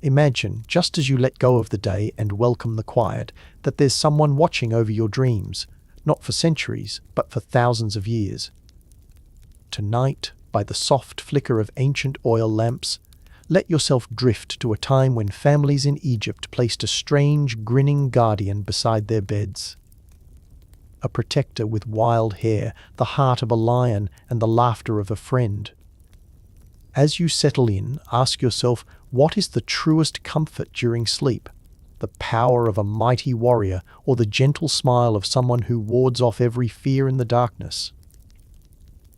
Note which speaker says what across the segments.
Speaker 1: Imagine, just as you let go of the day and welcome the quiet, that there's someone watching over your dreams, not for centuries, but for thousands of years. Tonight, by the soft flicker of ancient oil lamps, let yourself drift to a time when families in Egypt placed a strange, grinning guardian beside their beds. A protector with wild hair, the heart of a lion, and the laughter of a friend. As you settle in, ask yourself, what is the truest comfort during sleep? The power of a mighty warrior, or the gentle smile of someone who wards off every fear in the darkness?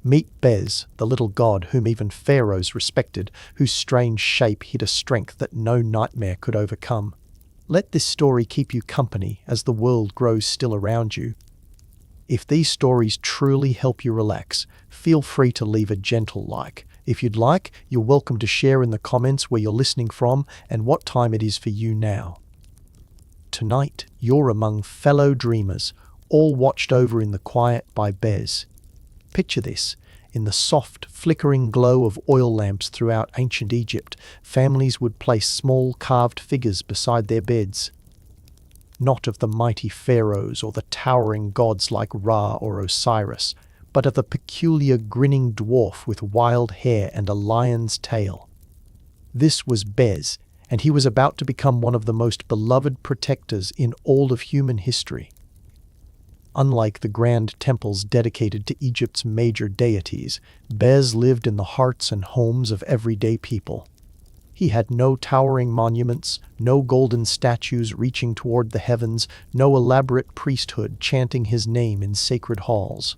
Speaker 1: Meet Bez, the little god whom even pharaohs respected, whose strange shape hid a strength that no nightmare could overcome. Let this story keep you company as the world grows still around you. If these stories truly help you relax, feel free to leave a gentle like. If you'd like, you're welcome to share in the comments where you're listening from and what time it is for you now. Tonight, you're among fellow dreamers, all watched over in the quiet by Bez. Picture this. In the soft, flickering glow of oil lamps throughout ancient Egypt, families would place small carved figures beside their beds. Not of the mighty pharaohs or the towering gods like Ra or Osiris, but of the peculiar grinning dwarf with wild hair and a lion's tail. This was Bez, and he was about to become one of the most beloved protectors in all of human history. Unlike the grand temples dedicated to Egypt's major deities, Bez lived in the hearts and homes of everyday people. He had no towering monuments, no golden statues reaching toward the heavens, no elaborate priesthood chanting his name in sacred halls.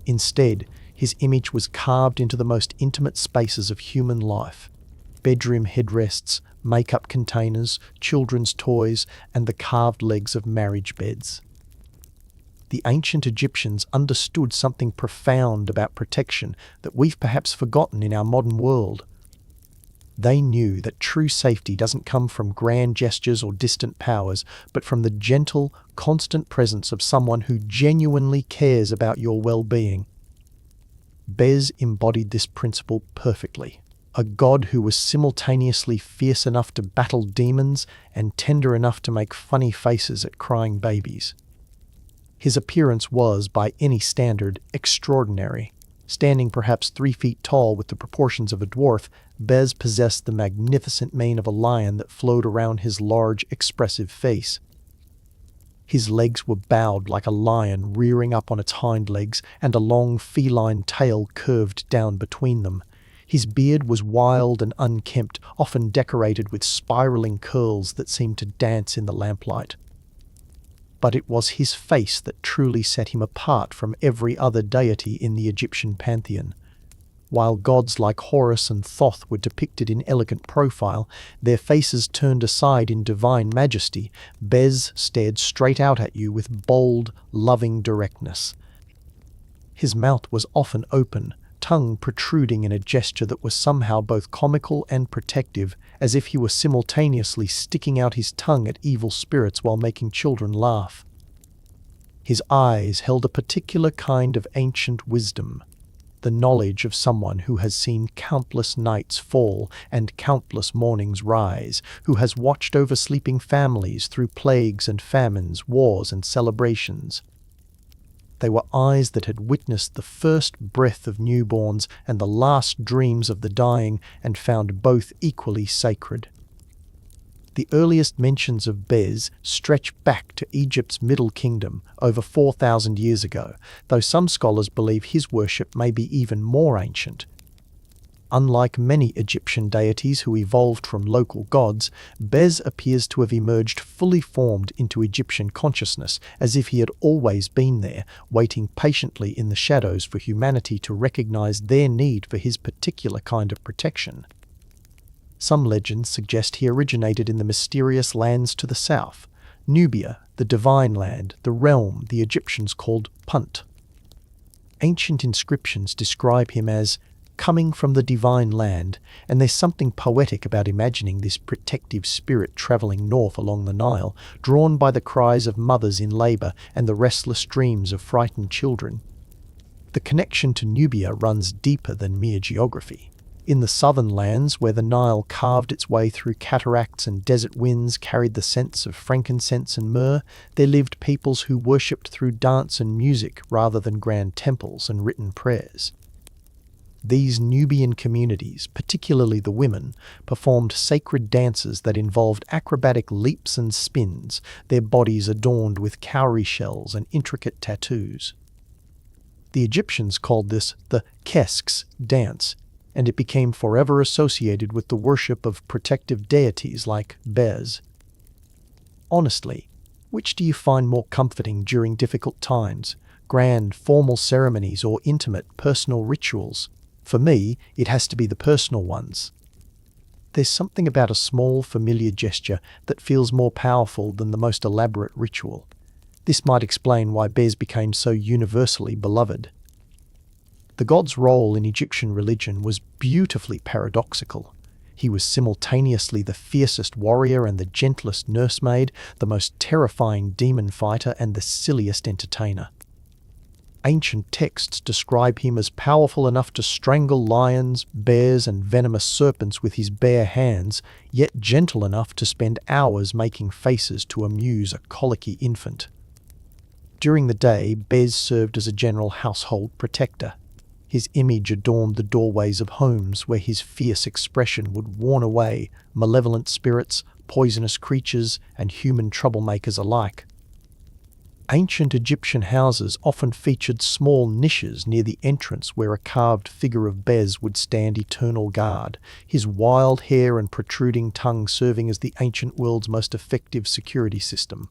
Speaker 1: Instead, his image was carved into the most intimate spaces of human life: bedroom headrests, makeup containers, children's toys, and the carved legs of marriage beds. The ancient Egyptians understood something profound about protection that we've perhaps forgotten in our modern world. They knew that true safety doesn't come from grand gestures or distant powers, but from the gentle, constant presence of someone who genuinely cares about your well-being. Bez embodied this principle perfectly. A god who was simultaneously fierce enough to battle demons and tender enough to make funny faces at crying babies. His appearance was, by any standard, extraordinary. Standing perhaps 3 feet tall with the proportions of a dwarf, Bez possessed the magnificent mane of a lion that flowed around his large, expressive face. His legs were bowed like a lion rearing up on its hind legs, and a long feline tail curved down between them. His beard was wild and unkempt, often decorated with spiraling curls that seemed to dance in the lamplight. But it was his face that truly set him apart from every other deity in the Egyptian pantheon. While gods like Horus and Thoth were depicted in elegant profile, their faces turned aside in divine majesty, Bez stared straight out at you with bold, loving directness. His mouth was often open, tongue protruding in a gesture that was somehow both comical and protective, as if he were simultaneously sticking out his tongue at evil spirits while making children laugh. His eyes held a particular kind of ancient wisdom, the knowledge of someone who has seen countless nights fall and countless mornings rise, who has watched over sleeping families through plagues and famines, wars and celebrations. They were eyes that had witnessed the first breath of newborns and the last dreams of the dying, and found both equally sacred. The earliest mentions of Bez stretch back to Egypt's Middle Kingdom over 4,000 years ago, though some scholars believe his worship may be even more ancient. Unlike many Egyptian deities who evolved from local gods, Bez appears to have emerged fully formed into Egyptian consciousness, as if he had always been there, waiting patiently in the shadows for humanity to recognize their need for his particular kind of protection. Some legends suggest he originated in the mysterious lands to the south, Nubia, the divine land, the realm the Egyptians called Punt. Ancient inscriptions describe him as coming from the divine land, and there's something poetic about imagining this protective spirit travelling north along the Nile, drawn by the cries of mothers in labour and the restless dreams of frightened children. The connection to Nubia runs deeper than mere geography. In the southern lands, where the Nile carved its way through cataracts and desert winds carried the scents of frankincense and myrrh, there lived peoples who worshipped through dance and music rather than grand temples and written prayers. These Nubian communities, particularly the women, performed sacred dances that involved acrobatic leaps and spins, their bodies adorned with cowrie shells and intricate tattoos. The Egyptians called this the grotesque dance, and it became forever associated with the worship of protective deities like Bes. Honestly, which do you find more comforting during difficult times? Grand, formal ceremonies or intimate, personal rituals? For me, it has to be the personal ones. There's something about a small, familiar gesture that feels more powerful than the most elaborate ritual. This might explain why Bes became so universally beloved. The god's role in Egyptian religion was beautifully paradoxical. He was simultaneously the fiercest warrior and the gentlest nursemaid, the most terrifying demon fighter and the silliest entertainer. Ancient texts describe him as powerful enough to strangle lions, bears, and venomous serpents with his bare hands, yet gentle enough to spend hours making faces to amuse a colicky infant. During the day, Bes served as a general household protector. His image adorned the doorways of homes where his fierce expression would warn away malevolent spirits, poisonous creatures, and human troublemakers alike. Ancient Egyptian houses often featured small niches near the entrance where a carved figure of Bes would stand eternal guard, his wild hair and protruding tongue serving as the ancient world's most effective security system.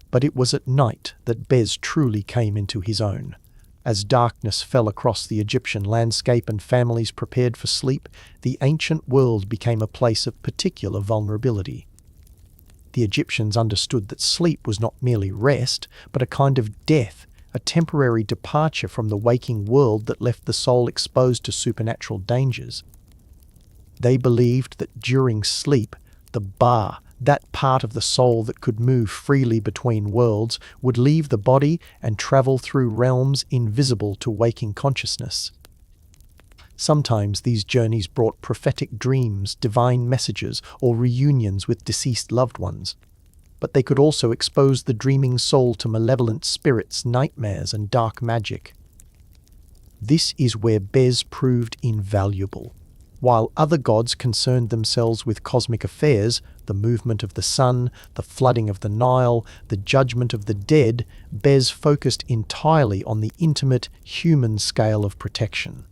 Speaker 1: But it was at night that Bes truly came into his own. As darkness fell across the Egyptian landscape and families prepared for sleep, the ancient world became a place of particular vulnerability. The Egyptians understood that sleep was not merely rest, but a kind of death, a temporary departure from the waking world that left the soul exposed to supernatural dangers. They believed that during sleep, the ba, that part of the soul that could move freely between worlds, would leave the body and travel through realms invisible to waking consciousness. Sometimes these journeys brought prophetic dreams, divine messages, or reunions with deceased loved ones. But they could also expose the dreaming soul to malevolent spirits, nightmares, and dark magic. This is where Bes proved invaluable. While other gods concerned themselves with cosmic affairs, the movement of the sun, the flooding of the Nile, the judgment of the dead, Bes focused entirely on the intimate, human scale of protection.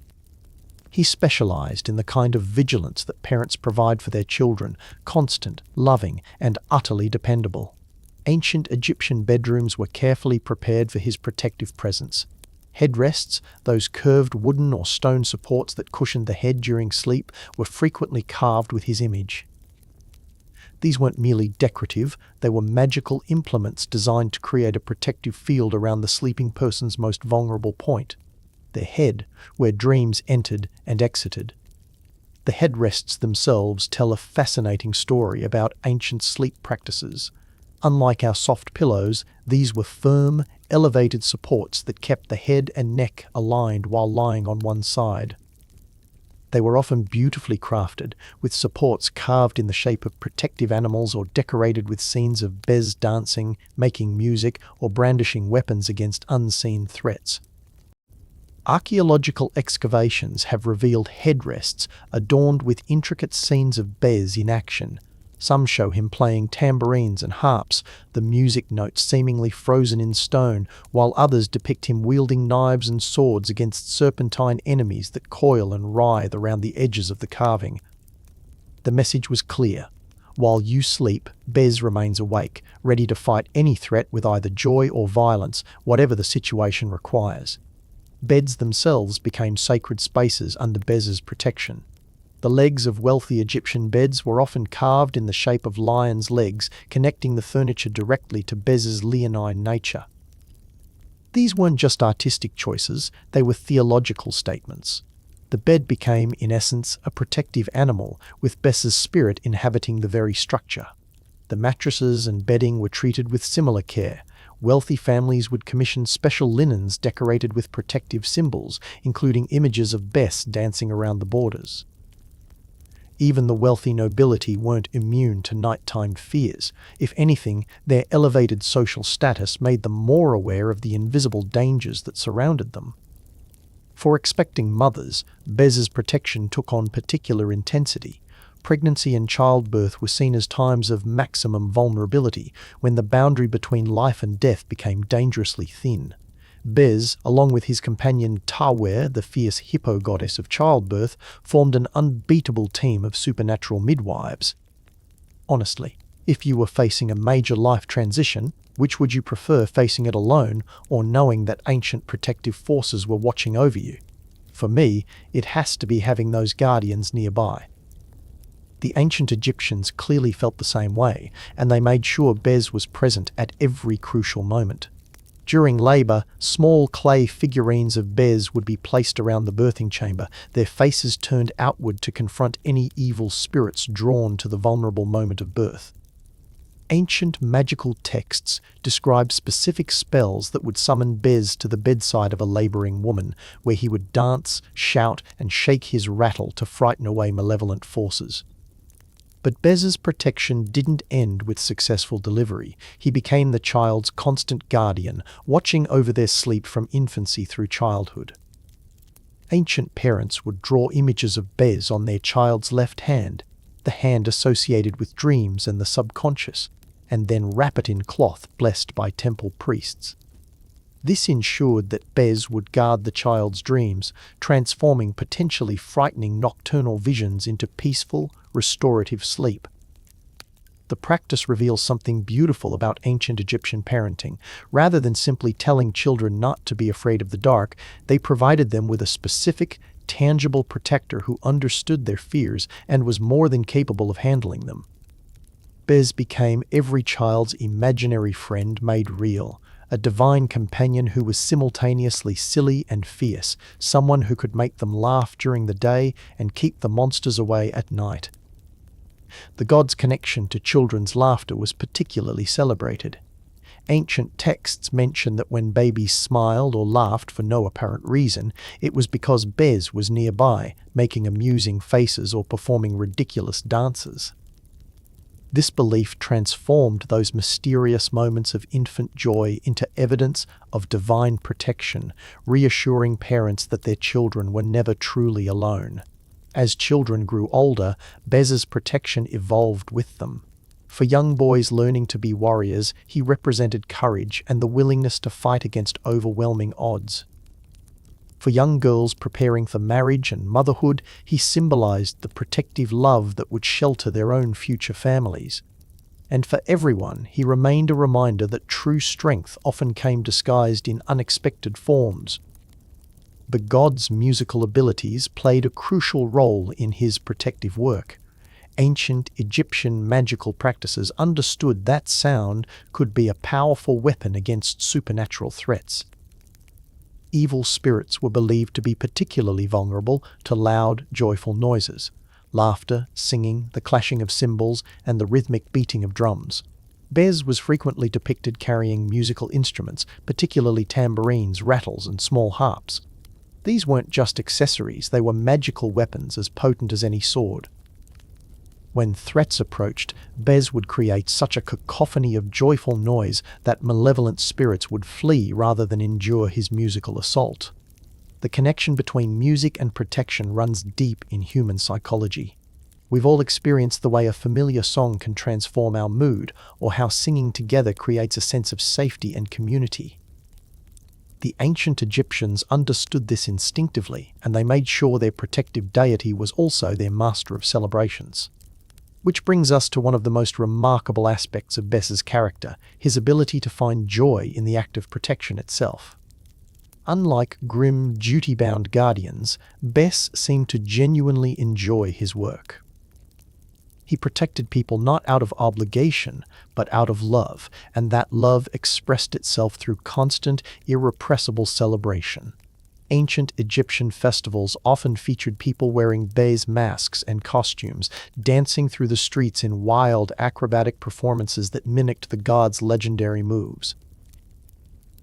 Speaker 1: He specialized in the kind of vigilance that parents provide for their children, constant, loving, and utterly dependable. Ancient Egyptian bedrooms were carefully prepared for his protective presence. Headrests, those curved wooden or stone supports that cushioned the head during sleep, were frequently carved with his image. These weren't merely decorative, they were magical implements designed to create a protective field around the sleeping person's most vulnerable point, their head, where dreams entered and exited. The headrests themselves tell a fascinating story about ancient sleep practices. Unlike our soft pillows, these were firm, elevated supports that kept the head and neck aligned while lying on one side. They were often beautifully crafted, with supports carved in the shape of protective animals or decorated with scenes of Bes dancing, making music, or brandishing weapons against unseen threats. Archaeological excavations have revealed headrests adorned with intricate scenes of Bes in action. Some show him playing tambourines and harps, the music notes seemingly frozen in stone, while others depict him wielding knives and swords against serpentine enemies that coil and writhe around the edges of the carving. The message was clear. While you sleep, Bes remains awake, ready to fight any threat with either joy or violence, whatever the situation requires. Beds themselves became sacred spaces under Bes's protection. The legs of wealthy Egyptian beds were often carved in the shape of lions' legs, connecting the furniture directly to Bes's leonine nature. These weren't just artistic choices, they were theological statements. The bed became, in essence, a protective animal, with Bes's spirit inhabiting the very structure. The mattresses and bedding were treated with similar care, Wealthy families would commission special linens decorated with protective symbols, including images of Bes dancing around the borders. Even the wealthy nobility weren't immune to nighttime fears. If anything, their elevated social status made them more aware of the invisible dangers that surrounded them. For expecting mothers, Bes's protection took on particular intensity. Pregnancy and childbirth were seen as times of maximum vulnerability, when the boundary between life and death became dangerously thin. Bes, along with his companion Taweret, the fierce hippo goddess of childbirth, formed an unbeatable team of supernatural midwives. Honestly, if you were facing a major life transition, which would you prefer, facing it alone or knowing that ancient protective forces were watching over you? For me, it has to be having those guardians nearby. The ancient Egyptians clearly felt the same way, and they made sure Bes was present at every crucial moment. During labor, small clay figurines of Bes would be placed around the birthing chamber, their faces turned outward to confront any evil spirits drawn to the vulnerable moment of birth. Ancient magical texts describe specific spells that would summon Bes to the bedside of a laboring woman, where he would dance, shout, and shake his rattle to frighten away malevolent forces. But Bes's protection didn't end with successful delivery. He became the child's constant guardian, watching over their sleep from infancy through childhood. Ancient parents would draw images of Bes on their child's left hand, the hand associated with dreams and the subconscious, and then wrap it in cloth blessed by temple priests. This ensured that Bes would guard the child's dreams, transforming potentially frightening nocturnal visions into peaceful, restorative sleep. The practice reveals something beautiful about ancient Egyptian parenting. Rather than simply telling children not to be afraid of the dark, they provided them with a specific, tangible protector who understood their fears and was more than capable of handling them. Bes became every child's imaginary friend made real, a divine companion who was simultaneously silly and fierce, someone who could make them laugh during the day and keep the monsters away at night. The god's connection to children's laughter was particularly celebrated. Ancient texts mention that when babies smiled or laughed for no apparent reason, it was because Bes was nearby, making amusing faces or performing ridiculous dances. This belief transformed those mysterious moments of infant joy into evidence of divine protection, reassuring parents that their children were never truly alone. As children grew older, Bes's protection evolved with them. For young boys learning to be warriors, he represented courage and the willingness to fight against overwhelming odds. For young girls preparing for marriage and motherhood, he symbolized the protective love that would shelter their own future families. And for everyone, he remained a reminder that true strength often came disguised in unexpected forms. The god's musical abilities played a crucial role in his protective work. Ancient Egyptian magical practices understood that sound could be a powerful weapon against supernatural threats. Evil spirits were believed to be particularly vulnerable to loud, joyful noises: laughter, singing, the clashing of cymbals, and the rhythmic beating of drums. Bes was frequently depicted carrying musical instruments, particularly tambourines, rattles, and small harps. These weren't just accessories, they were magical weapons as potent as any sword. When threats approached, Bes would create such a cacophony of joyful noise that malevolent spirits would flee rather than endure his musical assault. The connection between music and protection runs deep in human psychology. We've all experienced the way a familiar song can transform our mood, or how singing together creates a sense of safety and community. The ancient Egyptians understood this instinctively, and they made sure their protective deity was also their master of celebrations. Which brings us to one of the most remarkable aspects of Bes's character, his ability to find joy in the act of protection itself. Unlike grim, duty-bound guardians, Bes seemed to genuinely enjoy his work. He protected people not out of obligation, but out of love, and that love expressed itself through constant, irrepressible celebration. Ancient Egyptian festivals often featured people wearing Bes masks and costumes, dancing through the streets in wild, acrobatic performances that mimicked the god's legendary moves.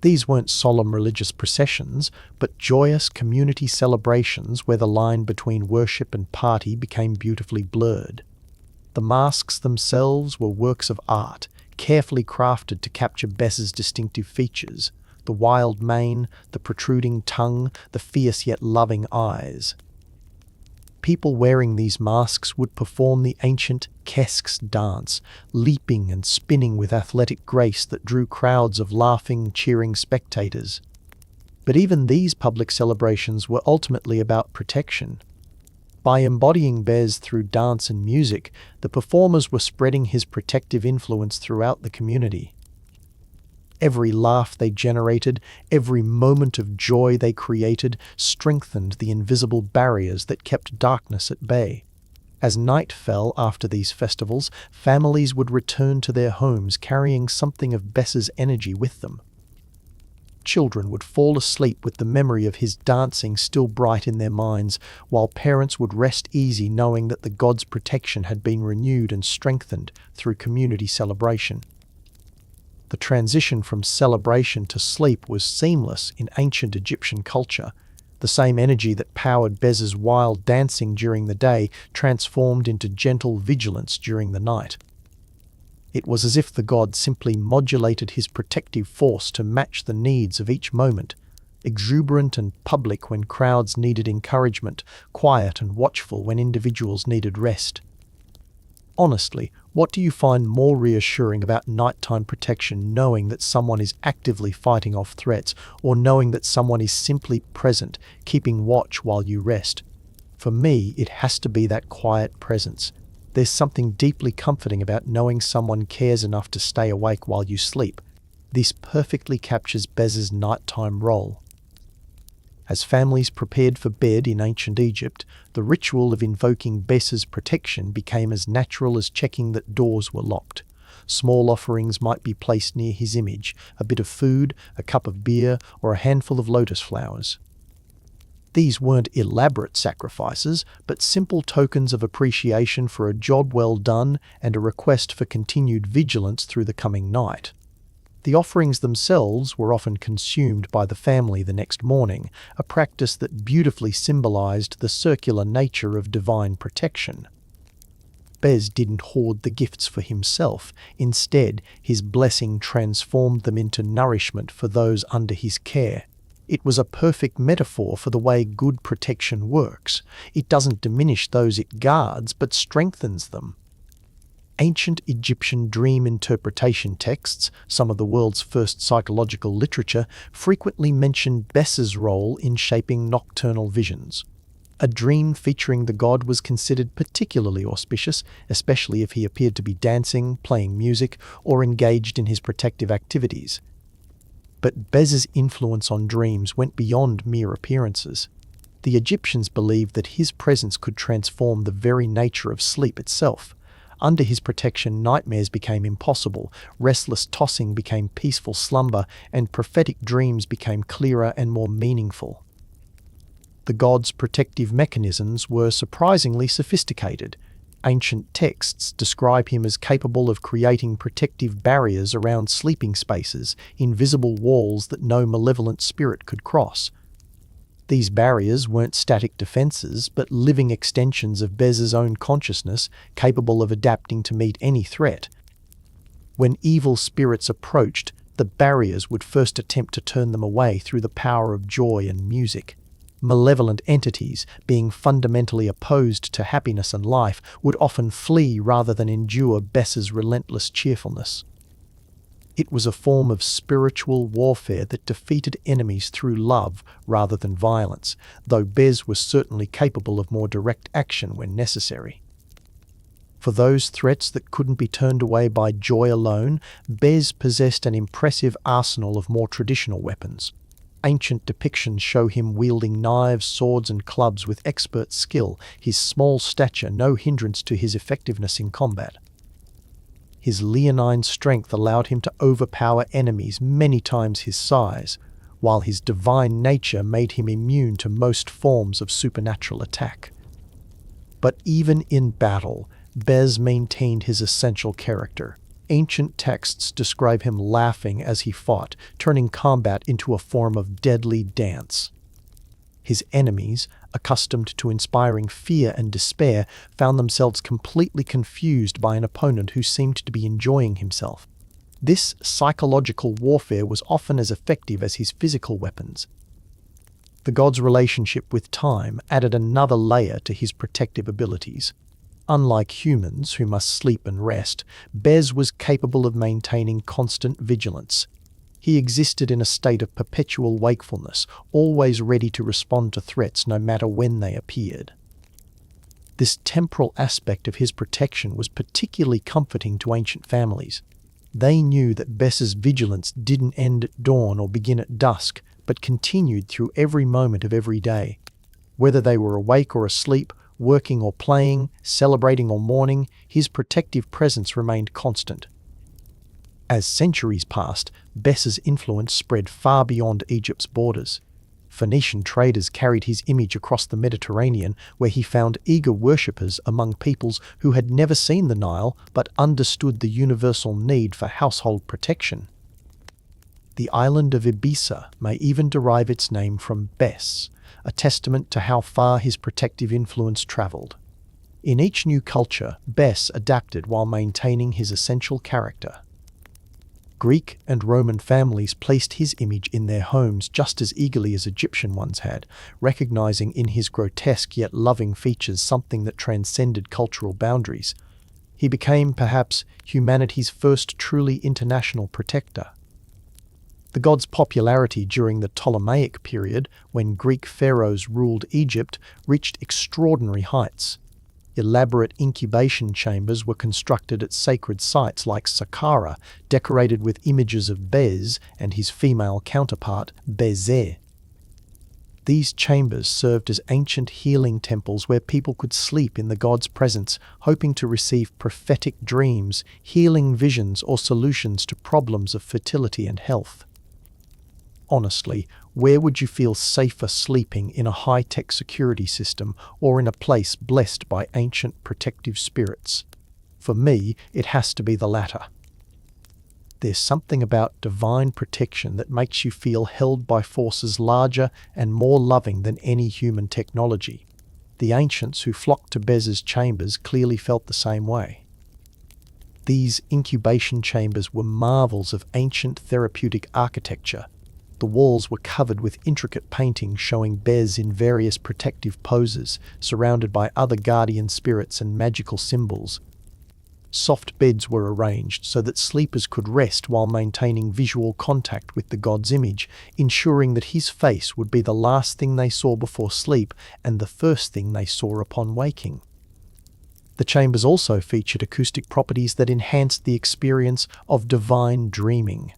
Speaker 1: These weren't solemn religious processions, but joyous community celebrations where the line between worship and party became beautifully blurred. The masks themselves were works of art, carefully crafted to capture Bess's distinctive features: the wild mane, the protruding tongue, the fierce yet loving eyes. People wearing these masks would perform the ancient grotesque dance, leaping and spinning with athletic grace that drew crowds of laughing, cheering spectators. But even these public celebrations were ultimately about protection. By embodying Bes through dance and music, the performers were spreading his protective influence throughout the community. Every laugh they generated, every moment of joy they created, strengthened the invisible barriers that kept darkness at bay. As night fell after these festivals, families would return to their homes carrying something of Bes's energy with them. Children would fall asleep with the memory of his dancing still bright in their minds, while parents would rest easy knowing that the god's protection had been renewed and strengthened through community celebration. The transition from celebration to sleep was seamless in ancient Egyptian culture. The same energy that powered Bes's wild dancing during the day transformed into gentle vigilance during the night. It was as if the god simply modulated his protective force to match the needs of each moment, exuberant and public when crowds needed encouragement, quiet and watchful when individuals needed rest. Honestly, what do you find more reassuring about nighttime protection, knowing that someone is actively fighting off threats, or knowing that someone is simply present, keeping watch while you rest? For me, it has to be that quiet presence. There's something deeply comforting about knowing someone cares enough to stay awake while you sleep. This perfectly captures Bes's nighttime role. As families prepared for bed in ancient Egypt, the ritual of invoking Bes's protection became as natural as checking that doors were locked. Small offerings might be placed near his image: a bit of food, a cup of beer, or a handful of lotus flowers. These weren't elaborate sacrifices, but simple tokens of appreciation for a job well done and a request for continued vigilance through the coming night. The offerings themselves were often consumed by the family the next morning, a practice that beautifully symbolized the circular nature of divine protection. Bes didn't hoard the gifts for himself. Instead, his blessing transformed them into nourishment for those under his care. It was a perfect metaphor for the way good protection works. It doesn't diminish those it guards, but strengthens them. Ancient Egyptian dream interpretation texts, some of the world's first psychological literature, frequently mentioned Bes's role in shaping nocturnal visions. A dream featuring the god was considered particularly auspicious, especially if he appeared to be dancing, playing music, or engaged in his protective activities. But Bes's influence on dreams went beyond mere appearances. The Egyptians believed that his presence could transform the very nature of sleep itself. Under his protection, nightmares became impossible, restless tossing became peaceful slumber, and prophetic dreams became clearer and more meaningful. The god's protective mechanisms were surprisingly sophisticated. Ancient texts describe him as capable of creating protective barriers around sleeping spaces, invisible walls that no malevolent spirit could cross. These barriers weren't static defenses, but living extensions of Bes's own consciousness, capable of adapting to meet any threat. When evil spirits approached, the barriers would first attempt to turn them away through the power of joy and music. Malevolent entities, being fundamentally opposed to happiness and life, would often flee rather than endure Bes's relentless cheerfulness. It was a form of spiritual warfare that defeated enemies through love rather than violence, though Bes was certainly capable of more direct action when necessary. For those threats that couldn't be turned away by joy alone, Bes possessed an impressive arsenal of more traditional weapons. Ancient depictions show him wielding knives, swords, and clubs with expert skill, his small stature no hindrance to his effectiveness in combat. His leonine strength allowed him to overpower enemies many times his size, while his divine nature made him immune to most forms of supernatural attack. But even in battle, Bes maintained his essential character. ancient texts describe him laughing as he fought, turning combat into a form of deadly dance. His enemies, accustomed to inspiring fear and despair, found themselves completely confused by an opponent who seemed to be enjoying himself. This psychological warfare was often as effective as his physical weapons. The god's relationship with time added another layer to his protective abilities. Unlike humans, who must sleep and rest, Bez was capable of maintaining constant vigilance. He existed in a state of perpetual wakefulness, always ready to respond to threats no matter when they appeared. This temporal aspect of his protection was particularly comforting to ancient families. They knew that Bez's vigilance didn't end at dawn or begin at dusk, but continued through every moment of every day. Whether they were awake or asleep, working or playing, celebrating or mourning, his protective presence remained constant. As centuries passed, Bez's influence spread far beyond Egypt's borders. Phoenician traders carried his image across the Mediterranean, where he found eager worshippers among peoples who had never seen the Nile but understood the universal need for household protection. The island of Ibiza may even derive its name from Bes, a testament to how far his protective influence travelled. In each new culture, Bes adapted while maintaining his essential character. Greek and Roman families placed his image in their homes just as eagerly as Egyptian ones had, recognizing in his grotesque yet loving features something that transcended cultural boundaries. He became, perhaps, humanity's first truly international protector. The god's popularity during the Ptolemaic period, when Greek pharaohs ruled Egypt, reached extraordinary heights. Elaborate incubation chambers were constructed at sacred sites like Saqqara, decorated with images of Bez and his female counterpart, Bezeh. These chambers served as ancient healing temples where people could sleep in the god's presence, hoping to receive prophetic dreams, healing visions, or solutions to problems of fertility and health. Honestly, where would you feel safer sleeping, in a high-tech security system or in a place blessed by ancient protective spirits? For me, it has to be the latter. There's something about divine protection that makes you feel held by forces larger and more loving than any human technology. The ancients who flocked to Bez's chambers clearly felt the same way. These incubation chambers were marvels of ancient therapeutic architecture. The walls were covered with intricate paintings showing Bez in various protective poses, surrounded by other guardian spirits and magical symbols. Soft beds were arranged so that sleepers could rest while maintaining visual contact with the god's image, ensuring that his face would be the last thing they saw before sleep and the first thing they saw upon waking. The chambers also featured acoustic properties that enhanced the experience of divine dreaming.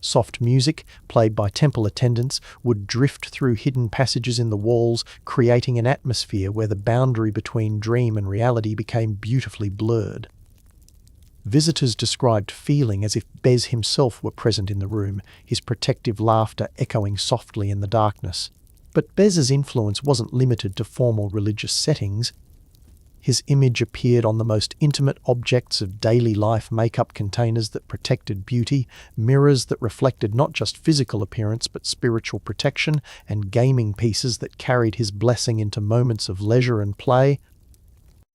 Speaker 1: Soft music, played by temple attendants, would drift through hidden passages in the walls, creating an atmosphere where the boundary between dream and reality became beautifully blurred. Visitors described feeling as if Bez himself were present in the room, his protective laughter echoing softly in the darkness. But Bez's influence wasn't limited to formal religious settings. His image appeared on the most intimate objects of daily life: makeup containers that protected beauty, mirrors that reflected not just physical appearance but spiritual protection, and gaming pieces that carried his blessing into moments of leisure and play.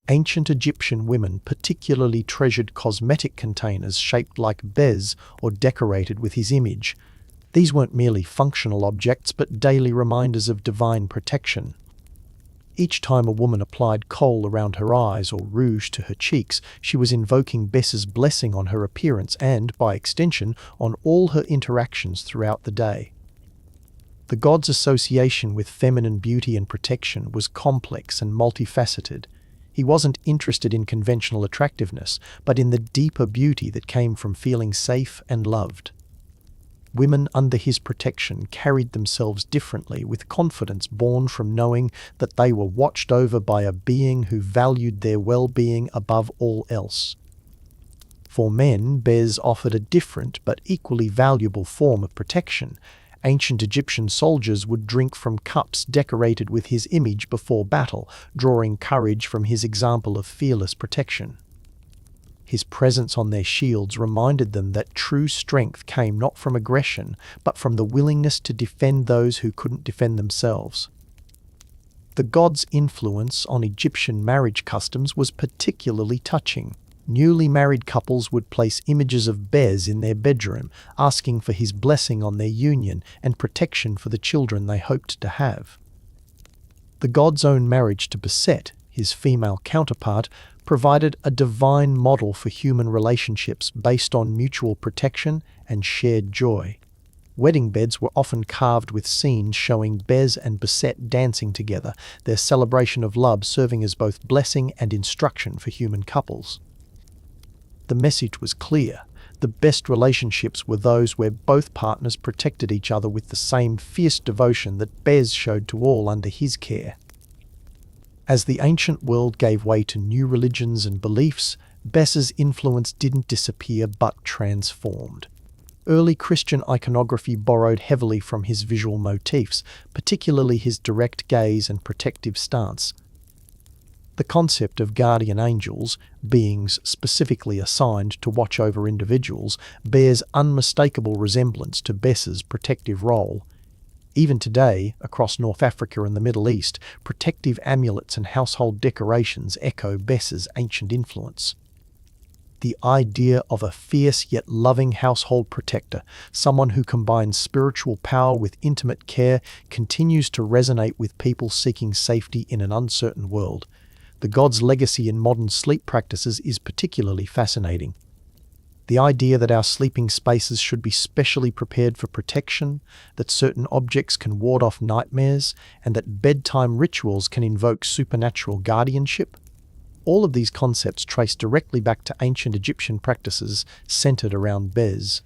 Speaker 1: Ancient Egyptian women particularly treasured cosmetic containers shaped like Bez or decorated with his image. These weren't merely functional objects but daily reminders of divine protection. Each time a woman applied kohl around her eyes or rouge to her cheeks, she was invoking Bez's blessing on her appearance and, by extension, on all her interactions throughout the day. The god's association with feminine beauty and protection was complex and multifaceted. He wasn't interested in conventional attractiveness, but in the deeper beauty that came from feeling safe and loved. Women under his protection carried themselves differently, with confidence born from knowing that they were watched over by a being who valued their well-being above all else. For men, Bez offered a different but equally valuable form of protection. Ancient Egyptian soldiers would drink from cups decorated with his image before battle, drawing courage from his example of fearless protection. His presence on their shields reminded them that true strength came not from aggression, but from the willingness to defend those who couldn't defend themselves. The god's influence on Egyptian marriage customs was particularly touching. Newly married couples would place images of Bez in their bedroom, asking for his blessing on their union and protection for the children they hoped to have. The god's own marriage to Beset, his female counterpart, provided a divine model for human relationships based on mutual protection and shared joy. Wedding beds were often carved with scenes showing Bez and Beset dancing together, their celebration of love serving as both blessing and instruction for human couples. The message was clear. The best relationships were those where both partners protected each other with the same fierce devotion that Bez showed to all under his care. As the ancient world gave way to new religions and beliefs, Bez's influence didn't disappear but transformed. Early Christian iconography borrowed heavily from his visual motifs, particularly his direct gaze and protective stance. The concept of guardian angels, beings specifically assigned to watch over individuals, bears unmistakable resemblance to Bez's protective role. Even today, across North Africa and the Middle East, protective amulets and household decorations echo Bez's ancient influence. The idea of a fierce yet loving household protector, someone who combines spiritual power with intimate care, continues to resonate with people seeking safety in an uncertain world. The god's legacy in modern sleep practices is particularly fascinating. The idea that our sleeping spaces should be specially prepared for protection, that certain objects can ward off nightmares, and that bedtime rituals can invoke supernatural guardianship. All of these concepts trace directly back to ancient Egyptian practices centered around Bez.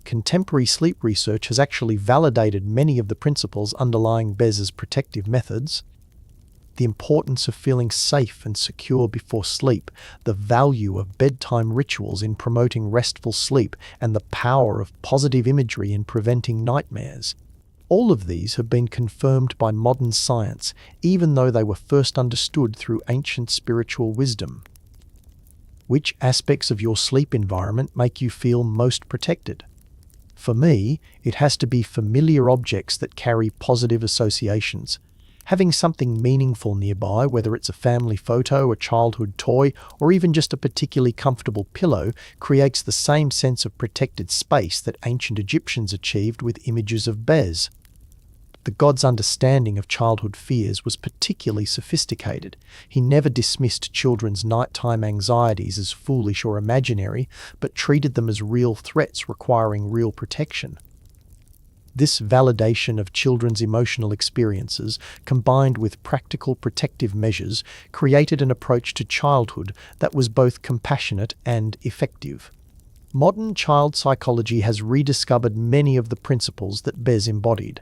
Speaker 1: Contemporary sleep research has actually validated many of the principles underlying Bez's protective methods. The importance of feeling safe and secure before sleep, the value of bedtime rituals in promoting restful sleep, and the power of positive imagery in preventing nightmares. All of these have been confirmed by modern science, even though they were first understood through ancient spiritual wisdom. Which aspects of your sleep environment make you feel most protected? For me, it has to be familiar objects that carry positive associations. Having something meaningful nearby, whether it's a family photo, a childhood toy, or even just a particularly comfortable pillow, creates the same sense of protected space that ancient Egyptians achieved with images of Bez. The god's understanding of childhood fears was particularly sophisticated. He never dismissed children's nighttime anxieties as foolish or imaginary, but treated them as real threats requiring real protection. This validation of children's emotional experiences, combined with practical protective measures, created an approach to childhood that was both compassionate and effective. Modern child psychology has rediscovered many of the principles that Bez embodied.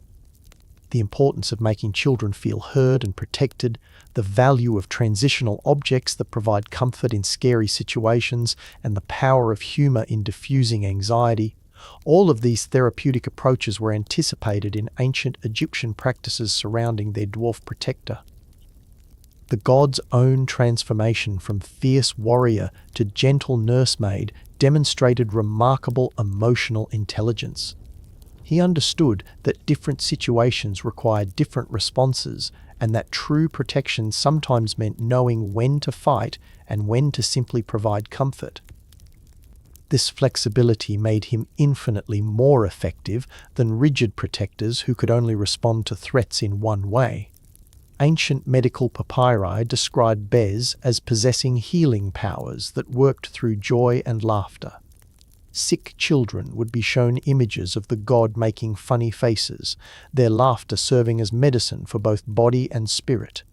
Speaker 1: The importance of making children feel heard and protected, the value of transitional objects that provide comfort in scary situations, and the power of humor in diffusing anxiety. All of these therapeutic approaches were anticipated in ancient Egyptian practices surrounding their dwarf protector. The god's own transformation from fierce warrior to gentle nursemaid demonstrated remarkable emotional intelligence. He understood that different situations required different responses, and that true protection sometimes meant knowing when to fight and when to simply provide comfort. This flexibility made him infinitely more effective than rigid protectors who could only respond to threats in one way. Ancient medical papyri describe Bez as possessing healing powers that worked through joy and laughter. Sick children would be shown images of the god making funny faces, their laughter serving as medicine for both body and spirit.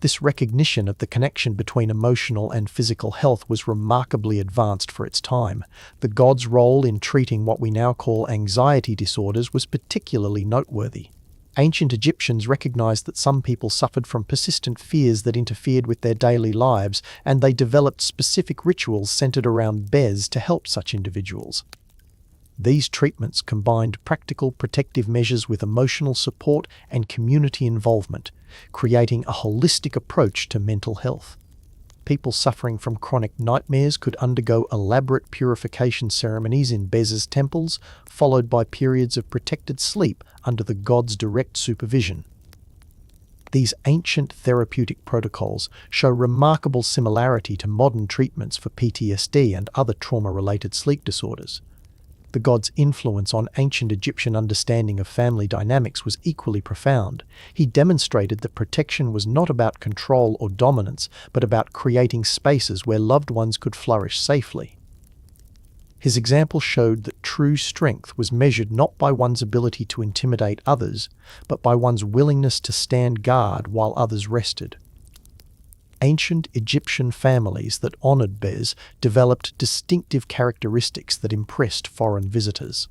Speaker 1: This recognition of the connection between emotional and physical health was remarkably advanced for its time. The god's role in treating what we now call anxiety disorders was particularly noteworthy. Ancient Egyptians recognized that some people suffered from persistent fears that interfered with their daily lives, and they developed specific rituals centered around Bez to help such individuals. These treatments combined practical protective measures with emotional support and community involvement, creating a holistic approach to mental health. people suffering from chronic nightmares could undergo elaborate purification ceremonies in Bez's temples, followed by periods of protected sleep under the god's direct supervision. These ancient therapeutic protocols show remarkable similarity to modern treatments for PTSD and other trauma-related sleep disorders. The god's influence on ancient Egyptian understanding of family dynamics was equally profound. He demonstrated that protection was not about control or dominance, but about creating spaces where loved ones could flourish safely. His example showed that true strength was measured not by one's ability to intimidate others, but by one's willingness to stand guard while others rested. Ancient Egyptian families that honored Bez developed distinctive characteristics that impressed foreign visitors.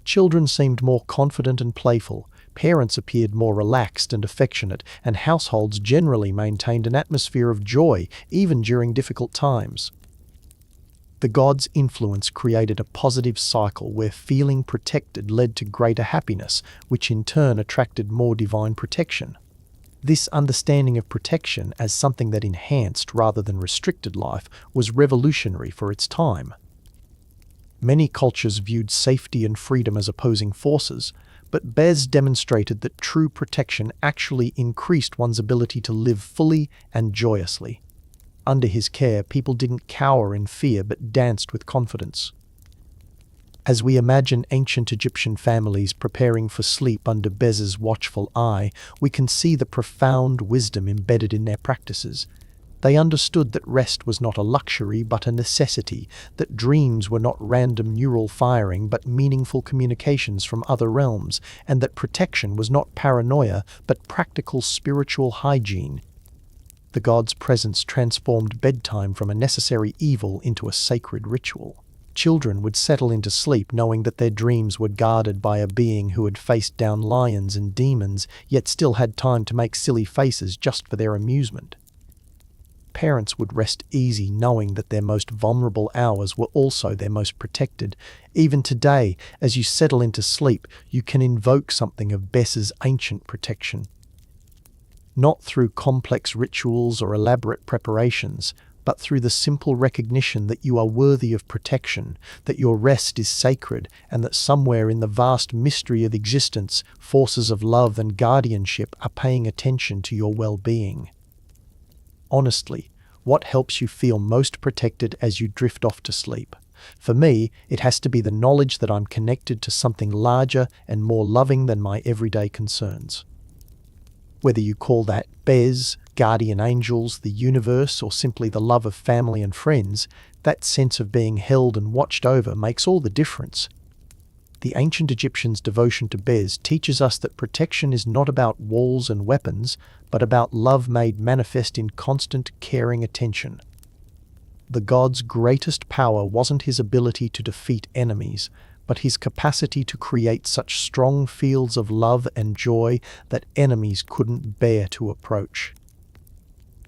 Speaker 1: Children seemed more confident and playful, parents appeared more relaxed and affectionate, and households generally maintained an atmosphere of joy even during difficult times. The god's influence created a positive cycle where feeling protected led to greater happiness, which in turn attracted more divine protection. This understanding of protection as something that enhanced rather than restricted life was revolutionary for its time. Many cultures viewed safety and freedom as opposing forces, but Bez demonstrated that true protection actually increased one's ability to live fully and joyously. Under his care, people didn't cower in fear but danced with confidence. As we imagine ancient Egyptian families preparing for sleep under Bez's watchful eye, we can see the profound wisdom embedded in their practices. They understood that rest was not a luxury but a necessity, that dreams were not random neural firing but meaningful communications from other realms, and that protection was not paranoia but practical spiritual hygiene. The god's presence transformed bedtime from a necessary evil into a sacred ritual. Children would settle into sleep knowing that their dreams were guarded by a being who had faced down lions and demons, yet still had time to make silly faces just for their amusement. Parents would rest easy knowing that their most vulnerable hours were also their most protected. Even today, as you settle into sleep, you can invoke something of Bez's ancient protection. Not through complex rituals or elaborate preparations, but through the simple recognition that you are worthy of protection, that your rest is sacred, and that somewhere in the vast mystery of existence, forces of love and guardianship are paying attention to your well-being. Honestly, what helps you feel most protected as you drift off to sleep? For me, it has to be the knowledge that I'm connected to something larger and more loving than my everyday concerns. Whether you call that Bez, guardian angels, the universe, or simply the love of family and friends, that sense of being held and watched over makes all the difference. The ancient Egyptians' devotion to Bez teaches us that protection is not about walls and weapons, but about love made manifest in constant, caring attention. The god's greatest power wasn't his ability to defeat enemies, but his capacity to create such strong fields of love and joy that enemies couldn't bear to approach.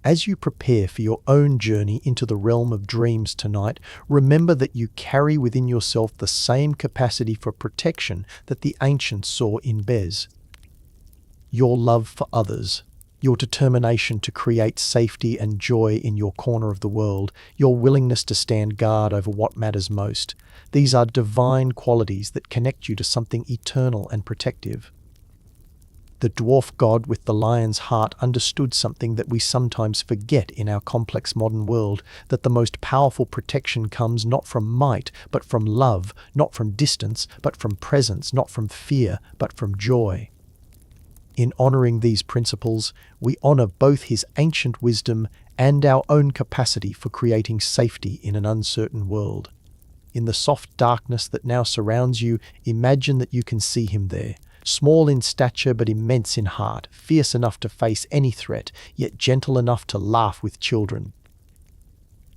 Speaker 1: As you prepare for your own journey into the realm of dreams tonight, remember that you carry within yourself the same capacity for protection that the ancients saw in Bez. Your love for others, your determination to create safety and joy in your corner of the world, your willingness to stand guard over what matters most. These are divine qualities that connect you to something eternal and protective. The dwarf god with the lion's heart understood something that we sometimes forget in our complex modern world, that the most powerful protection comes not from might, but from love, not from distance, but from presence, not from fear, but from joy. In honoring these principles, we honor both his ancient wisdom and our own capacity for creating safety in an uncertain world. In the soft darkness that now surrounds you, imagine that you can see him there, small in stature but immense in heart, fierce enough to face any threat, yet gentle enough to laugh with children.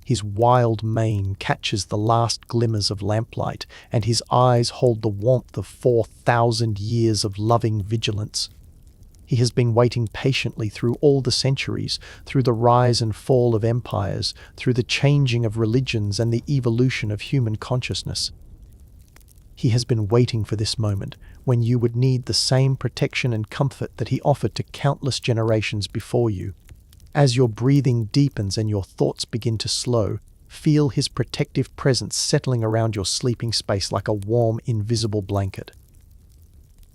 Speaker 1: His wild mane catches the last glimmers of lamplight, and his eyes hold the warmth of 4,000 years of loving vigilance. He has been waiting patiently through all the centuries, through the rise and fall of empires, through the changing of religions and the evolution of human consciousness. He has been waiting for this moment, when you would need the same protection and comfort that he offered to countless generations before you. As your breathing deepens and your thoughts begin to slow, feel his protective presence settling around your sleeping space like a warm, invisible blanket.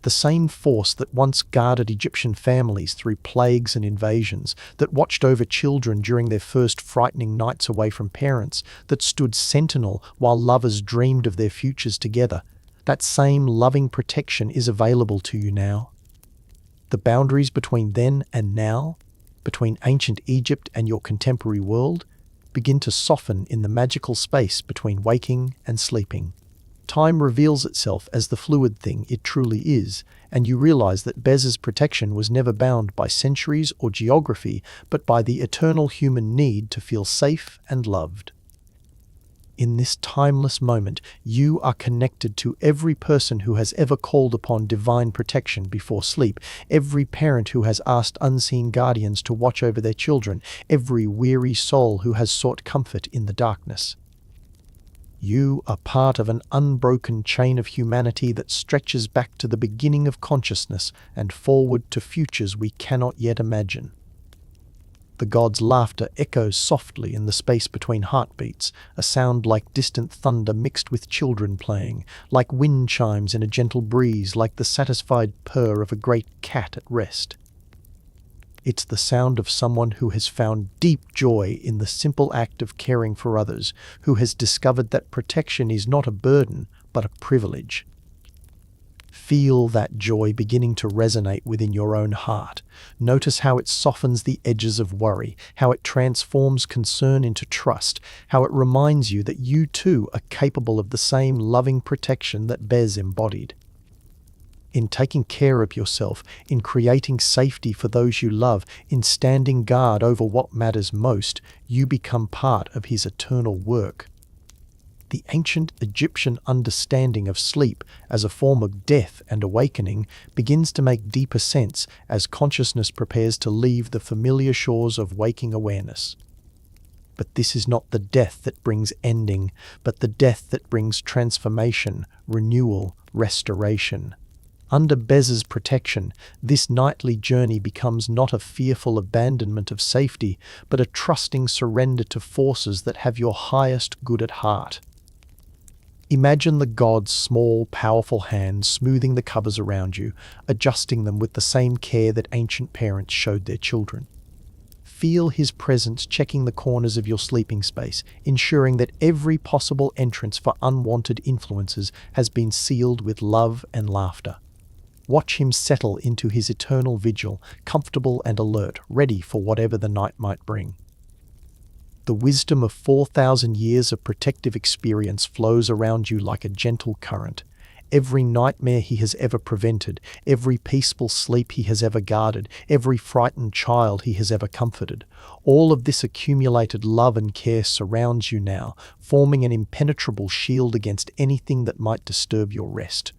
Speaker 1: The same force that once guarded Egyptian families through plagues and invasions, that watched over children during their first frightening nights away from parents, that stood sentinel while lovers dreamed of their futures together, that same loving protection is available to you now. The boundaries between then and now, between ancient Egypt and your contemporary world, begin to soften in the magical space between waking and sleeping. Time reveals itself as the fluid thing it truly is, and you realize that Bez's protection was never bound by centuries or geography, but by the eternal human need to feel safe and loved. In this timeless moment, you are connected to every person who has ever called upon divine protection before sleep, every parent who has asked unseen guardians to watch over their children, every weary soul who has sought comfort in the darkness. You are part of an unbroken chain of humanity that stretches back to the beginning of consciousness and forward to futures we cannot yet imagine. The god's laughter echoes softly in the space between heartbeats, a sound like distant thunder mixed with children playing, like wind chimes in a gentle breeze, like the satisfied purr of a great cat at rest. It's the sound of someone who has found deep joy in the simple act of caring for others, who has discovered that protection is not a burden, but a privilege. Feel that joy beginning to resonate within your own heart. Notice how it softens the edges of worry, how it transforms concern into trust, how it reminds you that you too are capable of the same loving protection that Bez embodied. In taking care of yourself, in creating safety for those you love, in standing guard over what matters most, you become part of his eternal work. The ancient Egyptian understanding of sleep as a form of death and awakening begins to make deeper sense as consciousness prepares to leave the familiar shores of waking awareness. But this is not the death that brings ending, but the death that brings transformation, renewal, restoration. Under Bez's protection, this nightly journey becomes not a fearful abandonment of safety, but a trusting surrender to forces that have your highest good at heart. Imagine the god's small, powerful hands smoothing the covers around you, adjusting them with the same care that ancient parents showed their children. Feel his presence checking the corners of your sleeping space, ensuring that every possible entrance for unwanted influences has been sealed with love and laughter. Watch him settle into his eternal vigil, comfortable and alert, ready for whatever the night might bring. The wisdom of 4,000 years of protective experience flows around you like a gentle current. Every nightmare he has ever prevented, every peaceful sleep he has ever guarded, every frightened child he has ever comforted, all of this accumulated love and care surrounds you now, forming an impenetrable shield against anything that might disturb your rest.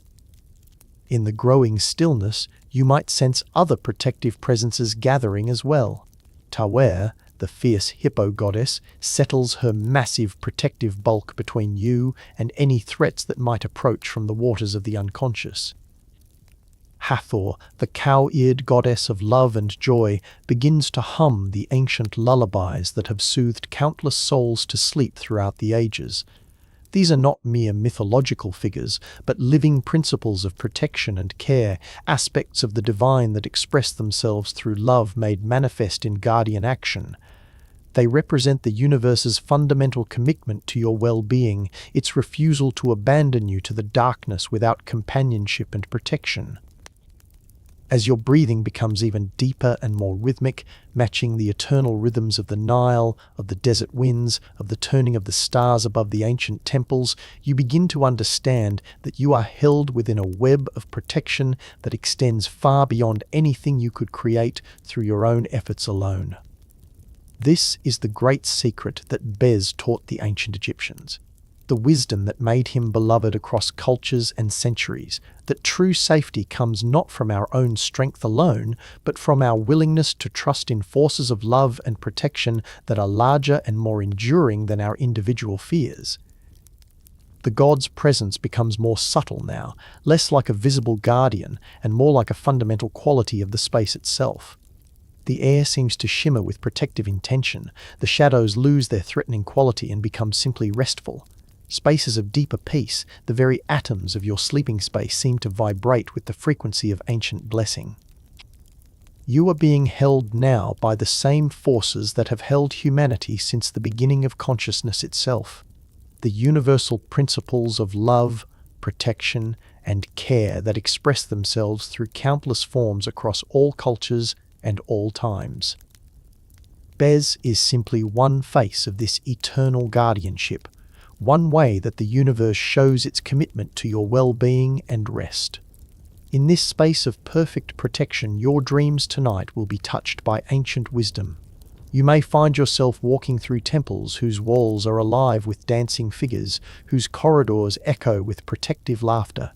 Speaker 1: In the growing stillness, you might sense other protective presences gathering as well. Taweret, the fierce hippo goddess, settles her massive protective bulk between you and any threats that might approach from the waters of the unconscious. Hathor, the cow-eared goddess of love and joy, begins to hum the ancient lullabies that have soothed countless souls to sleep throughout the ages. These are not mere mythological figures, but living principles of protection and care, aspects of the divine that express themselves through love made manifest in guardian action. They represent the universe's fundamental commitment to your well-being, its refusal to abandon you to the darkness without companionship and protection. As your breathing becomes even deeper and more rhythmic, matching the eternal rhythms of the Nile, of the desert winds, of the turning of the stars above the ancient temples, you begin to understand that you are held within a web of protection that extends far beyond anything you could create through your own efforts alone. This is the great secret that Bez taught the ancient Egyptians. The wisdom that made him beloved across cultures and centuries, that true safety comes not from our own strength alone, but from our willingness to trust in forces of love and protection that are larger and more enduring than our individual fears. The god's presence becomes more subtle now, less like a visible guardian, and more like a fundamental quality of the space itself. The air seems to shimmer with protective intention. The shadows lose their threatening quality and become simply restful. Spaces of deeper peace, the very atoms of your sleeping space seem to vibrate with the frequency of ancient blessing. You are being held now by the same forces that have held humanity since the beginning of consciousness itself. The universal principles of love, protection, and care that express themselves through countless forms across all cultures and all times. Bez is simply one face of this eternal guardianship, one way that the universe shows its commitment to your well-being and rest. In this space of perfect protection, your dreams tonight will be touched by ancient wisdom. You may find yourself walking through temples whose walls are alive with dancing figures, whose corridors echo with protective laughter.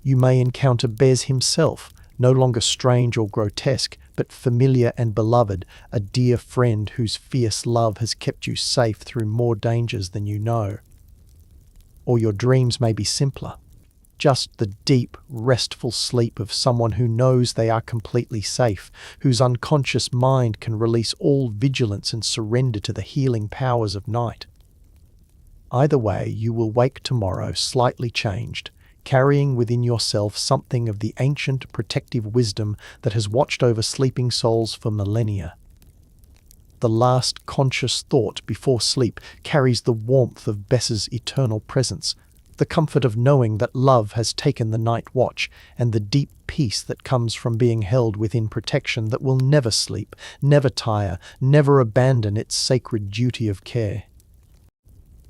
Speaker 1: You may encounter Bez himself, no longer strange or grotesque, but familiar and beloved, a dear friend whose fierce love has kept you safe through more dangers than you know. Or your dreams may be simpler. Just the deep, restful sleep of someone who knows they are completely safe, whose unconscious mind can release all vigilance and surrender to the healing powers of night. Either way, you will wake tomorrow slightly changed, carrying within yourself something of the ancient protective wisdom that has watched over sleeping souls for millennia. The last conscious thought before sleep carries the warmth of Bess's eternal presence, the comfort of knowing that love has taken the night watch, and the deep peace that comes from being held within protection that will never sleep, never tire, never abandon its sacred duty of care.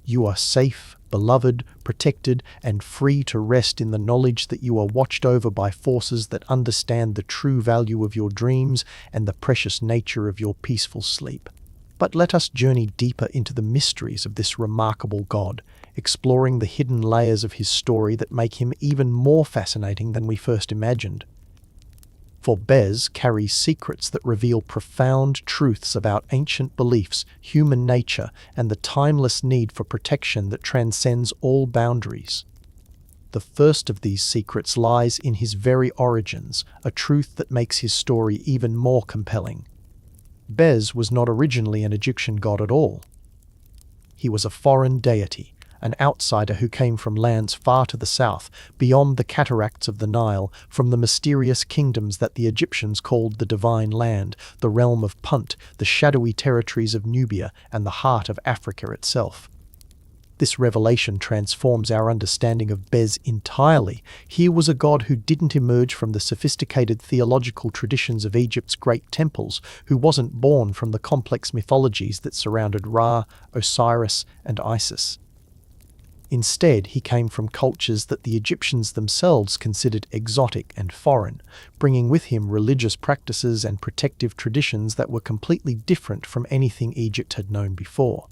Speaker 1: You are safe, beloved, protected, and free to rest in the knowledge that you are watched over by forces that understand the true value of your dreams and the precious nature of your peaceful sleep. But let us journey deeper into the mysteries of this remarkable god, exploring the hidden layers of his story that make him even more fascinating than we first imagined. For Bez carries secrets that reveal profound truths about ancient beliefs, human nature, and the timeless need for protection that transcends all boundaries. The first of these secrets lies in his very origins, a truth that makes his story even more compelling. Bez was not originally an Egyptian god at all. He was a foreign deity, an outsider who came from lands far to the south, beyond the cataracts of the Nile, from the mysterious kingdoms that the Egyptians called the Divine Land, the realm of Punt, the shadowy territories of Nubia, and the heart of Africa itself. This revelation transforms our understanding of Bez entirely. Here was a god who didn't emerge from the sophisticated theological traditions of Egypt's great temples, who wasn't born from the complex mythologies that surrounded Ra, Osiris, and Isis. Instead, he came from cultures that the Egyptians themselves considered exotic and foreign, bringing with him religious practices and protective traditions that were completely different from anything Egypt had known before.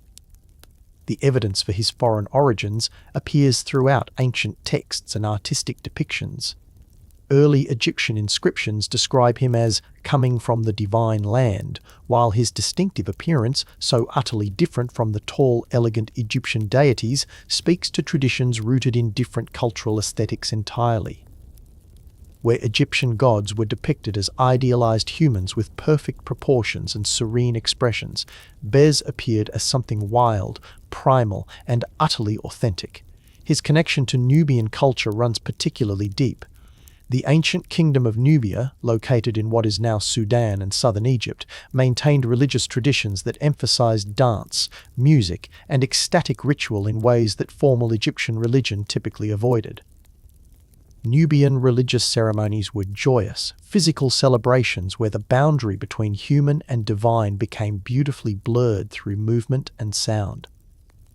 Speaker 1: The evidence for his foreign origins appears throughout ancient texts and artistic depictions. Early Egyptian inscriptions describe him as coming from the divine land, while his distinctive appearance, so utterly different from the tall, elegant Egyptian deities, speaks to traditions rooted in different cultural aesthetics entirely. Where Egyptian gods were depicted as idealized humans with perfect proportions and serene expressions, Bez appeared as something wild, primal, and utterly authentic. His connection to Nubian culture runs particularly deep. The ancient kingdom of Nubia, located in what is now Sudan and southern Egypt, maintained religious traditions that emphasized dance, music, and ecstatic ritual in ways that formal Egyptian religion typically avoided. Nubian religious ceremonies were joyous, physical celebrations where the boundary between human and divine became beautifully blurred through movement and sound.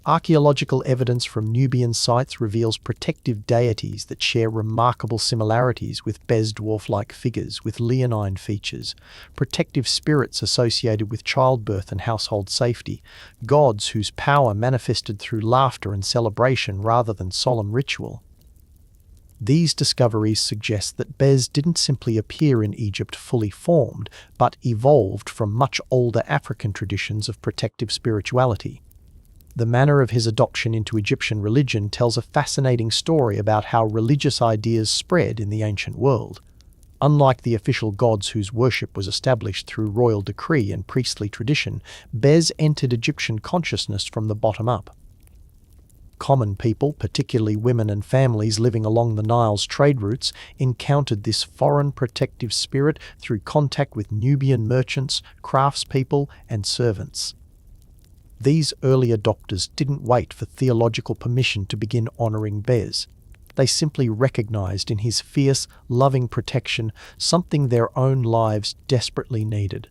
Speaker 1: Archaeological evidence from Nubian sites reveals protective deities that share remarkable similarities with Bez dwarf-like figures with leonine features, protective spirits associated with childbirth and household safety, gods whose power manifested through laughter and celebration rather than solemn ritual. These discoveries suggest that Bez didn't simply appear in Egypt fully formed, but evolved from much older African traditions of protective spirituality. The manner of his adoption into Egyptian religion tells a fascinating story about how religious ideas spread in the ancient world. Unlike the official gods whose worship was established through royal decree and priestly tradition, Bes entered Egyptian consciousness from the bottom up. Common people, particularly women and families living along the Nile's trade routes, encountered this foreign protective spirit through contact with Nubian merchants, craftspeople, and servants. These early adopters didn't wait for theological permission to begin honoring Bes. They simply recognized in his fierce, loving protection something their own lives desperately needed.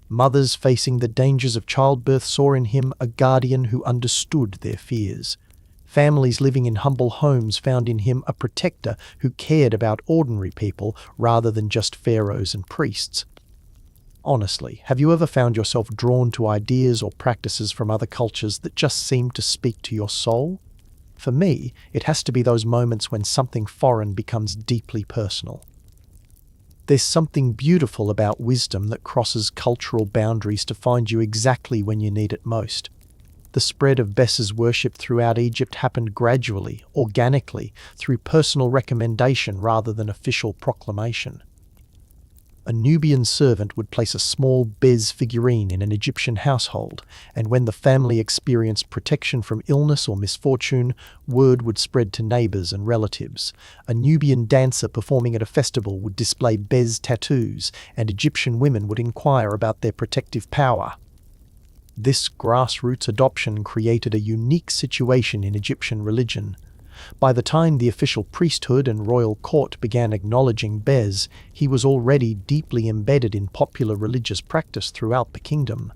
Speaker 1: Mothers facing the dangers of childbirth saw in him a guardian who understood their fears. Families living in humble homes found in him a protector who cared about ordinary people rather than just pharaohs and priests. Honestly, have you ever found yourself drawn to ideas or practices from other cultures that just seem to speak to your soul? For me, it has to be those moments when something foreign becomes deeply personal. There's something beautiful about wisdom that crosses cultural boundaries to find you exactly when you need it most. The spread of Bes's worship throughout Egypt happened gradually, organically, through personal recommendation rather than official proclamation. A Nubian servant would place a small Bes figurine in an Egyptian household, and when the family experienced protection from illness or misfortune, word would spread to neighbors and relatives. A Nubian dancer performing at a festival would display Bes tattoos, and Egyptian women would inquire about their protective power. This grassroots adoption created a unique situation in Egyptian religion. By the time the official priesthood and royal court began acknowledging Bes, he was already deeply embedded in popular religious practice throughout the kingdom.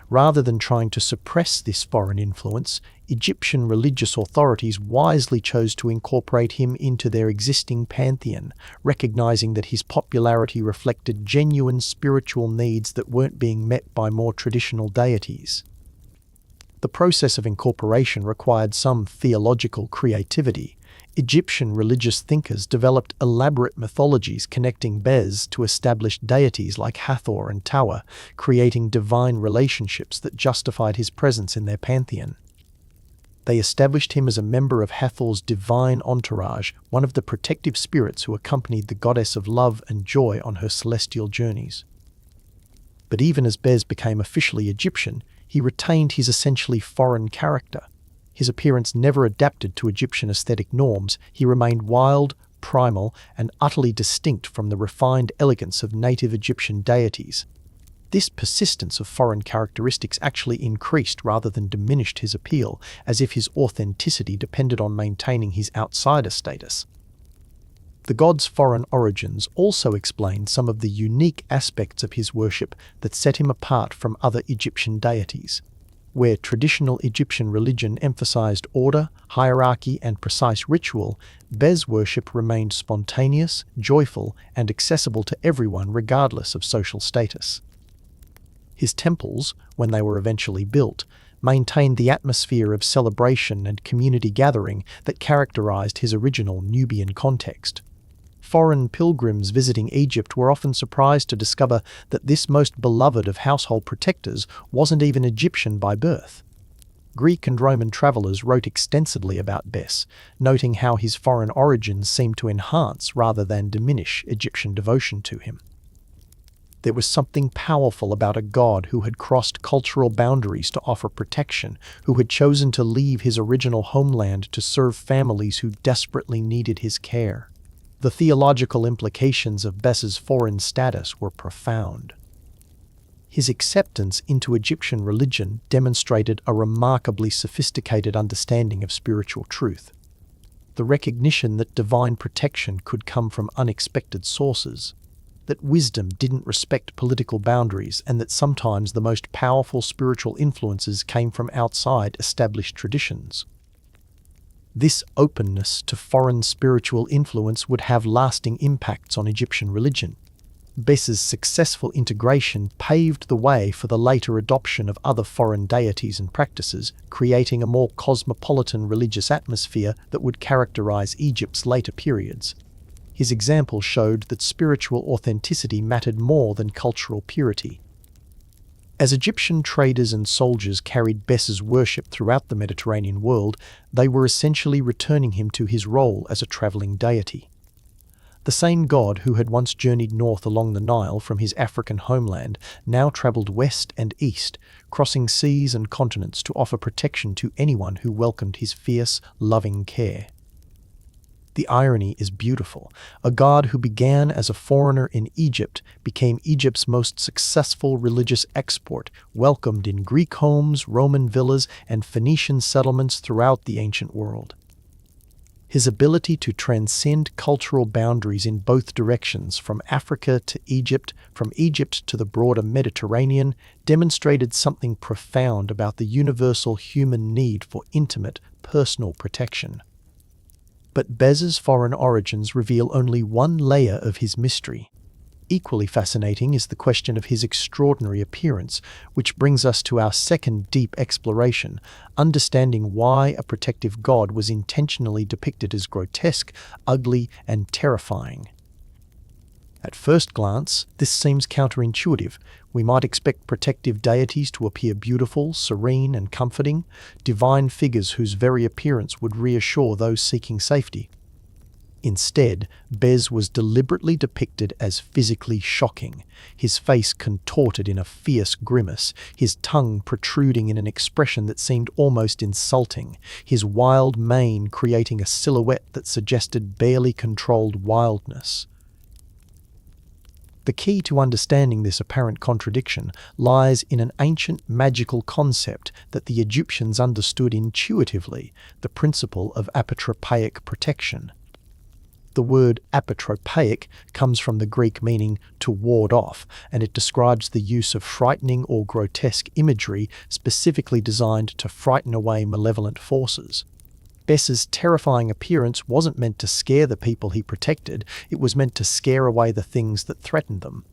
Speaker 1: Rather than trying to suppress this foreign influence, Egyptian religious authorities wisely chose to incorporate him into their existing pantheon, recognizing that his popularity reflected genuine spiritual needs that weren't being met by more traditional deities. The process of incorporation required some theological creativity. Egyptian religious thinkers developed elaborate mythologies connecting Bes to established deities like Hathor and Taweret, creating divine relationships that justified his presence in their pantheon. They established him as a member of Hathor's divine entourage, one of the protective spirits who accompanied the goddess of love and joy on her celestial journeys. But even as Bes became officially Egyptian, he retained his essentially foreign character. His appearance never adapted to Egyptian aesthetic norms. He remained wild, primal, and utterly distinct from the refined elegance of native Egyptian deities. This persistence of foreign characteristics actually increased rather than diminished his appeal, as if his authenticity depended on maintaining his outsider status. The god's foreign origins also explained some of the unique aspects of his worship that set him apart from other Egyptian deities. Where traditional Egyptian religion emphasized order, hierarchy, and precise ritual, Bes worship remained spontaneous, joyful, and accessible to everyone regardless of social status. His temples, when they were eventually built, maintained the atmosphere of celebration and community gathering that characterized his original Nubian context. Foreign pilgrims visiting Egypt were often surprised to discover that this most beloved of household protectors wasn't even Egyptian by birth. Greek and Roman travelers wrote extensively about Bes, noting how his foreign origins seemed to enhance rather than diminish Egyptian devotion to him. There was something powerful about a god who had crossed cultural boundaries to offer protection, who had chosen to leave his original homeland to serve families who desperately needed his care. The theological implications of Bes's foreign status were profound. His acceptance into Egyptian religion demonstrated a remarkably sophisticated understanding of spiritual truth. The recognition that divine protection could come from unexpected sources, that wisdom didn't respect political boundaries, and that sometimes the most powerful spiritual influences came from outside established traditions. This openness to foreign spiritual influence would have lasting impacts on Egyptian religion. Bes's successful integration paved the way for the later adoption of other foreign deities and practices, creating a more cosmopolitan religious atmosphere that would characterize Egypt's later periods. His example showed that spiritual authenticity mattered more than cultural purity. As Egyptian traders and soldiers carried Bes's worship throughout the Mediterranean world, they were essentially returning him to his role as a traveling deity. The same god who had once journeyed north along the Nile from his African homeland now travelled west and east, crossing seas and continents to offer protection to anyone who welcomed his fierce, loving care. The irony is beautiful. A god who began as a foreigner in Egypt became Egypt's most successful religious export, welcomed in Greek homes, Roman villas, and Phoenician settlements throughout the ancient world. His ability to transcend cultural boundaries in both directions, from Africa to Egypt, from Egypt to the broader Mediterranean, demonstrated something profound about the universal human need for intimate, personal protection. But Bez's foreign origins reveal only one layer of his mystery. Equally fascinating is the question of his extraordinary appearance, which brings us to our second deep exploration, understanding why a protective god was intentionally depicted as grotesque, ugly, and terrifying. At first glance, this seems counterintuitive. We might expect protective deities to appear beautiful, serene, and comforting, divine figures whose very appearance would reassure those seeking safety. Instead, Bez was deliberately depicted as physically shocking, his face contorted in a fierce grimace, his tongue protruding in an expression that seemed almost insulting, his wild mane creating a silhouette that suggested barely controlled wildness. The key to understanding this apparent contradiction lies in an ancient magical concept that the Egyptians understood intuitively, the principle of apotropaic protection. The word apotropaic comes from the Greek meaning to ward off, and it describes the use of frightening or grotesque imagery specifically designed to frighten away malevolent forces. Bes's terrifying appearance wasn't meant to scare the people he protected, it was meant to scare away the things that threatened them.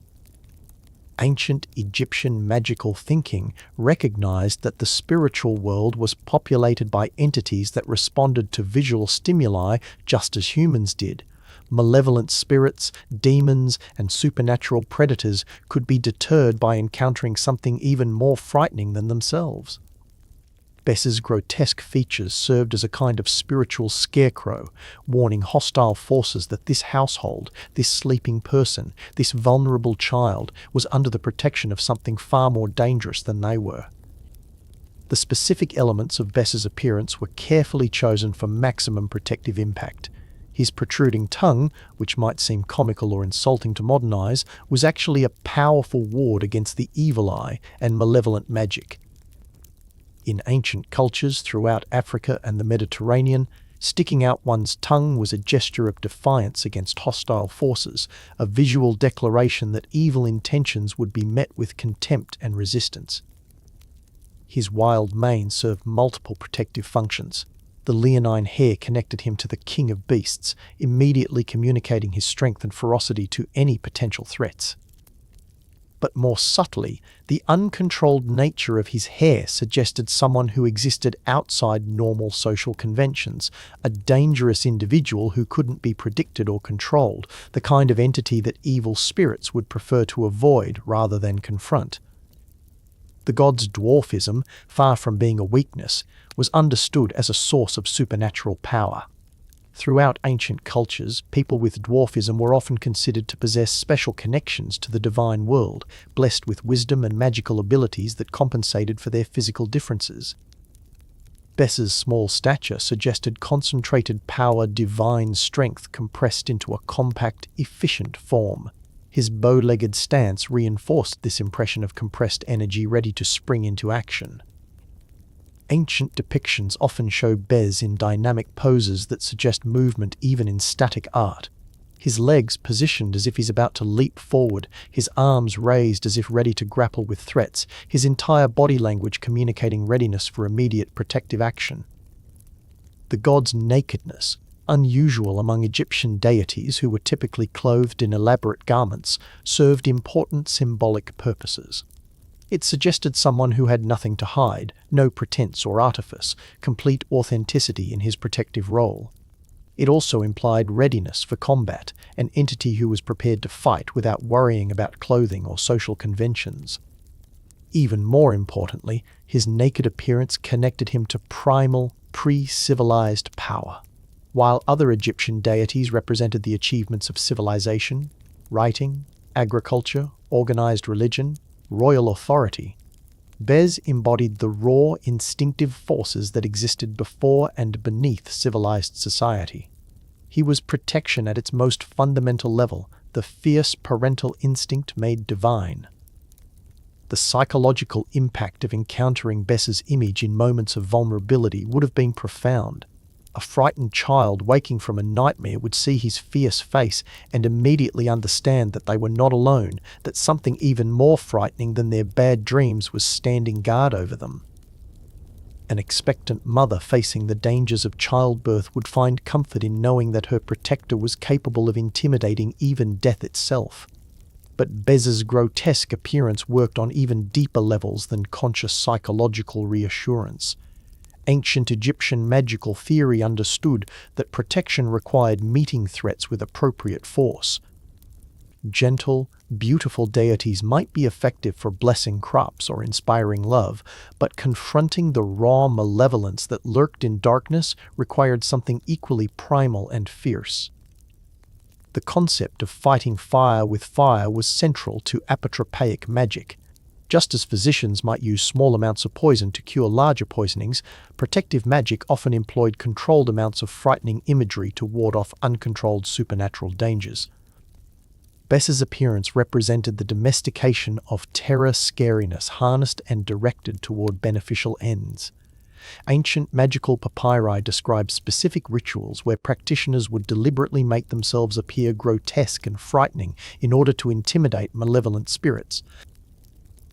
Speaker 1: Ancient Egyptian magical thinking recognized that the spiritual world was populated by entities that responded to visual stimuli just as humans did. Malevolent spirits, demons, and supernatural predators could be deterred by encountering something even more frightening than themselves. Bes's grotesque features served as a kind of spiritual scarecrow, warning hostile forces that this household, this sleeping person, this vulnerable child was under the protection of something far more dangerous than they were. The specific elements of Bes's appearance were carefully chosen for maximum protective impact. His protruding tongue, which might seem comical or insulting to modern eyes, was actually a powerful ward against the evil eye and malevolent magic. In ancient cultures throughout Africa and the Mediterranean, sticking out one's tongue was a gesture of defiance against hostile forces, a visual declaration that evil intentions would be met with contempt and resistance. His wild mane served multiple protective functions. The leonine hair connected him to the king of beasts, immediately communicating his strength and ferocity to any potential threats. But more subtly, the uncontrolled nature of his hair suggested someone who existed outside normal social conventions, a dangerous individual who couldn't be predicted or controlled, the kind of entity that evil spirits would prefer to avoid rather than confront. The god's dwarfism, far from being a weakness, was understood as a source of supernatural power. Throughout ancient cultures, people with dwarfism were often considered to possess special connections to the divine world, blessed with wisdom and magical abilities that compensated for their physical differences. Bes's small stature suggested concentrated power, divine strength compressed into a compact, efficient form. His bow-legged stance reinforced this impression of compressed energy ready to spring into action. Ancient depictions often show Bez in dynamic poses that suggest movement even in static art. His legs positioned as if he's about to leap forward, his arms raised as if ready to grapple with threats, his entire body language communicating readiness for immediate protective action. The god's nakedness, unusual among Egyptian deities who were typically clothed in elaborate garments, served important symbolic purposes. It suggested someone who had nothing to hide, no pretense or artifice, complete authenticity in his protective role. It also implied readiness for combat, an entity who was prepared to fight without worrying about clothing or social conventions. Even more importantly, his naked appearance connected him to primal, pre-civilized power. while other Egyptian deities represented the achievements of civilization, writing, agriculture, organized religion, royal authority. Bes embodied the raw, instinctive forces that existed before and beneath civilized society. He was protection at its most fundamental level, the fierce parental instinct made divine. The psychological impact of encountering Bes's image in moments of vulnerability would have been profound. A frightened child waking from a nightmare would see his fierce face and immediately understand that they were not alone, that something even more frightening than their bad dreams was standing guard over them. An expectant mother facing the dangers of childbirth would find comfort in knowing that her protector was capable of intimidating even death itself. But Bes's grotesque appearance worked on even deeper levels than conscious psychological reassurance. Ancient Egyptian magical theory understood that protection required meeting threats with appropriate force. Gentle, beautiful deities might be effective for blessing crops or inspiring love, but confronting the raw malevolence that lurked in darkness required something equally primal and fierce. The concept of fighting fire with fire was central to apotropaic magic. Just as physicians might use small amounts of poison to cure larger poisonings, protective magic often employed controlled amounts of frightening imagery to ward off uncontrolled supernatural dangers. Bes's appearance represented the domestication of terror scariness harnessed and directed toward beneficial ends. Ancient magical papyri describe specific rituals where practitioners would deliberately make themselves appear grotesque and frightening in order to intimidate malevolent spirits.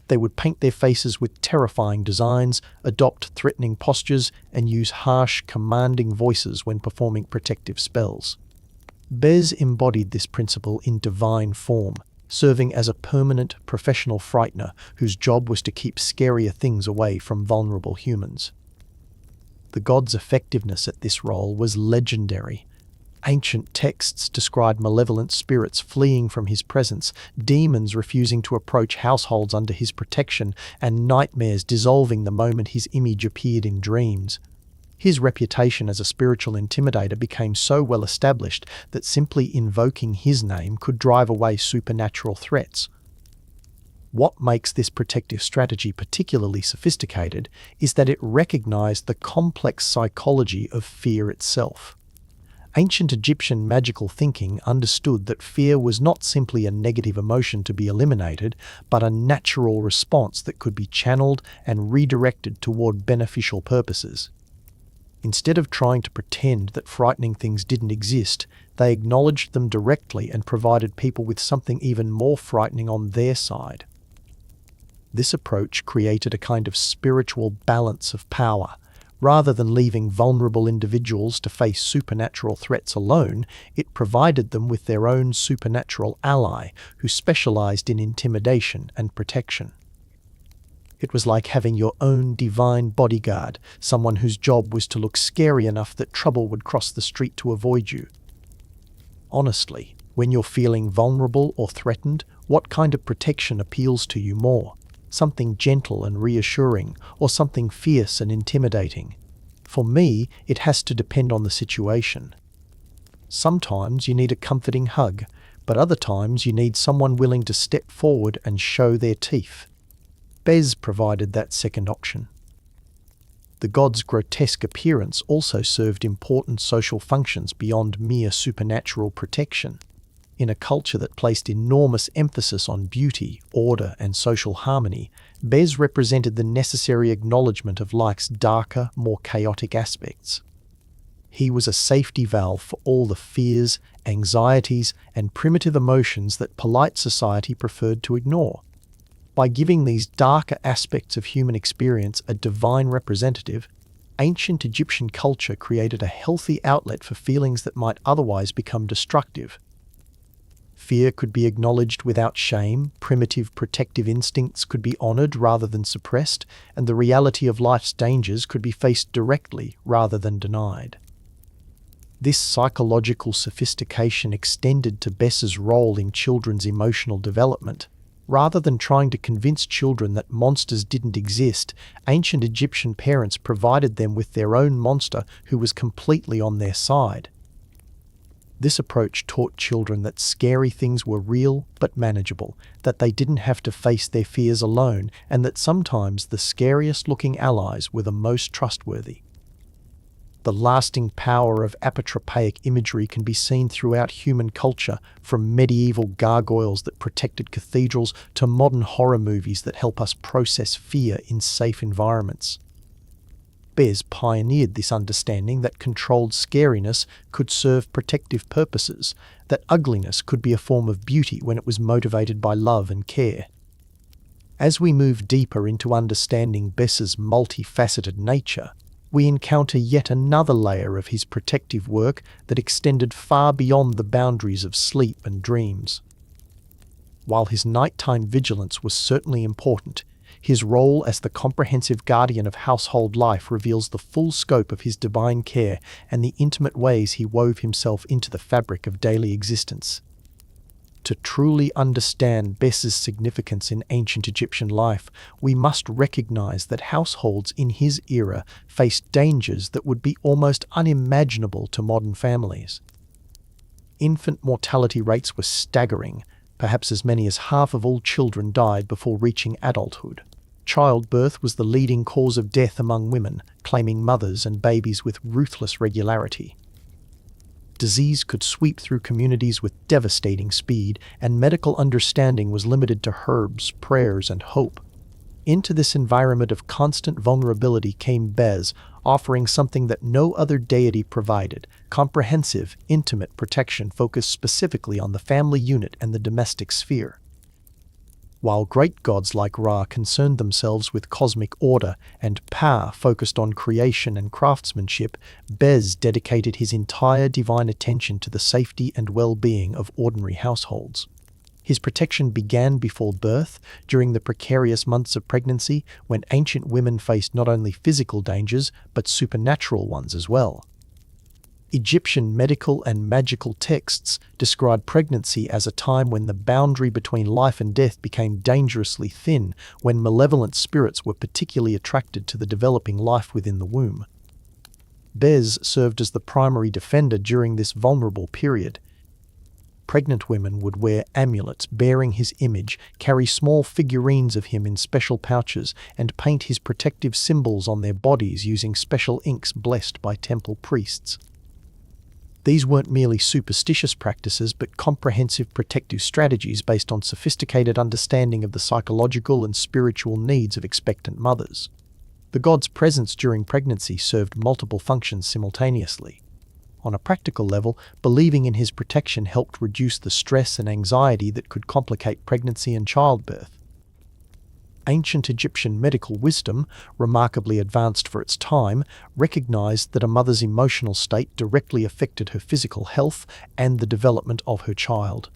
Speaker 1: They would paint their faces with terrifying designs, adopt threatening postures, and use harsh, commanding voices when performing protective spells. Bes embodied this principle in divine form, serving as a permanent, professional frightener whose job was to keep scarier things away from vulnerable humans. The god's effectiveness at this role was legendary. Ancient texts describe malevolent spirits fleeing from his presence, demons refusing to approach households under his protection, and nightmares dissolving the moment his image appeared in dreams. His reputation as a spiritual intimidator became so well established that simply invoking his name could drive away supernatural threats. What makes this protective strategy particularly sophisticated is that it recognized the complex psychology of fear itself. Ancient Egyptian magical thinking understood that fear was not simply a negative emotion to be eliminated, but a natural response that could be channeled and redirected toward beneficial purposes. Instead of trying to pretend that frightening things didn't exist, they acknowledged them directly and provided people with something even more frightening on their side. This approach created a kind of spiritual balance of power. Rather than leaving vulnerable individuals to face supernatural threats alone, it provided them with their own supernatural ally who specialized in intimidation and protection. It was like having your own divine bodyguard, someone whose job was to look scary enough that trouble would cross the street to avoid you. Honestly, when you're feeling vulnerable or threatened, what kind of protection appeals to you more? Something gentle and reassuring, or something fierce and intimidating? For me, it has to depend on the situation. Sometimes you need a comforting hug, but other times you need someone willing to step forward and show their teeth. Bes provided that second option. The god's grotesque appearance also served important social functions beyond mere supernatural protection. In a culture that placed enormous emphasis on beauty, order, and social harmony, Bes represented the necessary acknowledgement of life's darker, more chaotic aspects. He was a safety valve for all the fears, anxieties, and primitive emotions that polite society preferred to ignore. By giving these darker aspects of human experience a divine representative, ancient Egyptian culture created a healthy outlet for feelings that might otherwise become destructive. Fear could be acknowledged without shame, primitive protective instincts could be honored rather than suppressed, and the reality of life's dangers could be faced directly rather than denied. This psychological sophistication extended to Bes's role in children's emotional development. Rather than trying to convince children that monsters didn't exist, ancient Egyptian parents provided them with their own monster who was completely on their side. This approach taught children that scary things were real but manageable, that they didn't have to face their fears alone, and that sometimes the scariest-looking allies were the most trustworthy. The lasting power of apotropaic imagery can be seen throughout human culture, from medieval gargoyles that protected cathedrals to modern horror movies that help us process fear in safe environments. Bes pioneered this understanding that controlled scariness could serve protective purposes, that ugliness could be a form of beauty when it was motivated by love and care. As we move deeper into understanding Bes's multifaceted nature, we encounter yet another layer of his protective work that extended far beyond the boundaries of sleep and dreams. While his nighttime vigilance was certainly important, his role as the comprehensive guardian of household life reveals the full scope of his divine care and the intimate ways he wove himself into the fabric of daily existence. To truly understand Bes's significance in ancient Egyptian life, we must recognize that households in his era faced dangers that would be almost unimaginable to modern families. Infant mortality rates were staggering. Perhaps as many as half of all children died before reaching adulthood. Childbirth was the leading cause of death among women, claiming mothers and babies with ruthless regularity. Disease could sweep through communities with devastating speed, and medical understanding was limited to herbs, prayers, and hope. Into this environment of constant vulnerability came Bes, offering something that no other deity provided: comprehensive, intimate protection focused specifically on the family unit and the domestic sphere. While great gods like Ra concerned themselves with cosmic order and Pa focused on creation and craftsmanship, Bes dedicated his entire divine attention to the safety and well-being of ordinary households. His protection began before birth, during the precarious months of pregnancy, when ancient women faced not only physical dangers, but supernatural ones as well. Egyptian medical and magical texts describe pregnancy as a time when the boundary between life and death became dangerously thin, when malevolent spirits were particularly attracted to the developing life within the womb. Bes served as the primary defender during this vulnerable period. Pregnant women would wear amulets bearing his image, carry small figurines of him in special pouches, and paint his protective symbols on their bodies using special inks blessed by temple priests. These weren't merely superstitious practices, but comprehensive protective strategies based on sophisticated understanding of the psychological and spiritual needs of expectant mothers. The god's presence during pregnancy served multiple functions simultaneously. On a practical level, believing in his protection helped reduce the stress and anxiety that could complicate pregnancy and childbirth. Ancient Egyptian medical wisdom, remarkably advanced for its time, recognized that a mother's emotional state directly affected her physical health and the development of her child.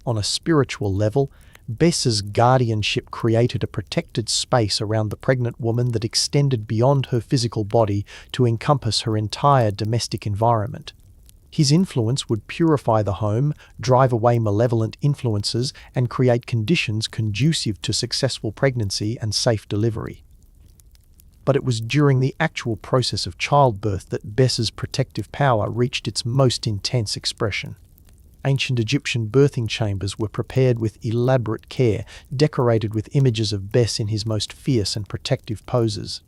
Speaker 1: On a spiritual level, Bes's guardianship created a protected space around the pregnant woman that extended beyond her physical body to encompass her entire domestic environment. His influence would purify the home, drive away malevolent influences, and create conditions conducive to successful pregnancy and safe delivery. But it was during the actual process of childbirth that Bes's protective power reached its most intense expression. Ancient Egyptian birthing chambers were prepared with elaborate care, decorated with images of Bes in his most fierce and protective poses.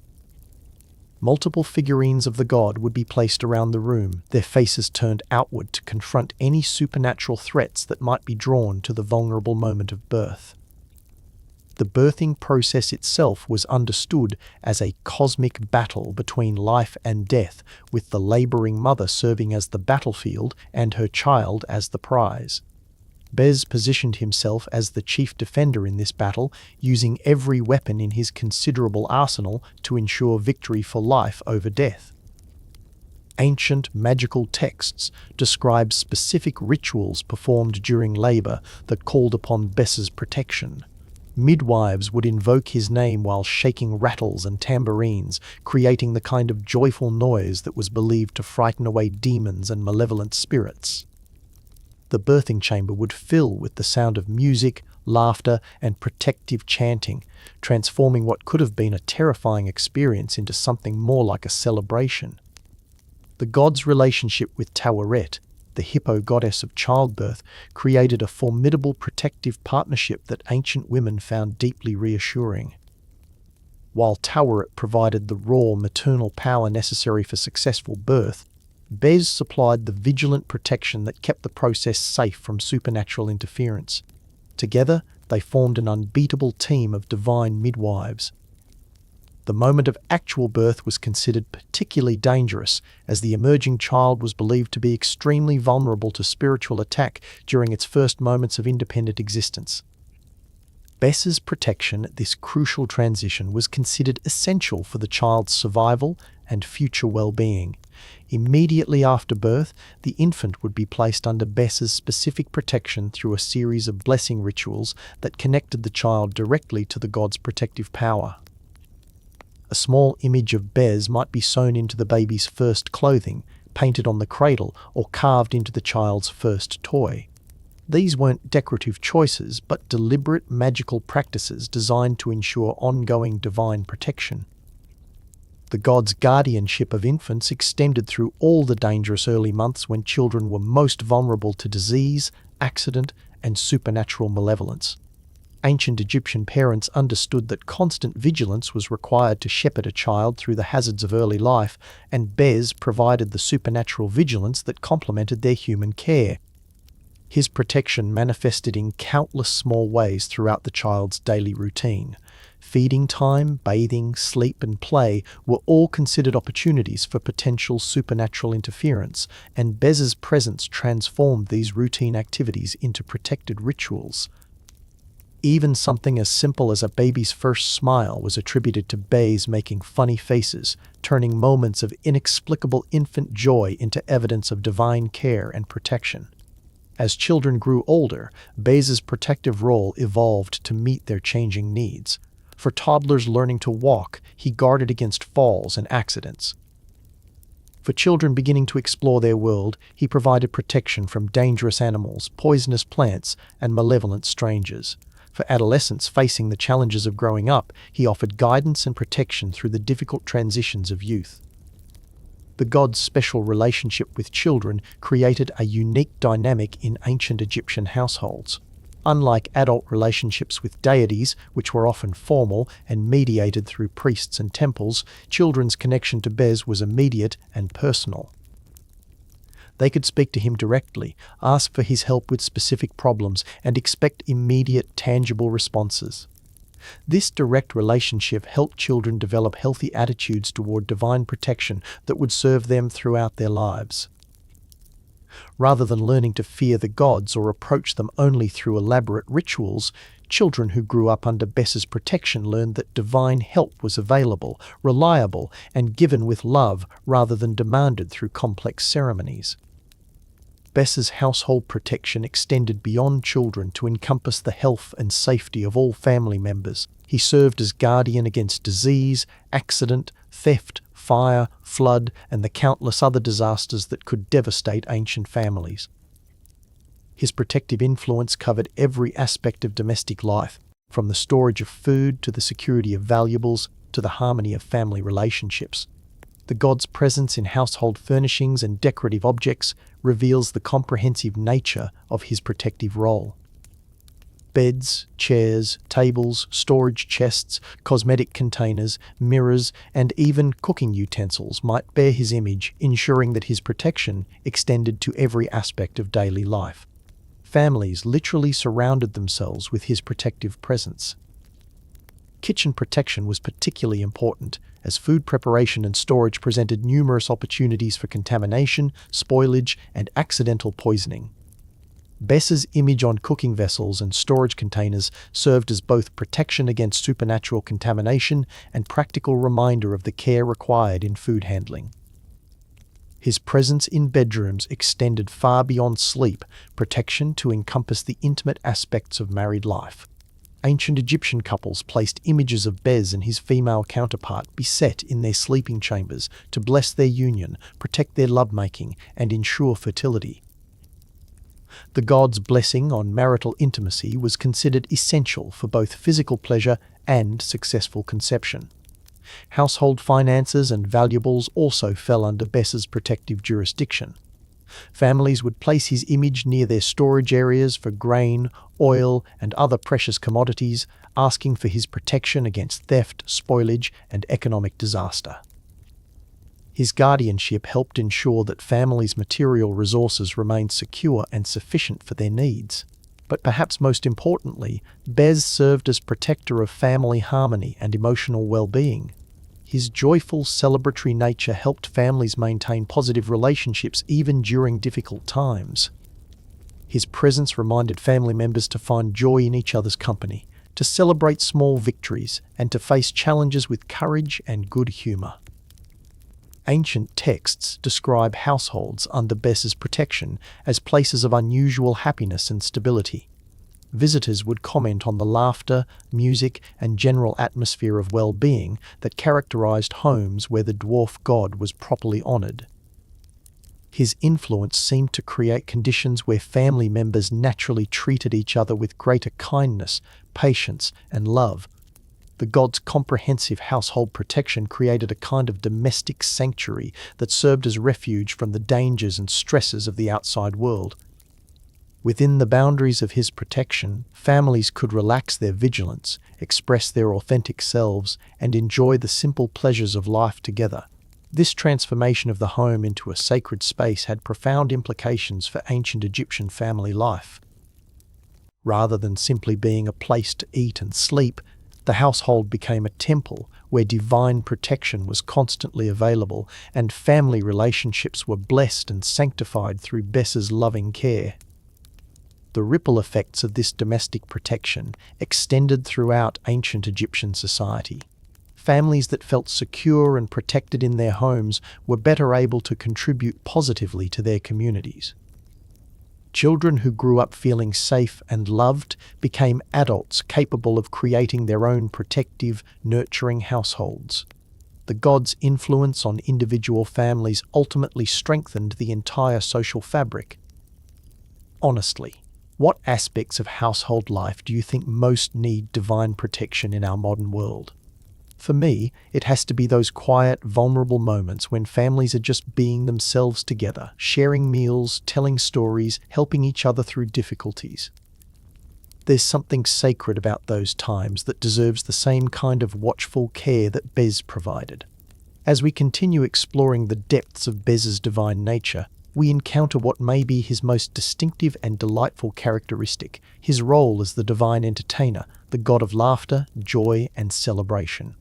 Speaker 1: Multiple figurines of the god would be placed around the room, their faces turned outward to confront any supernatural threats that might be drawn to the vulnerable moment of birth. The birthing process itself was understood as a cosmic battle between life and death, with the laboring mother serving as the battlefield and her child as the prize. Bes positioned himself as the chief defender in this battle, using every weapon in his considerable arsenal to ensure victory for life over death. Ancient magical texts describe specific rituals performed during labor that called upon Bes's protection. Midwives would invoke his name while shaking rattles and tambourines, creating the kind of joyful noise that was believed to frighten away demons and malevolent spirits. The birthing chamber would fill with the sound of music, laughter, and protective chanting, transforming what could have been a terrifying experience into something more like a celebration. The god's relationship with Taweret, the hippo goddess of childbirth, created a formidable protective partnership that ancient women found deeply reassuring. While Taweret provided the raw maternal power necessary for successful birth, Bez supplied the vigilant protection that kept the process safe from supernatural interference. Together, they formed an unbeatable team of divine midwives. The moment of actual birth was considered particularly dangerous, as the emerging child was believed to be extremely vulnerable to spiritual attack during its first moments of independent existence. Bess's protection at this crucial transition was considered essential for the child's survival and future well-being. Immediately after birth, the infant would be placed under Bess's specific protection through a series of blessing rituals that connected the child directly to the god's protective power. A small image of Bess might be sewn into the baby's first clothing, painted on the cradle, or carved into the child's first toy. These weren't decorative choices, but deliberate magical practices designed to ensure ongoing divine protection. The god's guardianship of infants extended through all the dangerous early months when children were most vulnerable to disease, accident, and supernatural malevolence. Ancient Egyptian parents understood that constant vigilance was required to shepherd a child through the hazards of early life, and Bes provided the supernatural vigilance that complemented their human care. His protection manifested in countless small ways throughout the child's daily routine. Feeding time, bathing, sleep, and play were all considered opportunities for potential supernatural interference, and Bez's presence transformed these routine activities into protected rituals. Even something as simple as a baby's first smile was attributed to Bez making funny faces, turning moments of inexplicable infant joy into evidence of divine care and protection. As children grew older, Bez's protective role evolved to meet their changing needs. For toddlers learning to walk, he guarded against falls and accidents. For children beginning to explore their world, he provided protection from dangerous animals, poisonous plants, and malevolent strangers. For adolescents facing the challenges of growing up, he offered guidance and protection through the difficult transitions of youth. The god's special relationship with children created a unique dynamic in ancient Egyptian households. Unlike adult relationships with deities, which were often formal and mediated through priests and temples, children's connection to Bez was immediate and personal. They could speak to him directly, ask for his help with specific problems, and expect immediate, tangible responses. This direct relationship helped children develop healthy attitudes toward divine protection that would serve them throughout their lives. Rather than learning to fear the gods or approach them only through elaborate rituals, children who grew up under Bes's protection learned that divine help was available, reliable, and given with love rather than demanded through complex ceremonies. Bes's household protection extended beyond children to encompass the health and safety of all family members. He served as guardian against disease, accident, theft, fire, flood, and the countless other disasters that could devastate ancient families. His protective influence covered every aspect of domestic life, from the storage of food to the security of valuables to the harmony of family relationships. The god's presence in household furnishings and decorative objects reveals the comprehensive nature of his protective role. Beds, chairs, tables, storage chests, cosmetic containers, mirrors, and even cooking utensils might bear his image, ensuring that his protection extended to every aspect of daily life. Families literally surrounded themselves with his protective presence. Kitchen protection was particularly important, as food preparation and storage presented numerous opportunities for contamination, spoilage, and accidental poisoning. Bes's image on cooking vessels and storage containers served as both protection against supernatural contamination and practical reminder of the care required in food handling. His presence in bedrooms extended far beyond sleep, protection to encompass the intimate aspects of married life. Ancient Egyptian couples placed images of Bes and his female counterpart beset in their sleeping chambers to bless their union, protect their lovemaking, and ensure fertility. The god's blessing on marital intimacy was considered essential for both physical pleasure and successful conception. Household finances and valuables also fell under Bes's protective jurisdiction. Families would place his image near their storage areas for grain, oil, and other precious commodities, asking for his protection against theft, spoilage, and economic disaster. His guardianship helped ensure that families' material resources remained secure and sufficient for their needs. But perhaps most importantly, Bes served as protector of family harmony and emotional well-being. His joyful, celebratory nature helped families maintain positive relationships even during difficult times. His presence reminded family members to find joy in each other's company, to celebrate small victories, and to face challenges with courage and good humor. Ancient texts describe households under Bes's protection as places of unusual happiness and stability. Visitors would comment on the laughter, music, and general atmosphere of well-being that characterized homes where the dwarf god was properly honored. His influence seemed to create conditions where family members naturally treated each other with greater kindness, patience, and love. The god's comprehensive household protection created a kind of domestic sanctuary that served as refuge from the dangers and stresses of the outside world. Within the boundaries of his protection, families could relax their vigilance, express their authentic selves, and enjoy the simple pleasures of life together. This transformation of the home into a sacred space had profound implications for ancient Egyptian family life. Rather than simply being a place to eat and sleep, the household became a temple where divine protection was constantly available and family relationships were blessed and sanctified through Bes's loving care. The ripple effects of this domestic protection extended throughout ancient Egyptian society. Families that felt secure and protected in their homes were better able to contribute positively to their communities. Children who grew up feeling safe and loved became adults capable of creating their own protective, nurturing households. The god's influence on individual families ultimately strengthened the entire social fabric. Honestly, what aspects of household life do you think most need divine protection in our modern world? For me, it has to be those quiet, vulnerable moments when families are just being themselves together, sharing meals, telling stories, helping each other through difficulties. There's something sacred about those times that deserves the same kind of watchful care that Bes provided. As we continue exploring the depths of Bes's divine nature, we encounter what may be his most distinctive and delightful characteristic, his role as the divine entertainer, the god of laughter, joy, and celebration.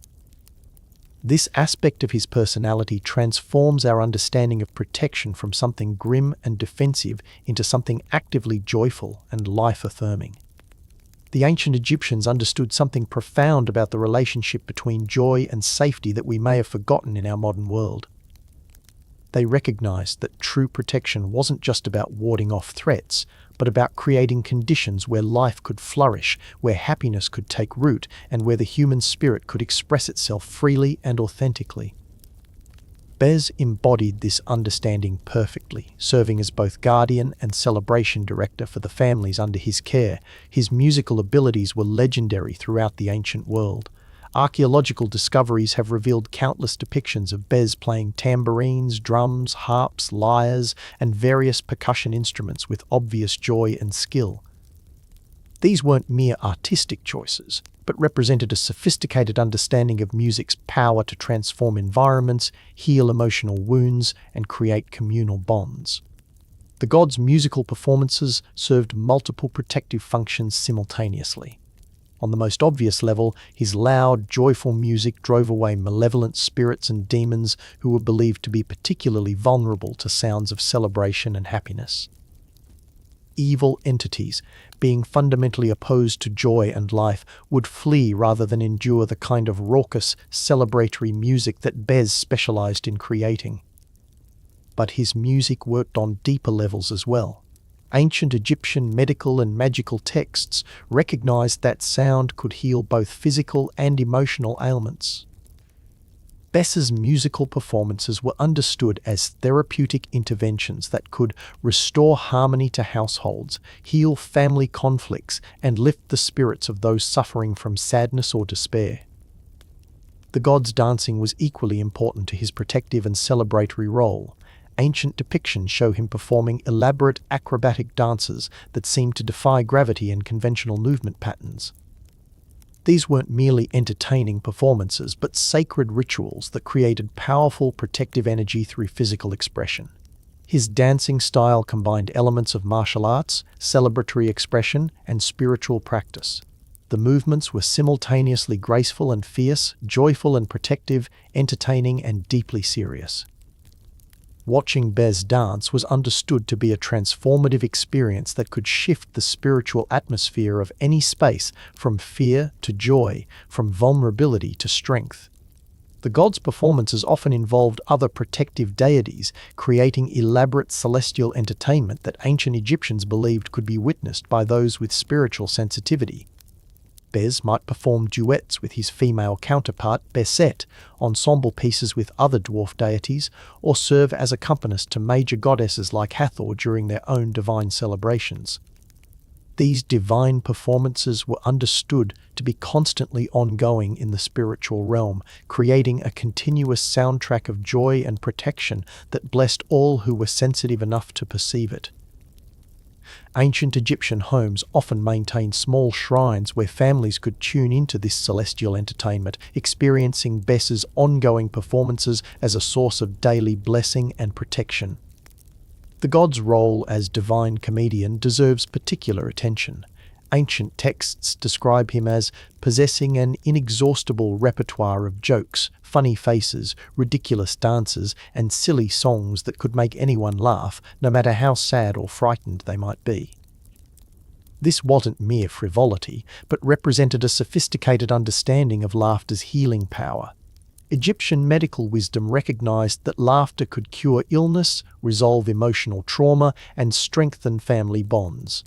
Speaker 1: This aspect of his personality transforms our understanding of protection from something grim and defensive into something actively joyful and life-affirming. The ancient Egyptians understood something profound about the relationship between joy and safety that we may have forgotten in our modern world. They recognized that true protection wasn't just about warding off threats, but about creating conditions where life could flourish, where happiness could take root, and where the human spirit could express itself freely and authentically. Bes embodied this understanding perfectly, serving as both guardian and celebration director for the families under his care. His musical abilities were legendary throughout the ancient world. Archaeological discoveries have revealed countless depictions of Bes playing tambourines, drums, harps, lyres, and various percussion instruments with obvious joy and skill. These weren't mere artistic choices, but represented a sophisticated understanding of music's power to transform environments, heal emotional wounds, and create communal bonds. The god's musical performances served multiple protective functions simultaneously. On the most obvious level, his loud, joyful music drove away malevolent spirits and demons who were believed to be particularly vulnerable to sounds of celebration and happiness. Evil entities, being fundamentally opposed to joy and life, would flee rather than endure the kind of raucous, celebratory music that Bes specialized in creating. But his music worked on deeper levels as well. Ancient Egyptian medical and magical texts recognized that sound could heal both physical and emotional ailments. Bess's musical performances were understood as therapeutic interventions that could restore harmony to households, heal family conflicts, and lift the spirits of those suffering from sadness or despair. The god's dancing was equally important to his protective and celebratory role. Ancient depictions show him performing elaborate acrobatic dances that seemed to defy gravity and conventional movement patterns. These weren't merely entertaining performances, but sacred rituals that created powerful protective energy through physical expression. His dancing style combined elements of martial arts, celebratory expression, and spiritual practice. The movements were simultaneously graceful and fierce, joyful and protective, entertaining and deeply serious. Watching Bess dance was understood to be a transformative experience that could shift the spiritual atmosphere of any space, from fear to joy, from vulnerability to strength. The god's performances often involved other protective deities, creating elaborate celestial entertainment that ancient Egyptians believed could be witnessed by those with spiritual sensitivity. Bess might perform duets with his female counterpart Beset, ensemble pieces with other dwarf deities, or serve as accompanist to major goddesses like Hathor during their own divine celebrations. These divine performances were understood to be constantly ongoing in the spiritual realm, creating a continuous soundtrack of joy and protection that blessed all who were sensitive enough to perceive it. Ancient Egyptian homes often maintained small shrines where families could tune into this celestial entertainment, experiencing Bess's ongoing performances as a source of daily blessing and protection. The god's role as divine comedian deserves particular attention. Ancient texts describe him as possessing an inexhaustible repertoire of jokes, funny faces, ridiculous dances, and silly songs that could make anyone laugh, no matter how sad or frightened they might be. This wasn't mere frivolity, but represented a sophisticated understanding of laughter's healing power. Egyptian medical wisdom recognized that laughter could cure illness, resolve emotional trauma, and strengthen family bonds.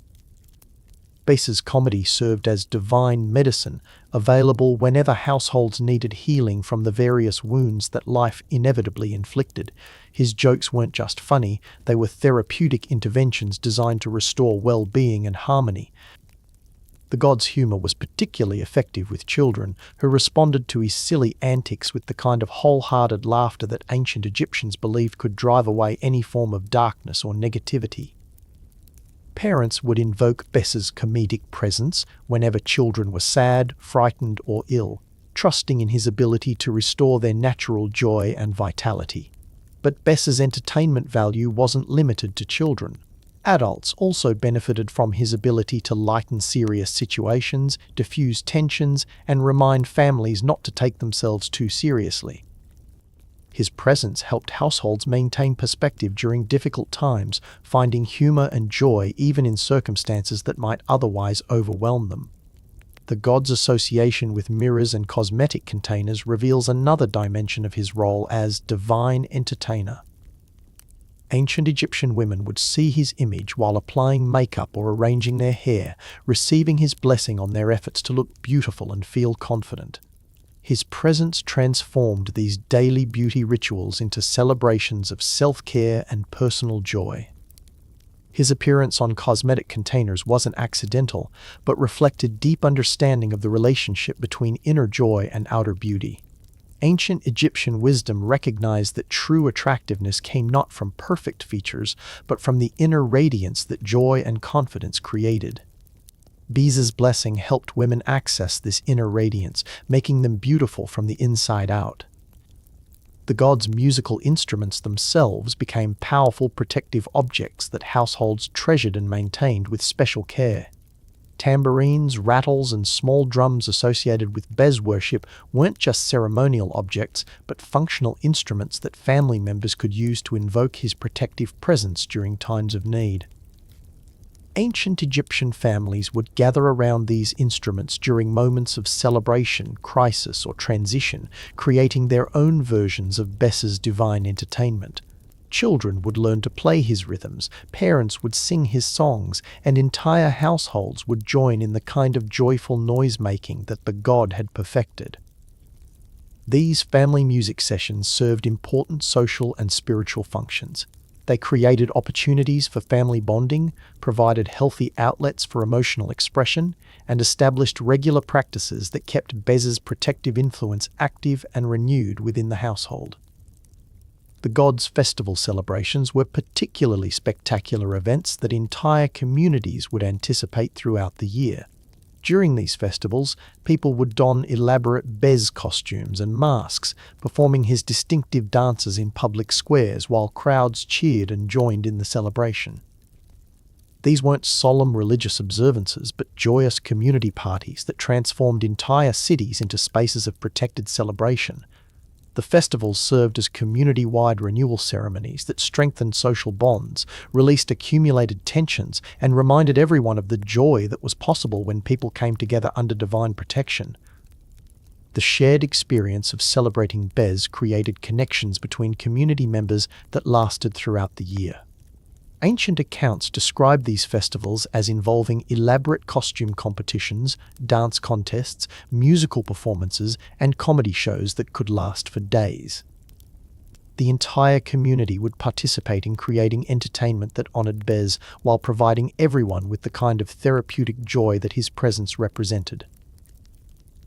Speaker 1: Bess's comedy served as divine medicine, available whenever households needed healing from the various wounds that life inevitably inflicted. His jokes weren't just funny, they were therapeutic interventions designed to restore well-being and harmony. The god's humor was particularly effective with children, who responded to his silly antics with the kind of wholehearted laughter that ancient Egyptians believed could drive away any form of darkness or negativity. Parents would invoke Bess's comedic presence whenever children were sad, frightened, or ill, trusting in his ability to restore their natural joy and vitality. But Bess's entertainment value wasn't limited to children. Adults also benefited from his ability to lighten serious situations, diffuse tensions, and remind families not to take themselves too seriously. His presence helped households maintain perspective during difficult times, finding humor and joy even in circumstances that might otherwise overwhelm them. The god's association with mirrors and cosmetic containers reveals another dimension of his role as divine entertainer. Ancient Egyptian women would see his image while applying makeup or arranging their hair, receiving his blessing on their efforts to look beautiful and feel confident. His presence transformed these daily beauty rituals into celebrations of self-care and personal joy. His appearance on cosmetic containers wasn't accidental, but reflected deep understanding of the relationship between inner joy and outer beauty. Ancient Egyptian wisdom recognized that true attractiveness came not from perfect features, but from the inner radiance that joy and confidence created. Bess's blessing helped women access this inner radiance, making them beautiful from the inside out. The god's musical instruments themselves became powerful protective objects that households treasured and maintained with special care. Tambourines, rattles, and small drums associated with Bess worship weren't just ceremonial objects, but functional instruments that family members could use to invoke his protective presence during times of need. Ancient Egyptian families would gather around these instruments during moments of celebration, crisis, or transition, creating their own versions of Bess's divine entertainment. Children would learn to play his rhythms, parents would sing his songs, and entire households would join in the kind of joyful noise-making that the god had perfected. These family music sessions served important social and spiritual functions. They created opportunities for family bonding, provided healthy outlets for emotional expression, and established regular practices that kept Bez's protective influence active and renewed within the household. The gods' festival celebrations were particularly spectacular events that entire communities would anticipate throughout the year. During these festivals, people would don elaborate Bez costumes and masks, performing his distinctive dances in public squares while crowds cheered and joined in the celebration. These weren't solemn religious observances, but joyous community parties that transformed entire cities into spaces of protected celebration. The festivals served as community-wide renewal ceremonies that strengthened social bonds, released accumulated tensions, and reminded everyone of the joy that was possible when people came together under divine protection. The shared experience of celebrating Bez created connections between community members that lasted throughout the year. Ancient accounts describe these festivals as involving elaborate costume competitions, dance contests, musical performances, and comedy shows that could last for days. The entire community would participate in creating entertainment that honored Bez while providing everyone with the kind of therapeutic joy that his presence represented.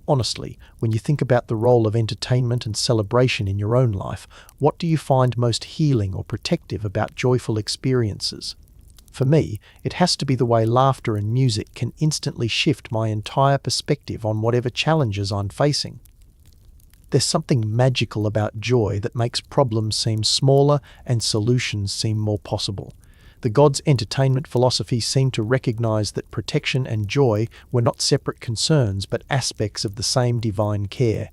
Speaker 1: Honestly, when you think about the role of entertainment and celebration in your own life, what do you find most healing or protective about joyful experiences? For me, it has to be the way laughter and music can instantly shift my entire perspective on whatever challenges I'm facing. There's something magical about joy that makes problems seem smaller and solutions seem more possible. The gods' entertainment philosophy seemed to recognize that protection and joy were not separate concerns but aspects of the same divine care.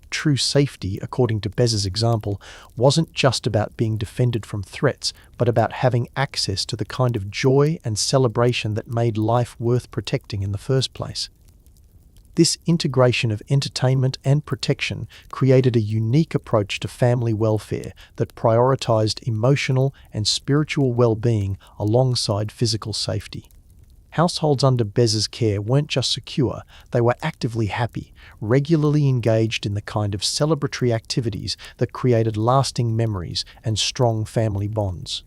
Speaker 1: True safety, according to Bez's example, wasn't just about being defended from threats, but about having access to the kind of joy and celebration that made life worth protecting in the first place. This integration of entertainment and protection created a unique approach to family welfare that prioritized emotional and spiritual well-being alongside physical safety. Households under Bez's care weren't just secure, they were actively happy, regularly engaged in the kind of celebratory activities that created lasting memories and strong family bonds.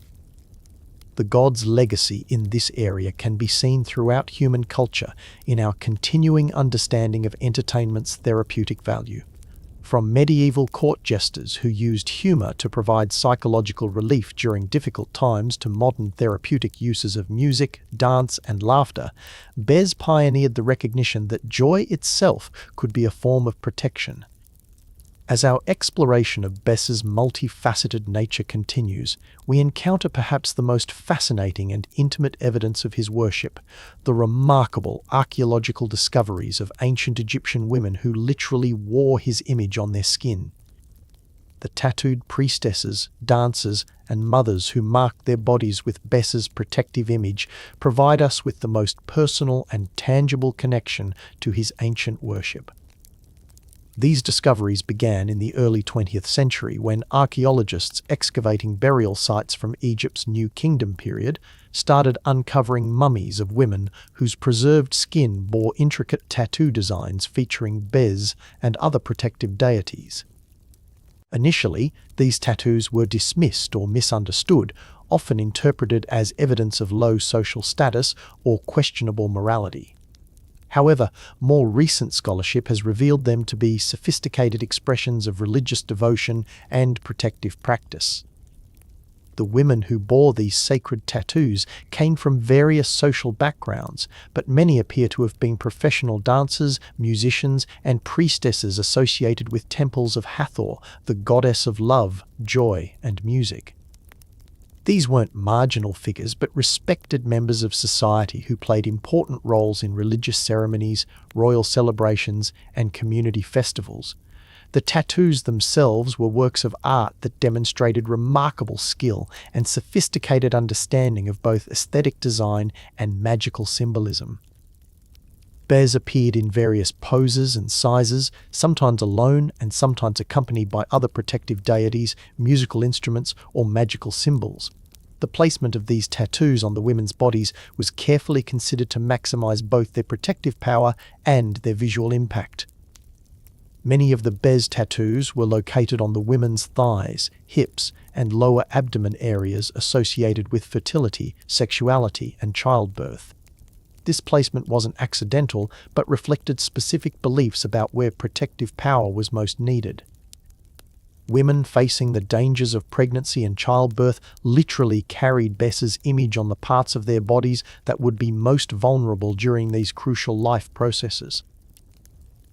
Speaker 1: The gods' legacy in this area can be seen throughout human culture in our continuing understanding of entertainment's therapeutic value. From medieval court jesters who used humor to provide psychological relief during difficult times to modern therapeutic uses of music, dance, and laughter, Bez pioneered the recognition that joy itself could be a form of protection. As our exploration of Bez's multifaceted nature continues, we encounter perhaps the most fascinating and intimate evidence of his worship, the remarkable archaeological discoveries of ancient Egyptian women who literally wore his image on their skin. The tattooed priestesses, dancers, and mothers who marked their bodies with Bez's protective image provide us with the most personal and tangible connection to his ancient worship. These discoveries began in the early 20th century when archaeologists excavating burial sites from Egypt's New Kingdom period started uncovering mummies of women whose preserved skin bore intricate tattoo designs featuring Bez and other protective deities. Initially, these tattoos were dismissed or misunderstood, often interpreted as evidence of low social status or questionable morality. However, more recent scholarship has revealed them to be sophisticated expressions of religious devotion and protective practice. The women who bore these sacred tattoos came from various social backgrounds, but many appear to have been professional dancers, musicians, and priestesses associated with temples of Hathor, the goddess of love, joy, and music. These weren't marginal figures, but respected members of society who played important roles in religious ceremonies, royal celebrations, and community festivals. The tattoos themselves were works of art that demonstrated remarkable skill and sophisticated understanding of both aesthetic design and magical symbolism. Bez appeared in various poses and sizes, sometimes alone and sometimes accompanied by other protective deities, musical instruments, or magical symbols. The placement of these tattoos on the women's bodies was carefully considered to maximize both their protective power and their visual impact. Many of the Bez tattoos were located on the women's thighs, hips, and lower abdomen areas associated with fertility, sexuality, and childbirth. This placement wasn't accidental, but reflected specific beliefs about where protective power was most needed. Women facing the dangers of pregnancy and childbirth literally carried Bess's image on the parts of their bodies that would be most vulnerable during these crucial life processes.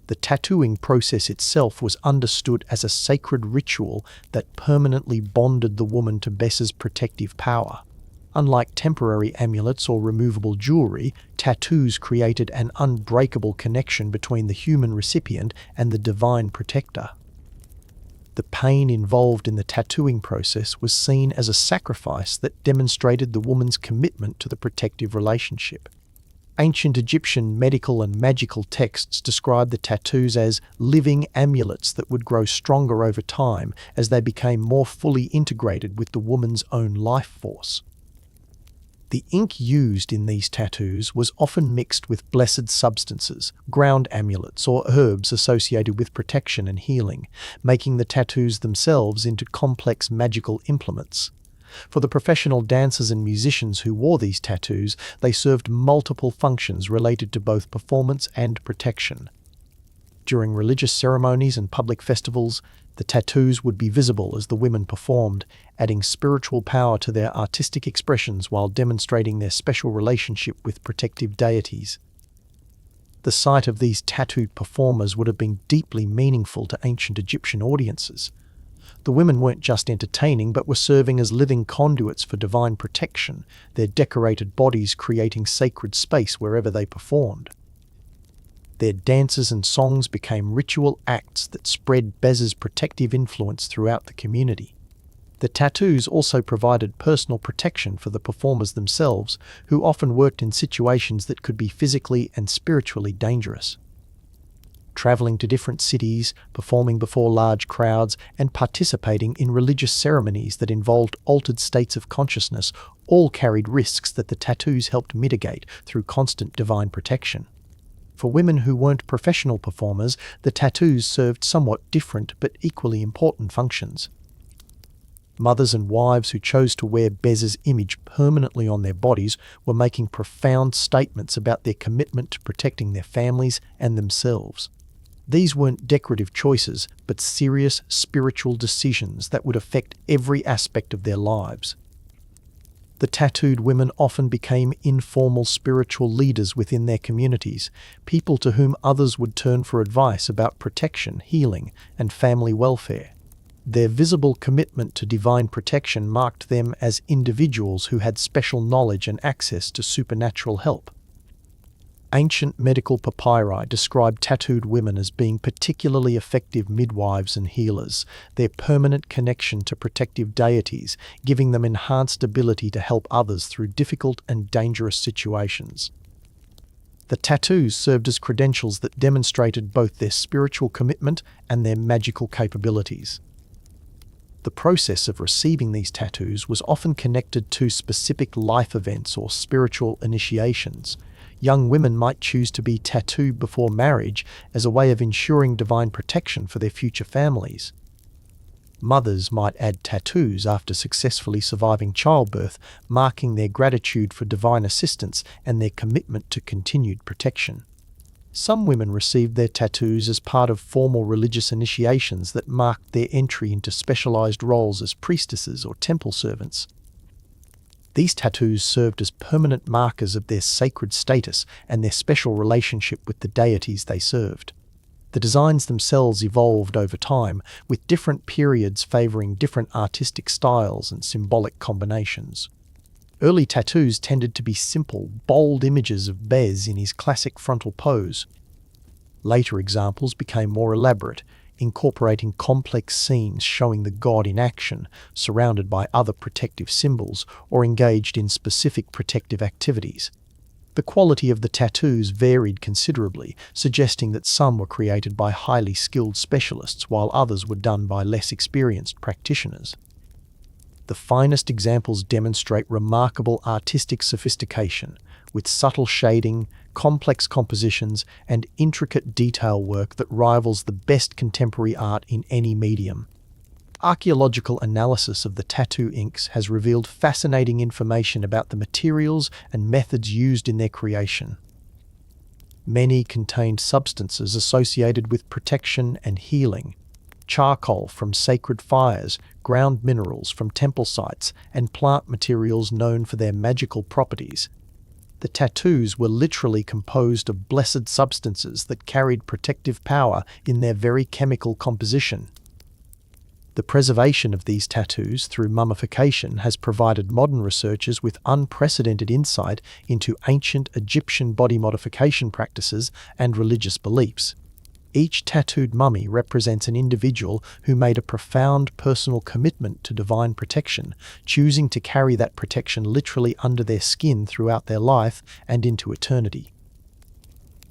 Speaker 1: The tattooing process itself was understood as a sacred ritual that permanently bonded the woman to Bess's protective power. Unlike temporary amulets or removable jewelry, tattoos created an unbreakable connection between the human recipient and the divine protector. The pain involved in the tattooing process was seen as a sacrifice that demonstrated the woman's commitment to the protective relationship. Ancient Egyptian medical and magical texts describe the tattoos as living amulets that would grow stronger over time as they became more fully integrated with the woman's own life force. The ink used in these tattoos was often mixed with blessed substances, ground amulets, or herbs associated with protection and healing, making the tattoos themselves into complex magical implements. For the professional dancers and musicians who wore these tattoos, they served multiple functions related to both performance and protection. During religious ceremonies and public festivals, the tattoos would be visible as the women performed, adding spiritual power to their artistic expressions while demonstrating their special relationship with protective deities. The sight of these tattooed performers would have been deeply meaningful to ancient Egyptian audiences. The women weren't just entertaining, but were serving as living conduits for divine protection, their decorated bodies creating sacred space wherever they performed. Their dances and songs became ritual acts that spread Bez's protective influence throughout the community. The tattoos also provided personal protection for the performers themselves, who often worked in situations that could be physically and spiritually dangerous. Traveling to different cities, performing before large crowds, and participating in religious ceremonies that involved altered states of consciousness all carried risks that the tattoos helped mitigate through constant divine protection. For women who weren't professional performers, the tattoos served somewhat different but equally important functions. Mothers and wives who chose to wear Bez's image permanently on their bodies were making profound statements about their commitment to protecting their families and themselves. These weren't decorative choices, but serious spiritual decisions that would affect every aspect of their lives. The tattooed women often became informal spiritual leaders within their communities, people to whom others would turn for advice about protection, healing, and family welfare. Their visible commitment to divine protection marked them as individuals who had special knowledge and access to supernatural help. Ancient medical papyri described tattooed women as being particularly effective midwives and healers, their permanent connection to protective deities, giving them enhanced ability to help others through difficult and dangerous situations. The tattoos served as credentials that demonstrated both their spiritual commitment and their magical capabilities. The process of receiving these tattoos was often connected to specific life events or spiritual initiations. Young women might choose to be tattooed before marriage as a way of ensuring divine protection for their future families. Mothers might add tattoos after successfully surviving childbirth, marking their gratitude for divine assistance and their commitment to continued protection. Some women received their tattoos as part of formal religious initiations that marked their entry into specialized roles as priestesses or temple servants. These tattoos served as permanent markers of their sacred status and their special relationship with the deities they served. The designs themselves evolved over time, with different periods favoring different artistic styles and symbolic combinations. Early tattoos tended to be simple, bold images of Bez in his classic frontal pose. Later examples became more elaborate, incorporating complex scenes showing the god in action, surrounded by other protective symbols, or engaged in specific protective activities. The quality of the tattoos varied considerably, suggesting that some were created by highly skilled specialists while others were done by less experienced practitioners. The finest examples demonstrate remarkable artistic sophistication, with subtle shading, complex compositions, and intricate detail work that rivals the best contemporary art in any medium. Archaeological analysis of the tattoo inks has revealed fascinating information about the materials and methods used in their creation. Many contained substances associated with protection and healing: charcoal from sacred fires, ground minerals from temple sites, and plant materials known for their magical properties. The tattoos were literally composed of blessed substances that carried protective power in their very chemical composition. The preservation of these tattoos through mummification has provided modern researchers with unprecedented insight into ancient Egyptian body modification practices and religious beliefs. Each tattooed mummy represents an individual who made a profound personal commitment to divine protection, choosing to carry that protection literally under their skin throughout their life and into eternity.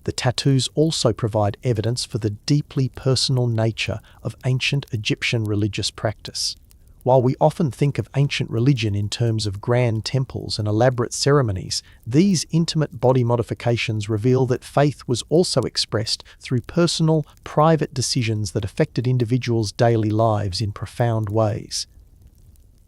Speaker 1: The tattoos also provide evidence for the deeply personal nature of ancient Egyptian religious practice. While we often think of ancient religion in terms of grand temples and elaborate ceremonies, these intimate body modifications reveal that faith was also expressed through personal, private decisions that affected individuals' daily lives in profound ways.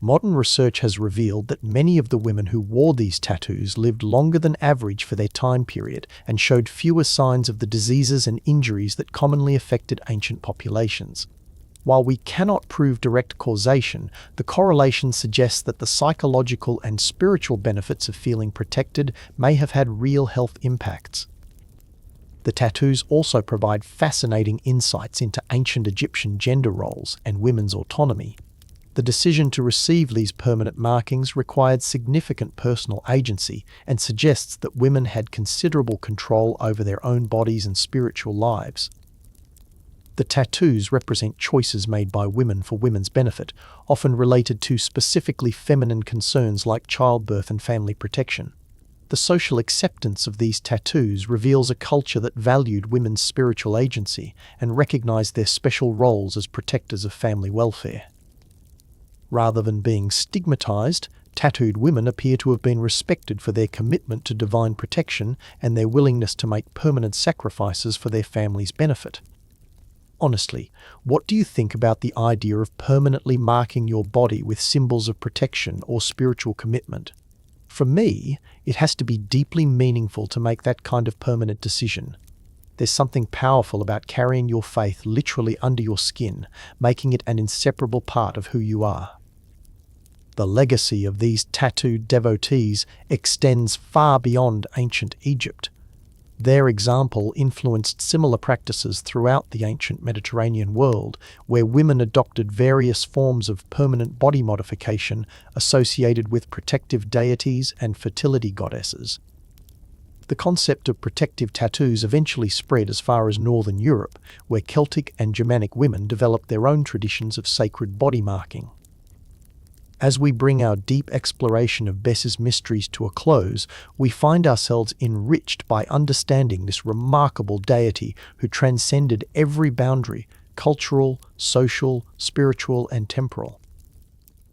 Speaker 1: Modern research has revealed that many of the women who wore these tattoos lived longer than average for their time period and showed fewer signs of the diseases and injuries that commonly affected ancient populations. While we cannot prove direct causation, the correlation suggests that the psychological and spiritual benefits of feeling protected may have had real health impacts. The tattoos also provide fascinating insights into ancient Egyptian gender roles and women's autonomy. The decision to receive these permanent markings required significant personal agency and suggests that women had considerable control over their own bodies and spiritual lives. The tattoos represent choices made by women for women's benefit, often related to specifically feminine concerns like childbirth and family protection. The social acceptance of these tattoos reveals a culture that valued women's spiritual agency and recognized their special roles as protectors of family welfare. Rather than being stigmatized, tattooed women appear to have been respected for their commitment to divine protection and their willingness to make permanent sacrifices for their family's benefit. Honestly, what do you think about the idea of permanently marking your body with symbols of protection or spiritual commitment? For me, it has to be deeply meaningful to make that kind of permanent decision. There's something powerful about carrying your faith literally under your skin, making it an inseparable part of who you are. The legacy of these tattooed devotees extends far beyond ancient Egypt. Their example influenced similar practices throughout the ancient Mediterranean world, where women adopted various forms of permanent body modification associated with protective deities and fertility goddesses. The concept of protective tattoos eventually spread as far as northern Europe, where Celtic and Germanic women developed their own traditions of sacred body marking. As we bring our deep exploration of Bess's mysteries to a close, we find ourselves enriched by understanding this remarkable deity who transcended every boundary: cultural, social, spiritual, and temporal.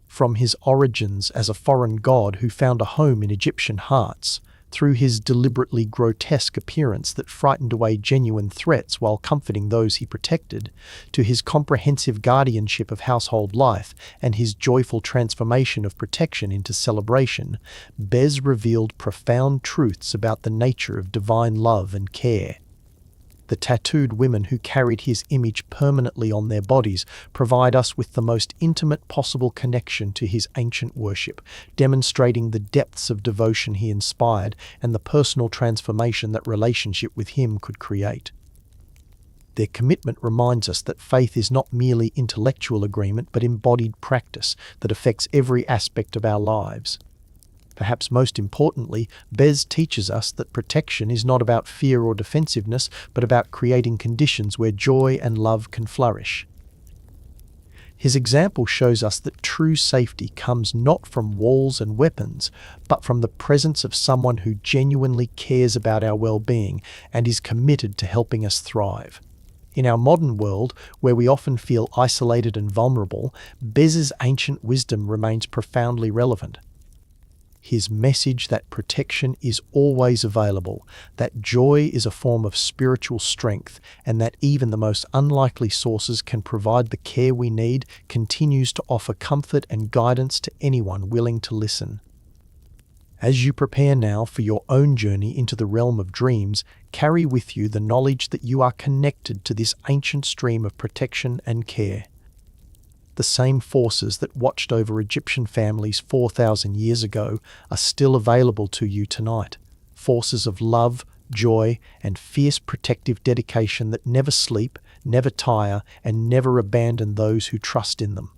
Speaker 1: From his origins as a foreign god who found a home in Egyptian hearts, through his deliberately grotesque appearance that frightened away genuine threats while comforting those he protected, to his comprehensive guardianship of household life and his joyful transformation of protection into celebration, Bess revealed profound truths about the nature of divine love and care. The tattooed women who carried his image permanently on their bodies provide us with the most intimate possible connection to his ancient worship, demonstrating the depths of devotion he inspired and the personal transformation that relationship with him could create. Their commitment reminds us that faith is not merely intellectual agreement but embodied practice that affects every aspect of our lives. Perhaps most importantly, Bess teaches us that protection is not about fear or defensiveness, but about creating conditions where joy and love can flourish. His example shows us that true safety comes not from walls and weapons, but from the presence of someone who genuinely cares about our well-being and is committed to helping us thrive. In our modern world, where we often feel isolated and vulnerable, Bess's ancient wisdom remains profoundly relevant. his message that protection is always available, that joy is a form of spiritual strength, and that even the most unlikely sources can provide the care we need, continues to offer comfort and guidance to anyone willing to listen. As you prepare now for your own journey into the realm of dreams, carry with you the knowledge that you are connected to this ancient stream of protection and care. The same forces that watched over Egyptian families 4,000 years ago are still available to you tonight. Forces of love, joy, and fierce protective dedication that never sleep, never tire, and never abandon those who trust in them.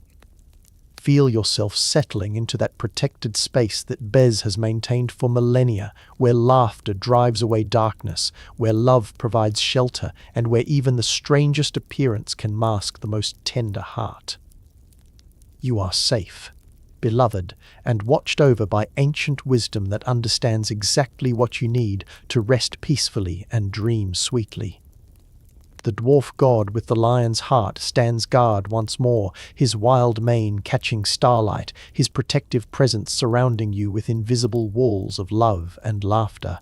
Speaker 1: Feel yourself settling into that protected space that Bez has maintained for millennia, where laughter drives away darkness, where love provides shelter, and where even the strangest appearance can mask the most tender heart. You are safe, beloved, and watched over by ancient wisdom that understands exactly what you need to rest peacefully and dream sweetly. The dwarf god with the lion's heart stands guard once more, his wild mane catching starlight, his protective presence surrounding you with invisible walls of love and laughter.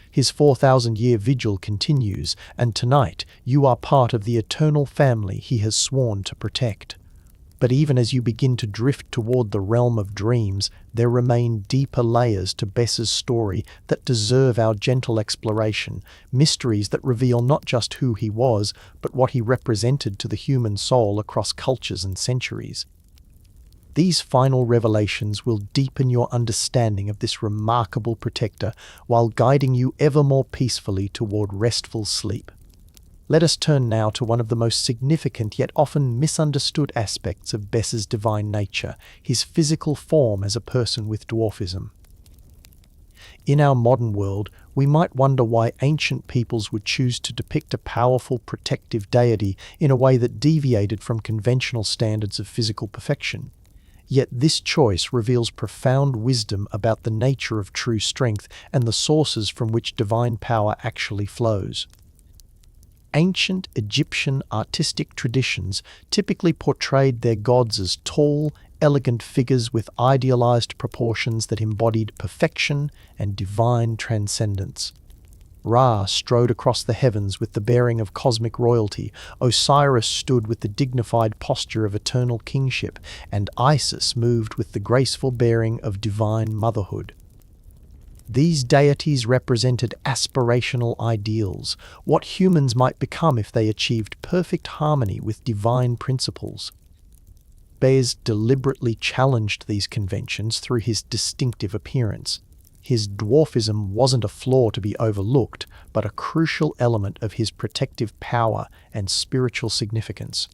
Speaker 1: His 4,000-year vigil continues, and tonight you are part of the eternal family he has sworn to protect. But even as you begin to drift toward the realm of dreams, there remain deeper layers to Bess's story that deserve our gentle exploration, mysteries that reveal not just who he was, but what he represented to the human soul across cultures and centuries. These final revelations will deepen your understanding of this remarkable protector while guiding you ever more peacefully toward restful sleep. Let us turn now to one of the most significant yet often misunderstood aspects of Bess's divine nature, his physical form as a person with dwarfism. In our modern world, we might wonder why ancient peoples would choose to depict a powerful protective deity in a way that deviated from conventional standards of physical perfection. Yet this choice reveals profound wisdom about the nature of true strength and the sources from which divine power actually flows. Ancient Egyptian artistic traditions typically portrayed their gods as tall, elegant figures with idealized proportions that embodied perfection and divine transcendence. Ra strode across the heavens with the bearing of cosmic royalty, Osiris stood with the dignified posture of eternal kingship, and Isis moved with the graceful bearing of divine motherhood. These deities represented aspirational ideals, what humans might become if they achieved perfect harmony with divine principles. Bes deliberately challenged these conventions through his distinctive appearance. His dwarfism wasn't a flaw to be overlooked, but a crucial element of his protective power and spiritual significance.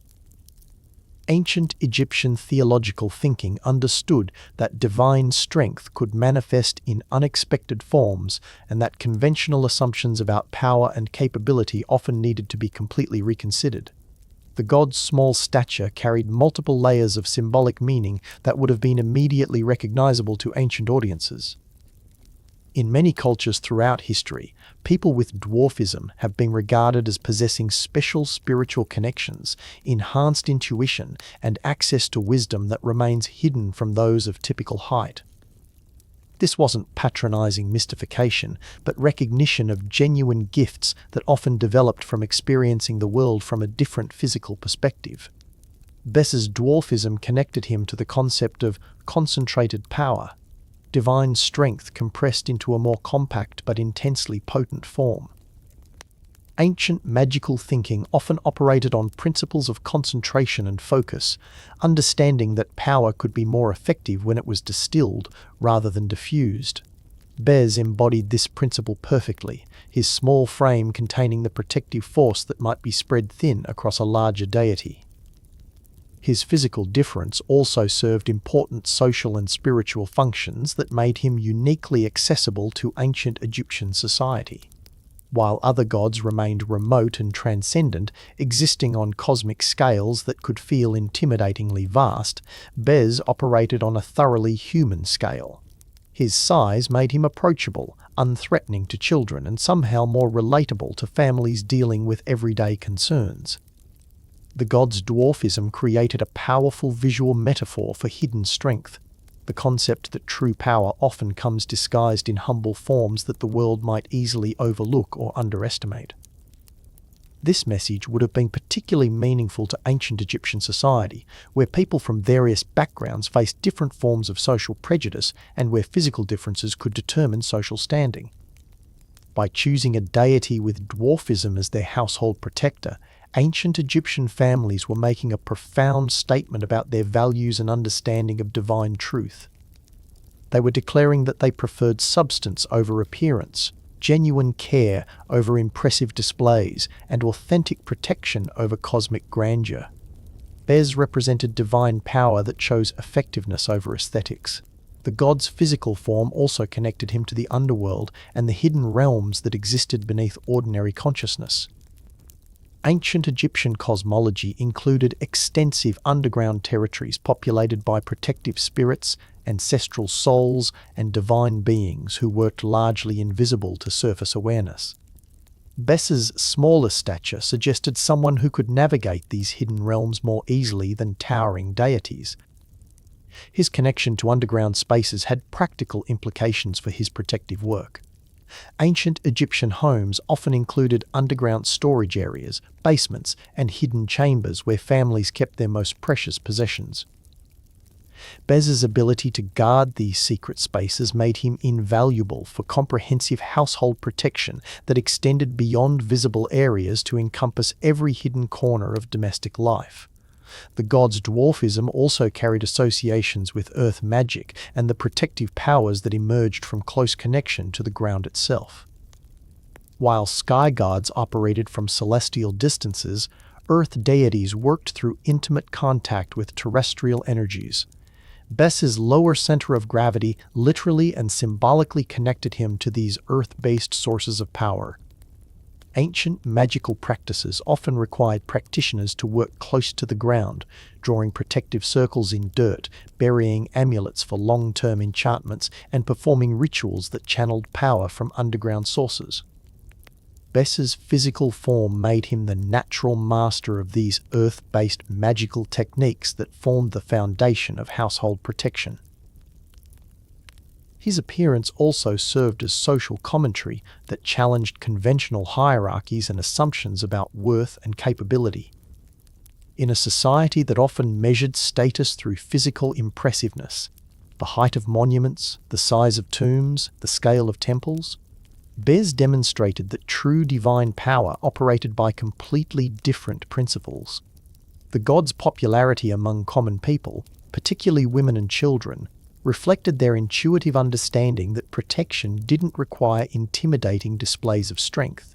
Speaker 1: Ancient Egyptian theological thinking understood that divine strength could manifest in unexpected forms, and that conventional assumptions about power and capability often needed to be completely reconsidered. The god's small stature carried multiple layers of symbolic meaning that would have been immediately recognizable to ancient audiences. In many cultures throughout history, people with dwarfism have been regarded as possessing special spiritual connections, enhanced intuition, and access to wisdom that remains hidden from those of typical height. This wasn't patronizing mystification, but recognition of genuine gifts that often developed from experiencing the world from a different physical perspective. Bess's dwarfism connected him to the concept of concentrated power, divine strength compressed into a more compact but intensely potent form. Ancient magical thinking often operated on principles of concentration and focus, understanding that power could be more effective when it was distilled rather than diffused. Bes embodied this principle perfectly, his small frame containing the protective force that might be spread thin across a larger deity. His physical difference also served important social and spiritual functions that made him uniquely accessible to ancient Egyptian society. While other gods remained remote and transcendent, existing on cosmic scales that could feel intimidatingly vast, Bes operated on a thoroughly human scale. His size made him approachable, unthreatening to children, and somehow more relatable to families dealing with everyday concerns. The god's dwarfism created a powerful visual metaphor for hidden strength. the concept that true power often comes disguised in humble forms that the world might easily overlook or underestimate. This message would have been particularly meaningful to ancient Egyptian society, where people from various backgrounds faced different forms of social prejudice and where physical differences could determine social standing. By choosing a deity with dwarfism as their household protector, ancient Egyptian families were making a profound statement about their values and understanding of divine truth. They were declaring that they preferred substance over appearance, genuine care over impressive displays, and authentic protection over cosmic grandeur. Bes represented divine power that chose effectiveness over aesthetics. The god's physical form also connected him to the underworld and the hidden realms that existed beneath ordinary consciousness. Ancient Egyptian cosmology included extensive underground territories populated by protective spirits, ancestral souls, and divine beings who worked largely invisible to surface awareness. Bes's smaller stature suggested someone who could navigate these hidden realms more easily than towering deities. His connection to underground spaces had practical implications for his protective work. Ancient Egyptian homes often included underground storage areas, basements, and hidden chambers where families kept their most precious possessions. Bes's ability to guard these secret spaces made him invaluable for comprehensive household protection that extended beyond visible areas to encompass every hidden corner of domestic life. The god's dwarfism also carried associations with earth magic and the protective powers that emerged from close connection to the ground itself. While sky gods operated from celestial distances, earth deities worked through intimate contact with terrestrial energies. Bes's lower center of gravity literally and symbolically connected him to these earth-based sources of power. Ancient magical practices often required practitioners to work close to the ground, drawing protective circles in dirt, burying amulets for long-term enchantments, and performing rituals that channeled power from underground sources. Bes's physical form made him the natural master of these earth-based magical techniques that formed the foundation of household protection. His appearance also served as social commentary that challenged conventional hierarchies and assumptions about worth and capability. In a society that often measured status through physical impressiveness, the height of monuments, the size of tombs, the scale of temples, Bes demonstrated that true divine power operated by completely different principles. The god's popularity among common people, particularly women and children, reflected their intuitive understanding that protection didn't require intimidating displays of strength.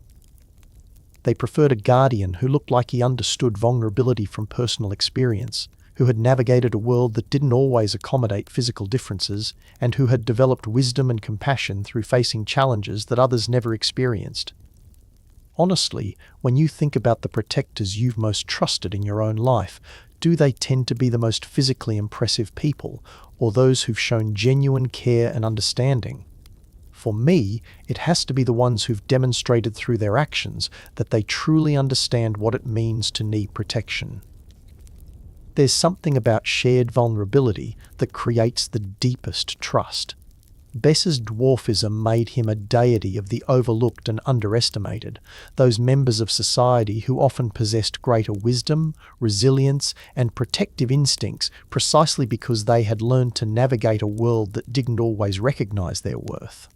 Speaker 1: They preferred a guardian who looked like he understood vulnerability from personal experience, who had navigated a world that didn't always accommodate physical differences, and who had developed wisdom and compassion through facing challenges that others never experienced. Honestly, when you think about the protectors you've most trusted in your own life, do they tend to be the most physically impressive people, or those who've shown genuine care and understanding? For me, it has to be the ones who've demonstrated through their actions that they truly understand what it means to need protection. There's something about shared vulnerability that creates the deepest trust. Bes's dwarfism made him a deity of the overlooked and underestimated, those members of society who often possessed greater wisdom, resilience, and protective instincts precisely because they had learned to navigate a world that didn't always recognize their worth.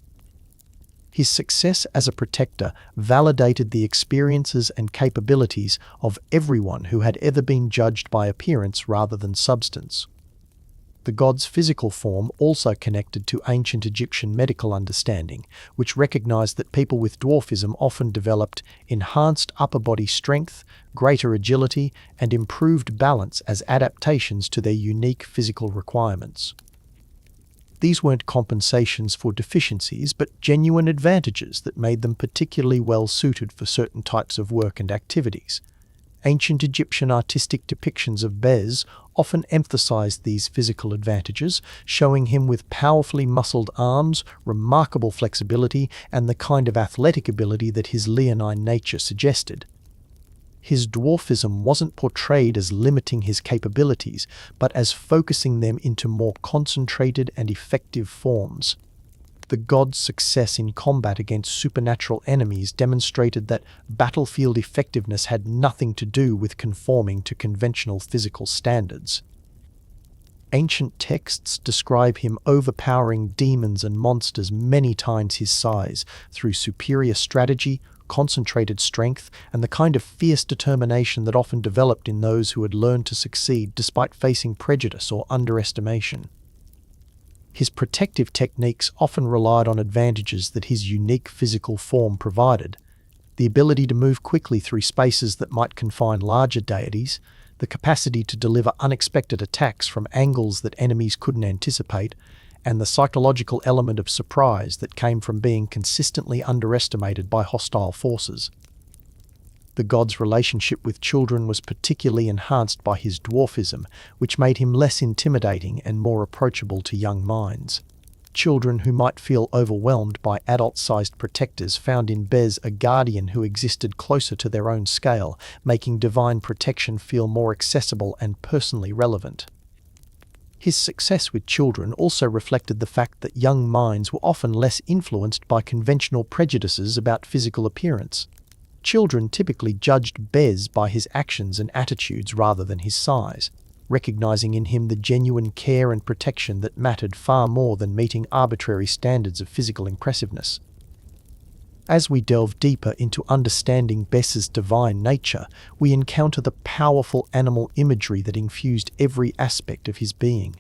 Speaker 1: His success as a protector validated the experiences and capabilities of everyone who had ever been judged by appearance rather than substance. The god's physical form also connected to ancient Egyptian medical understanding, which recognized that people with dwarfism often developed enhanced upper body strength, greater agility, and improved balance as adaptations to their unique physical requirements. These weren't compensations for deficiencies, but genuine advantages that made them particularly well suited for certain types of work and activities. Ancient Egyptian artistic depictions of Bes often emphasized these physical advantages, showing him with powerfully muscled arms, remarkable flexibility, and the kind of athletic ability that his leonine nature suggested. His dwarfism wasn't portrayed as limiting his capabilities, but as focusing them into more concentrated and effective forms. The god's success in combat against supernatural enemies demonstrated that battlefield effectiveness had nothing to do with conforming to conventional physical standards. Ancient texts describe him overpowering demons and monsters many times his size through superior strategy, concentrated strength, and the kind of fierce determination that often developed in those who had learned to succeed despite facing prejudice or underestimation. His protective techniques often relied on advantages that his unique physical form provided: the ability to move quickly through spaces that might confine larger deities, the capacity to deliver unexpected attacks from angles that enemies couldn't anticipate, and the psychological element of surprise that came from being consistently underestimated by hostile forces. The god's relationship with children was particularly enhanced by his dwarfism, which made him less intimidating and more approachable to young minds. Children who might feel overwhelmed by adult-sized protectors found in Bez a guardian who existed closer to their own scale, making divine protection feel more accessible and personally relevant. His success with children also reflected the fact that young minds were often less influenced by conventional prejudices about physical appearance. Children typically judged Bez by his actions and attitudes rather than his size, recognizing in him the genuine care and protection that mattered far more than meeting arbitrary standards of physical impressiveness. As we delve deeper into understanding Bez's divine nature, we encounter the powerful animal imagery that infused every aspect of his being.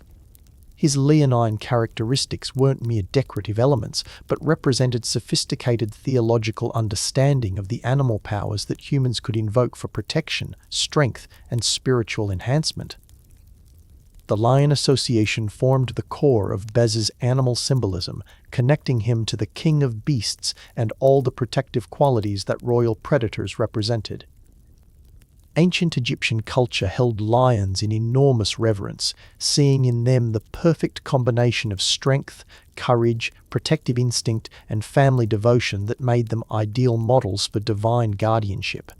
Speaker 1: His leonine characteristics weren't mere decorative elements, but represented sophisticated theological understanding of the animal powers that humans could invoke for protection, strength, and spiritual enhancement. The lion association formed the core of Bez's animal symbolism, connecting him to the king of beasts and all the protective qualities that royal predators represented. Ancient Egyptian culture held lions in enormous reverence, seeing in them the perfect combination of strength, courage, protective instinct, and family devotion that made them ideal models for divine guardianship.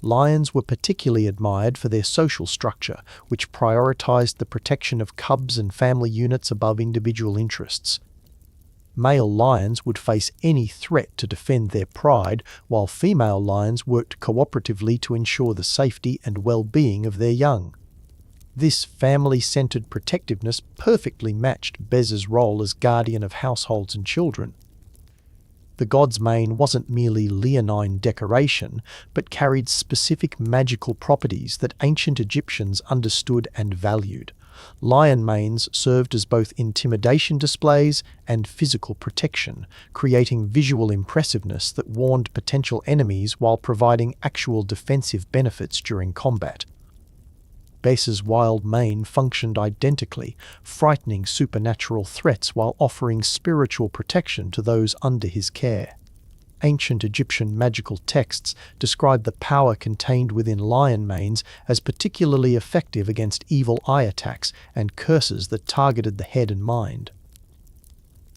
Speaker 1: Lions were particularly admired for their social structure, which prioritized the protection of cubs and family units above individual interests. Male lions would face any threat to defend their pride, while female lions worked cooperatively to ensure the safety and well-being of their young. This family-centered protectiveness perfectly matched Bez's role as guardian of households and children. The god's mane wasn't merely leonine decoration, but carried specific magical properties that ancient Egyptians understood and valued. Lion manes served as both intimidation displays and physical protection, creating visual impressiveness that warned potential enemies while providing actual defensive benefits during combat. Bez's wild mane functioned identically, frightening supernatural threats while offering spiritual protection to those under his care. Ancient Egyptian magical texts describe the power contained within lion manes as particularly effective against evil eye attacks and curses that targeted the head and mind.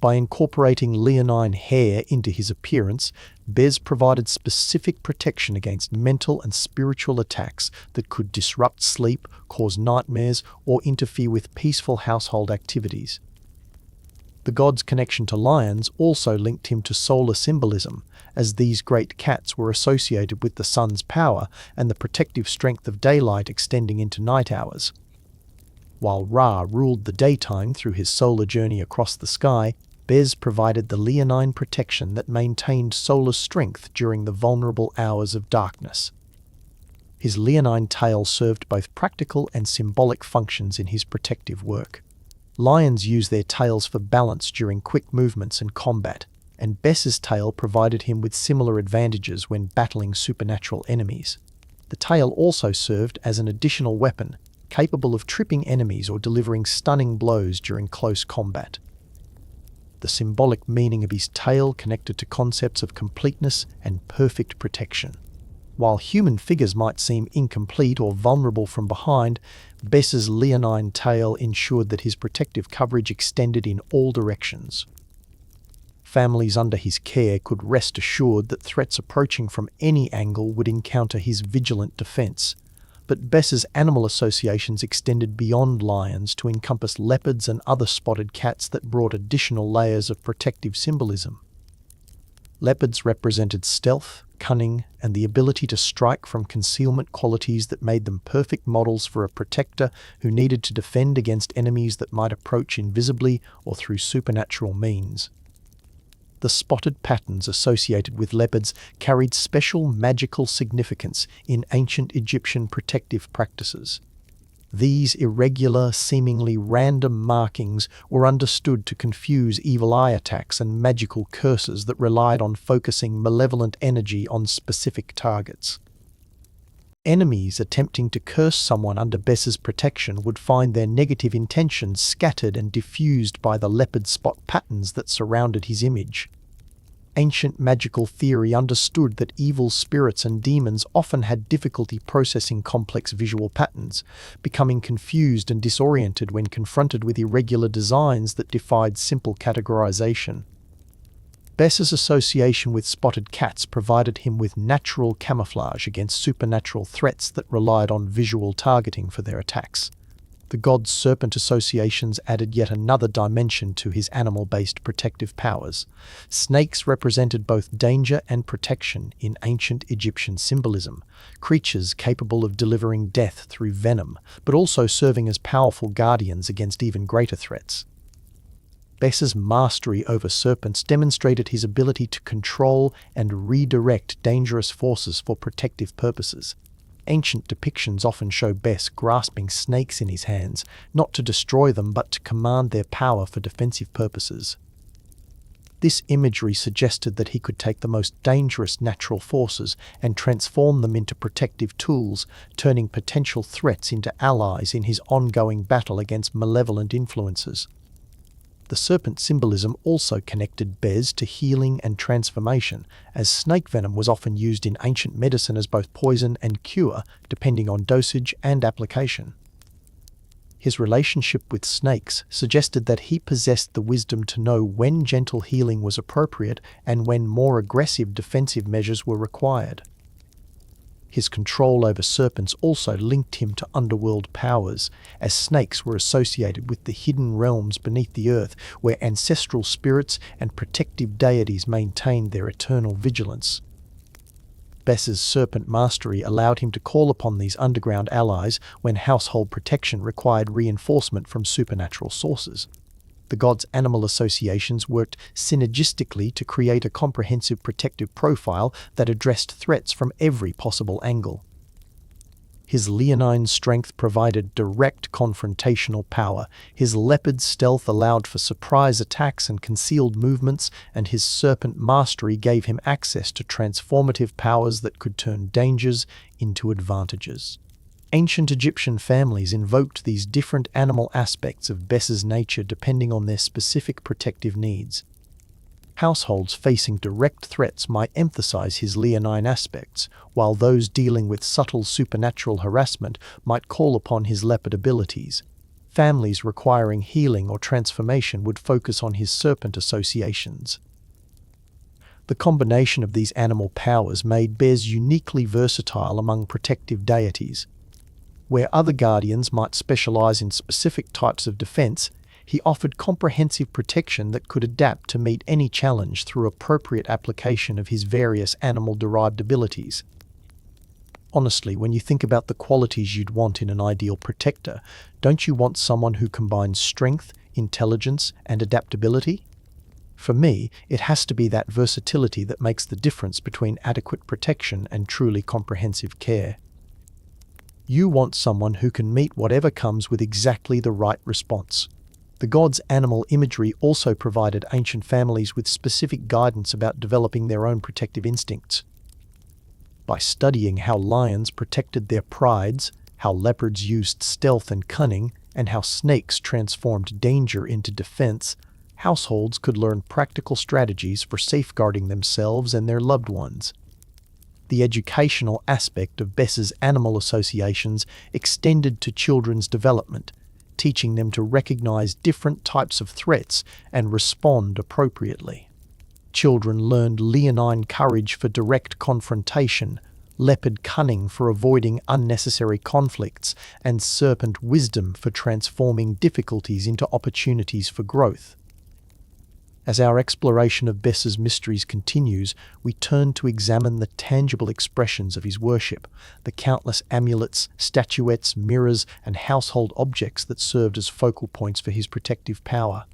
Speaker 1: By incorporating leonine hair into his appearance, Bez provided specific protection against mental and spiritual attacks that could disrupt sleep, cause nightmares, or interfere with peaceful household activities. The god's connection to lions also linked him to solar symbolism, as these great cats were associated with the sun's power and the protective strength of daylight extending into night hours. While Ra ruled the daytime through his solar journey across the sky, Bez provided the leonine protection that maintained solar strength during the vulnerable hours of darkness. His leonine tail served both practical and symbolic functions in his protective work. Lions use their tails for balance during quick movements and combat, and Bez's tail provided him with similar advantages when battling supernatural enemies. The tail also served as an additional weapon, capable of tripping enemies or delivering stunning blows during close combat. The symbolic meaning of his tail connected to concepts of completeness and perfect protection. While human figures might seem incomplete or vulnerable from behind, Bez's leonine tail ensured that his protective coverage extended in all directions. Families under his care could rest assured that threats approaching from any angle would encounter his vigilant defense. But Bess's animal associations extended beyond lions to encompass leopards and other spotted cats that brought additional layers of protective symbolism. Leopards represented stealth, cunning, and the ability to strike from concealment, qualities that made them perfect models for a protector who needed to defend against enemies that might approach invisibly or through supernatural means. The spotted patterns associated with leopards carried special magical significance in ancient Egyptian protective practices. These irregular, seemingly random markings were understood to confuse evil eye attacks and magical curses that relied on focusing malevolent energy on specific targets. Enemies attempting to curse someone under Bess's protection would find their negative intentions scattered and diffused by the leopard spot patterns that surrounded his image. Ancient magical theory understood that evil spirits and demons often had difficulty processing complex visual patterns, becoming confused and disoriented when confronted with irregular designs that defied simple categorization. Bess's association with spotted cats provided him with natural camouflage against supernatural threats that relied on visual targeting for their attacks. The god's serpent associations added yet another dimension to his animal-based protective powers. Snakes represented both danger and protection in ancient Egyptian symbolism, creatures capable of delivering death through venom, but also serving as powerful guardians against even greater threats. Bess's mastery over serpents demonstrated his ability to control and redirect dangerous forces for protective purposes. Ancient depictions often show Bess grasping snakes in his hands, not to destroy them but to command their power for defensive purposes. This imagery suggested that he could take the most dangerous natural forces and transform them into protective tools, turning potential threats into allies in his ongoing battle against malevolent influences. The serpent symbolism also connected Bess to healing and transformation, as snake venom was often used in ancient medicine as both poison and cure, depending on dosage and application. His relationship with snakes suggested that he possessed the wisdom to know when gentle healing was appropriate and when more aggressive defensive measures were required. His control over serpents also linked him to underworld powers, as snakes were associated with the hidden realms beneath the earth, where ancestral spirits and protective deities maintained their eternal vigilance. Bess's serpent mastery allowed him to call upon these underground allies when household protection required reinforcement from supernatural sources. The god's animal associations worked synergistically to create a comprehensive protective profile that addressed threats from every possible angle. His leonine strength provided direct confrontational power, his leopard stealth allowed for surprise attacks and concealed movements, and his serpent mastery gave him access to transformative powers that could turn dangers into advantages. Ancient Egyptian families invoked these different animal aspects of Bess's nature depending on their specific protective needs. Households facing direct threats might emphasize his leonine aspects, while those dealing with subtle supernatural harassment might call upon his leopard abilities. Families requiring healing or transformation would focus on his serpent associations. The combination of these animal powers made Bess uniquely versatile among protective deities. Where other guardians might specialize in specific types of defense, he offered comprehensive protection that could adapt to meet any challenge through appropriate application of his various animal-derived abilities. Honestly, when you think about the qualities you'd want in an ideal protector, don't you want someone who combines strength, intelligence, and adaptability? For me, it has to be that versatility that makes the difference between adequate protection and truly comprehensive care. You want someone who can meet whatever comes with exactly the right response. The god's animal imagery also provided ancient families with specific guidance about developing their own protective instincts. By studying how lions protected their prides, how leopards used stealth and cunning, and how snakes transformed danger into defense, households could learn practical strategies for safeguarding themselves and their loved ones. The educational aspect of Bess's animal associations extended to children's development, teaching them to recognize different types of threats and respond appropriately. Children learned leonine courage for direct confrontation, leopard cunning for avoiding unnecessary conflicts, and serpent wisdom for transforming difficulties into opportunities for growth. As our exploration of Bes's mysteries continues, we turn to examine the tangible expressions of his worship, the countless amulets, statuettes, mirrors, and household objects that served as focal points for his protective power.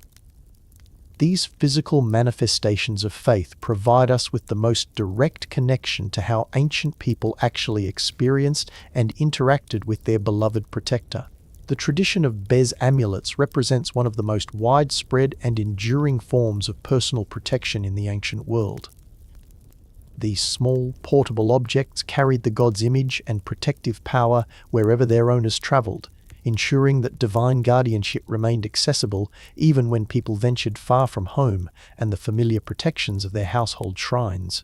Speaker 1: These physical manifestations of faith provide us with the most direct connection to how ancient people actually experienced and interacted with their beloved protector. The tradition of Bes amulets represents one of the most widespread and enduring forms of personal protection in the ancient world. These small, portable objects carried the god's image and protective power wherever their owners traveled, ensuring that divine guardianship remained accessible even when people ventured far from home and the familiar protections of their household shrines.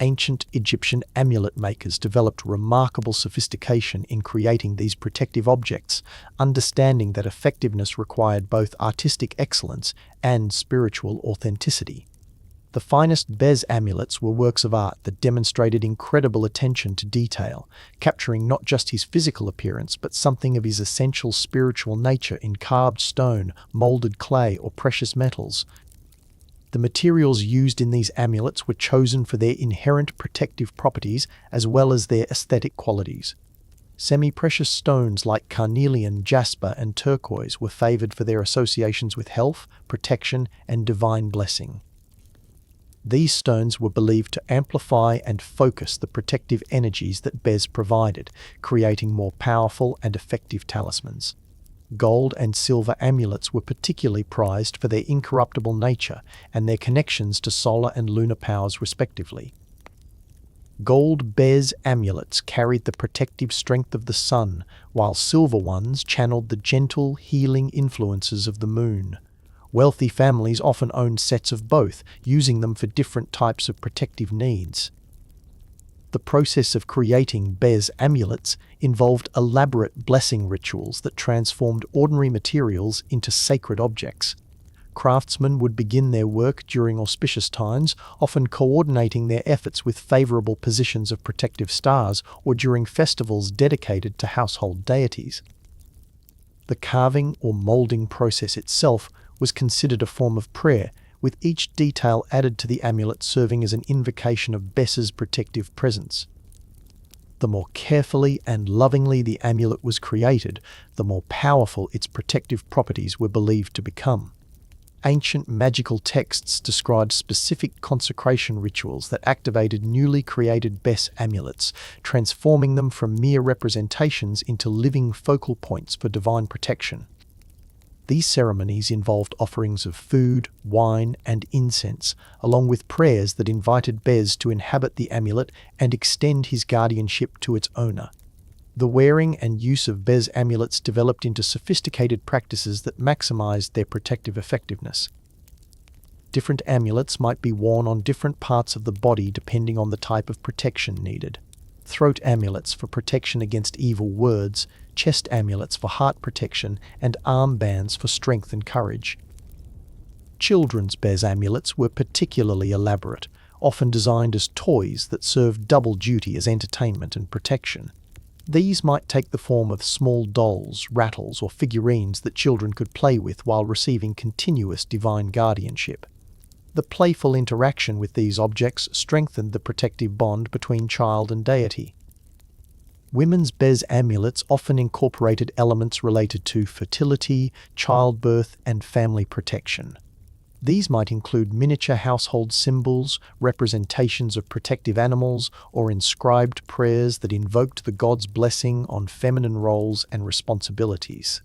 Speaker 1: Ancient Egyptian amulet makers developed remarkable sophistication in creating these protective objects, understanding that effectiveness required both artistic excellence and spiritual authenticity. The finest Bes amulets were works of art that demonstrated incredible attention to detail, capturing not just his physical appearance but something of his essential spiritual nature in carved stone, molded clay, or precious metals. The materials used in these amulets were chosen for their inherent protective properties as well as their aesthetic qualities. Semi-precious stones like carnelian, jasper, and turquoise were favored for their associations with health, protection, and divine blessing. These stones were believed to amplify and focus the protective energies that Bes provided, creating more powerful and effective talismans. Gold and silver amulets were particularly prized for their incorruptible nature and their connections to solar and lunar powers respectively. Gold Bes amulets carried the protective strength of the sun, while silver ones channeled the gentle, healing influences of the moon. Wealthy families often owned sets of both, using them for different types of protective needs. The process of creating Bes amulets involved elaborate blessing rituals that transformed ordinary materials into sacred objects. Craftsmen would begin their work during auspicious times, often coordinating their efforts with favorable positions of protective stars or during festivals dedicated to household deities. The carving or molding process itself was considered a form of prayer, with each detail added to the amulet serving as an invocation of Bes's protective presence. The more carefully and lovingly the amulet was created, the more powerful its protective properties were believed to become. Ancient magical texts described specific consecration rituals that activated newly created Bes amulets, transforming them from mere representations into living focal points for divine protection. These ceremonies involved offerings of food, wine, and incense, along with prayers that invited Bes to inhabit the amulet and extend his guardianship to its owner. The wearing and use of Bes amulets developed into sophisticated practices that maximized their protective effectiveness. Different amulets might be worn on different parts of the body depending on the type of protection needed. Throat amulets for protection against evil words, chest amulets for heart protection, and armbands for strength and courage. Children's Bes amulets were particularly elaborate, often designed as toys that served double duty as entertainment and protection. These might take the form of small dolls, rattles, or figurines that children could play with while receiving continuous divine guardianship. The playful interaction with these objects strengthened the protective bond between child and deity. Women's Bes amulets often incorporated elements related to fertility, childbirth, and family protection. These might include miniature household symbols, representations of protective animals, or inscribed prayers that invoked the god's blessing on feminine roles and responsibilities.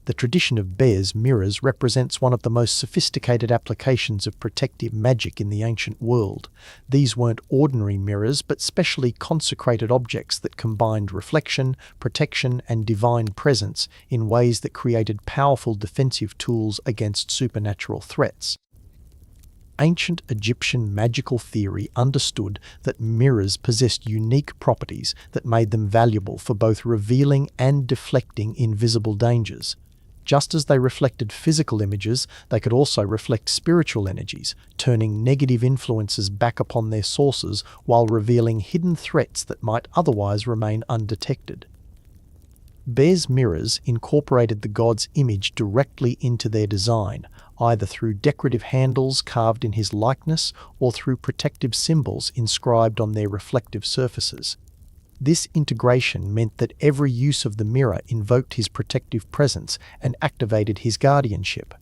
Speaker 1: The tradition of Bes mirrors represents one of the most sophisticated applications of protective magic in the ancient world. These weren't ordinary mirrors, but specially consecrated objects that combined reflection, protection, and divine presence in ways that created powerful defensive tools against supernatural threats. Ancient Egyptian magical theory understood that mirrors possessed unique properties that made them valuable for both revealing and deflecting invisible dangers. Just as they reflected physical images, they could also reflect spiritual energies, turning negative influences back upon their sources while revealing hidden threats that might otherwise remain undetected. Bez mirrors incorporated the god's image directly into their design, either through decorative handles carved in his likeness or through protective symbols inscribed on their reflective surfaces. This integration meant that every use of the mirror invoked his protective presence and activated his guardianship.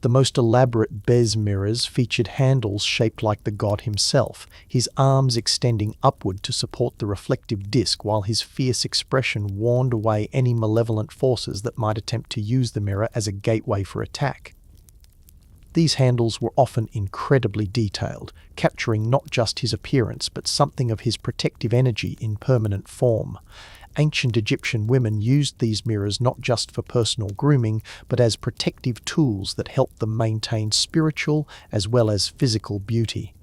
Speaker 1: The most elaborate Bez mirrors featured handles shaped like the god himself, his arms extending upward to support the reflective disc while his fierce expression warned away any malevolent forces that might attempt to use the mirror as a gateway for attack. These handles were often incredibly detailed, capturing not just his appearance but something of his protective energy in permanent form. Ancient Egyptian women used these mirrors not just for personal grooming, but as protective tools that helped them maintain spiritual as well as physical beauty.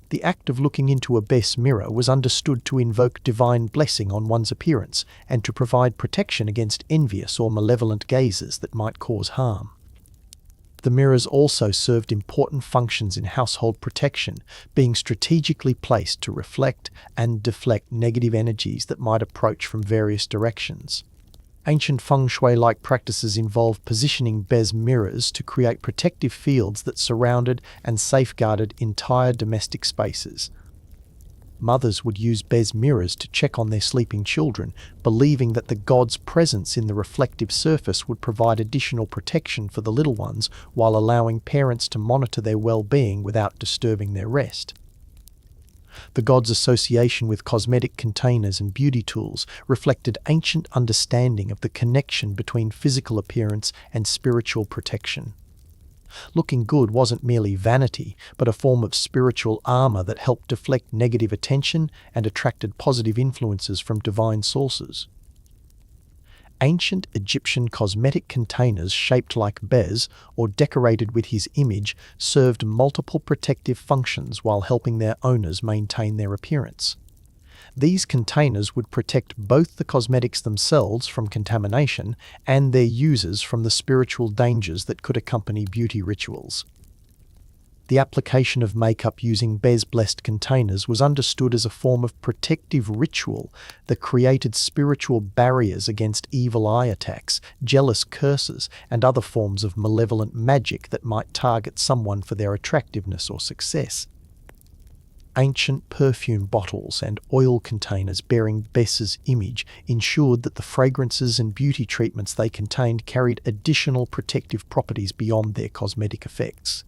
Speaker 1: The act of looking into a Bes mirror was understood to invoke divine blessing on one's appearance and to provide protection against envious or malevolent gazes that might cause harm. The mirrors also served important functions in household protection, being strategically placed to reflect and deflect negative energies that might approach from various directions. Ancient feng shui-like practices involved positioning Bez mirrors to create protective fields that surrounded and safeguarded entire domestic spaces. Mothers would use Bez mirrors to check on their sleeping children, believing that the god's presence in the reflective surface would provide additional protection for the little ones while allowing parents to monitor their well-being without disturbing their rest. The god's association with cosmetic containers and beauty tools reflected ancient understanding of the connection between physical appearance and spiritual protection. Looking good wasn't merely vanity, but a form of spiritual armor that helped deflect negative attention and attracted positive influences from divine sources. Ancient Egyptian cosmetic containers shaped like Bez or decorated with his image served multiple protective functions while helping their owners maintain their appearance. These containers would protect both the cosmetics themselves from contamination and their users from the spiritual dangers that could accompany beauty rituals. The application of makeup using Bez-blessed containers was understood as a form of protective ritual that created spiritual barriers against evil eye attacks, jealous curses, and other forms of malevolent magic that might target someone for their attractiveness or success. Ancient perfume bottles and oil containers bearing Bes's image ensured that the fragrances and beauty treatments they contained carried additional protective properties beyond their cosmetic effects.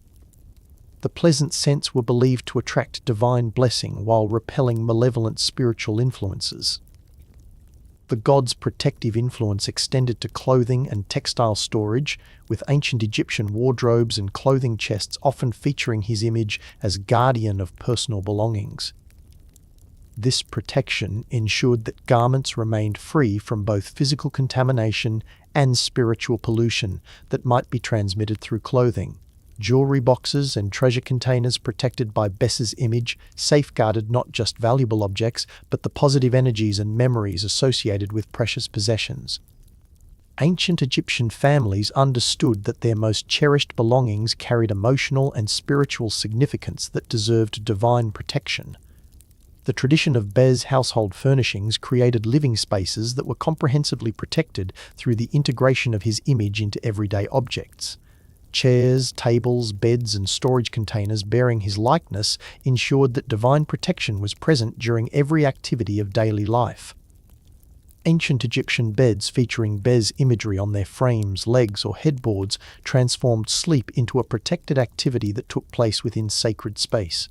Speaker 1: The pleasant scents were believed to attract divine blessing while repelling malevolent spiritual influences. The god's protective influence extended to clothing and textile storage, with ancient Egyptian wardrobes and clothing chests often featuring his image as guardian of personal belongings. This protection ensured that garments remained free from both physical contamination and spiritual pollution that might be transmitted through clothing. Jewelry boxes and treasure containers protected by Bes's image safeguarded not just valuable objects, but the positive energies and memories associated with precious possessions. Ancient Egyptian families understood that their most cherished belongings carried emotional and spiritual significance that deserved divine protection. The tradition of Bez household furnishings created living spaces that were comprehensively protected through the integration of his image into everyday objects. Chairs, tables, beds, and storage containers bearing his likeness ensured that divine protection was present during every activity of daily life. Ancient Egyptian beds featuring Bez imagery on their frames, legs, or headboards transformed sleep into a protected activity that took place within sacred space.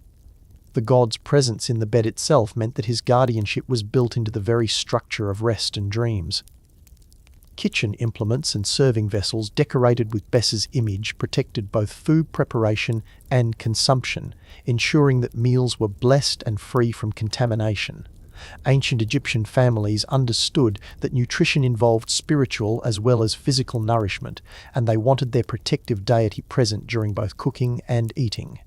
Speaker 1: The god's presence in the bed itself meant that his guardianship was built into the very structure of rest and dreams. Kitchen implements and serving vessels decorated with Bes's image protected both food preparation and consumption, ensuring that meals were blessed and free from contamination. Ancient Egyptian families understood that nutrition involved spiritual as well as physical nourishment, and they wanted their protective deity present during both cooking and eating.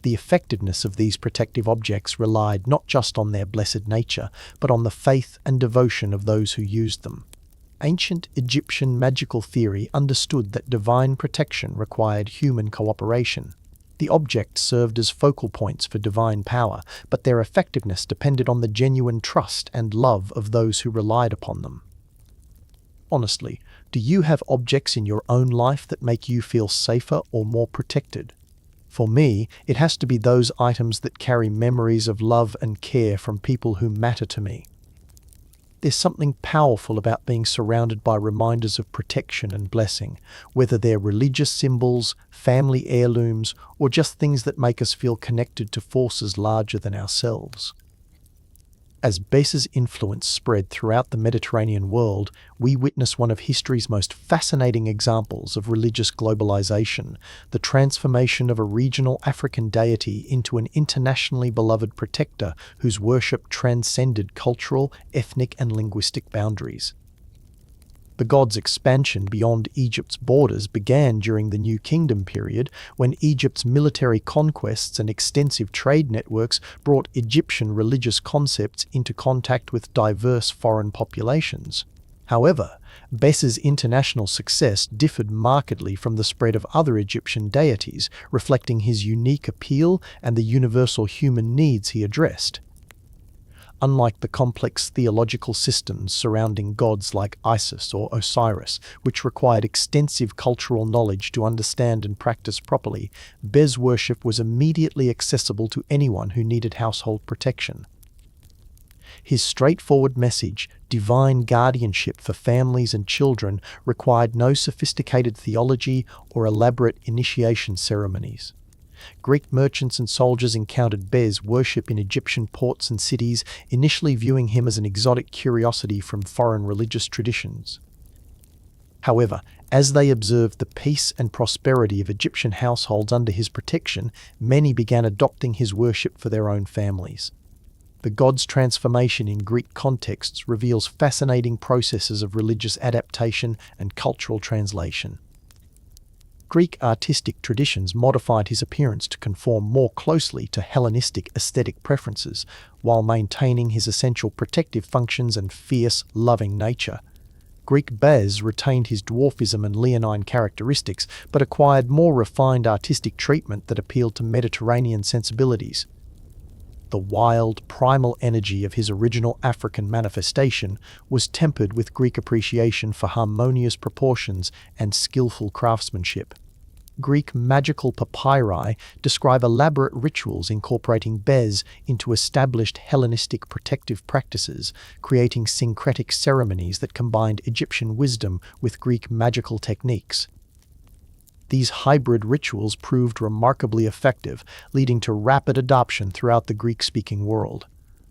Speaker 1: The effectiveness of these protective objects relied not just on their blessed nature, but on the faith and devotion of those who used them. Ancient Egyptian magical theory understood that divine protection required human cooperation. The objects served as focal points for divine power, but their effectiveness depended on the genuine trust and love of those who relied upon them. Honestly, do you have objects in your own life that make you feel safer or more protected? For me, it has to be those items that carry memories of love and care from people who matter to me. There's something powerful about being surrounded by reminders of protection and blessing, whether they're religious symbols, family heirlooms, or just things that make us feel connected to forces larger than ourselves. As Bess's influence spread throughout the Mediterranean world, we witness one of history's most fascinating examples of religious globalization, the transformation of a regional African deity into an internationally beloved protector whose worship transcended cultural, ethnic, and linguistic boundaries. The god's expansion beyond Egypt's borders began during the New Kingdom period, when Egypt's military conquests and extensive trade networks brought Egyptian religious concepts into contact with diverse foreign populations. However, Bess's international success differed markedly from the spread of other Egyptian deities, reflecting his unique appeal and the universal human needs he addressed. Unlike the complex theological systems surrounding gods like Isis or Osiris, which required extensive cultural knowledge to understand and practice properly, Bess worship was immediately accessible to anyone who needed household protection. His straightforward message, divine guardianship for families and children, required no sophisticated theology or elaborate initiation ceremonies. Greek merchants and soldiers encountered Bess worship in Egyptian ports and cities, initially viewing him as an exotic curiosity from foreign religious traditions. However, as they observed the peace and prosperity of Egyptian households under his protection, many began adopting his worship for their own families. The god's transformation in Greek contexts reveals fascinating processes of religious adaptation and cultural translation. Greek artistic traditions modified his appearance to conform more closely to Hellenistic aesthetic preferences, while maintaining his essential protective functions and fierce, loving nature. Greek Bess retained his dwarfism and leonine characteristics, but acquired more refined artistic treatment that appealed to Mediterranean sensibilities. The wild, primal energy of his original African manifestation was tempered with Greek appreciation for harmonious proportions and skillful craftsmanship. Greek magical papyri describe elaborate rituals incorporating Bess into established Hellenistic protective practices, creating syncretic ceremonies that combined Egyptian wisdom with Greek magical techniques. These hybrid rituals proved remarkably effective, leading to rapid adoption throughout the Greek-speaking world.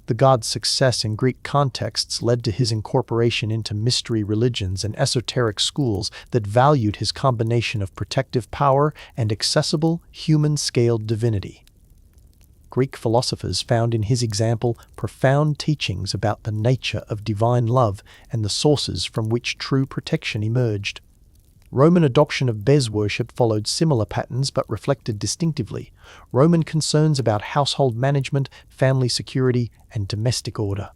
Speaker 1: The god's success in Greek contexts led to his incorporation into mystery religions and esoteric schools that valued his combination of protective power and accessible, human-scaled divinity. Greek philosophers found in his example profound teachings about the nature of divine love and the sources from which true protection emerged. Roman adoption of Bess worship followed similar patterns but reflected distinctively Roman concerns about household management, family security, and domestic order.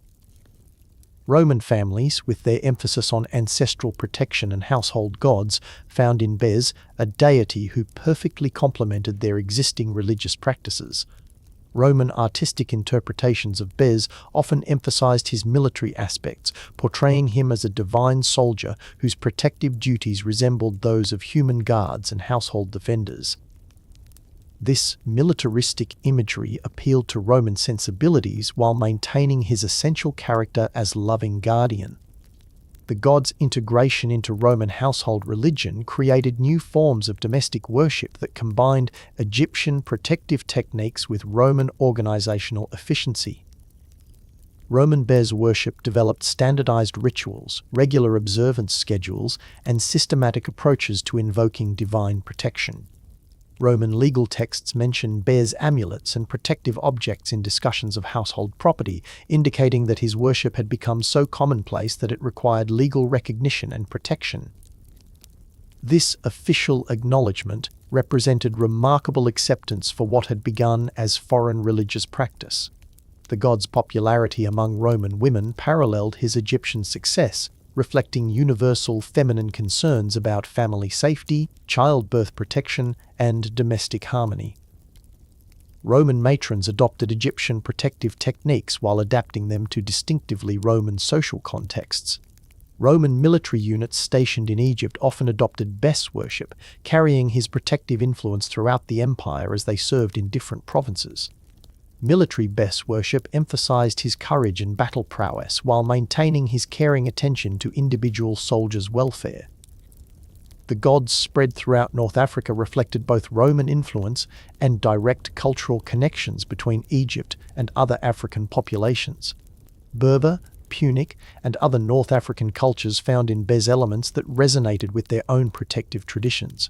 Speaker 1: Roman families, with their emphasis on ancestral protection and household gods, found in Bess a deity who perfectly complemented their existing religious practices. Roman artistic interpretations of Bess often emphasized his military aspects, portraying him as a divine soldier whose protective duties resembled those of human guards and household defenders. This militaristic imagery appealed to Roman sensibilities while maintaining his essential character as loving guardian. The god's integration into Roman household religion created new forms of domestic worship that combined Egyptian protective techniques with Roman organizational efficiency. Roman Bess worship developed standardized rituals, regular observance schedules, and systematic approaches to invoking divine protection. Roman legal texts mention Bess amulets and protective objects in discussions of household property, indicating that his worship had become so commonplace that it required legal recognition and protection. This official acknowledgement represented remarkable acceptance for what had begun as foreign religious practice. The god's popularity among Roman women paralleled his Egyptian success, reflecting universal feminine concerns about family safety, childbirth protection, and domestic harmony. Roman matrons adopted Egyptian protective techniques while adapting them to distinctively Roman social contexts. Roman military units stationed in Egypt often adopted Bes worship, carrying his protective influence throughout the empire as they served in different provinces. Military Bes worship emphasized his courage and battle prowess while maintaining his caring attention to individual soldiers' welfare. The gods spread throughout North Africa reflected both Roman influence and direct cultural connections between Egypt and other African populations. Berber, Punic, and other North African cultures found in Bes elements that resonated with their own protective traditions.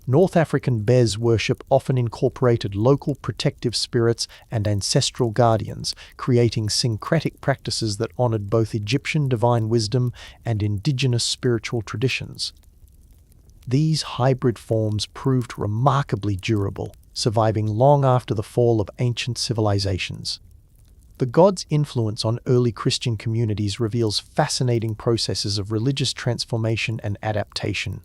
Speaker 1: North African Bes worship often incorporated local protective spirits and ancestral guardians, creating syncretic practices that honored both Egyptian divine wisdom and indigenous spiritual traditions. These hybrid forms proved remarkably durable, surviving long after the fall of ancient civilizations. The gods' influence on early Christian communities reveals fascinating processes of religious transformation and adaptation.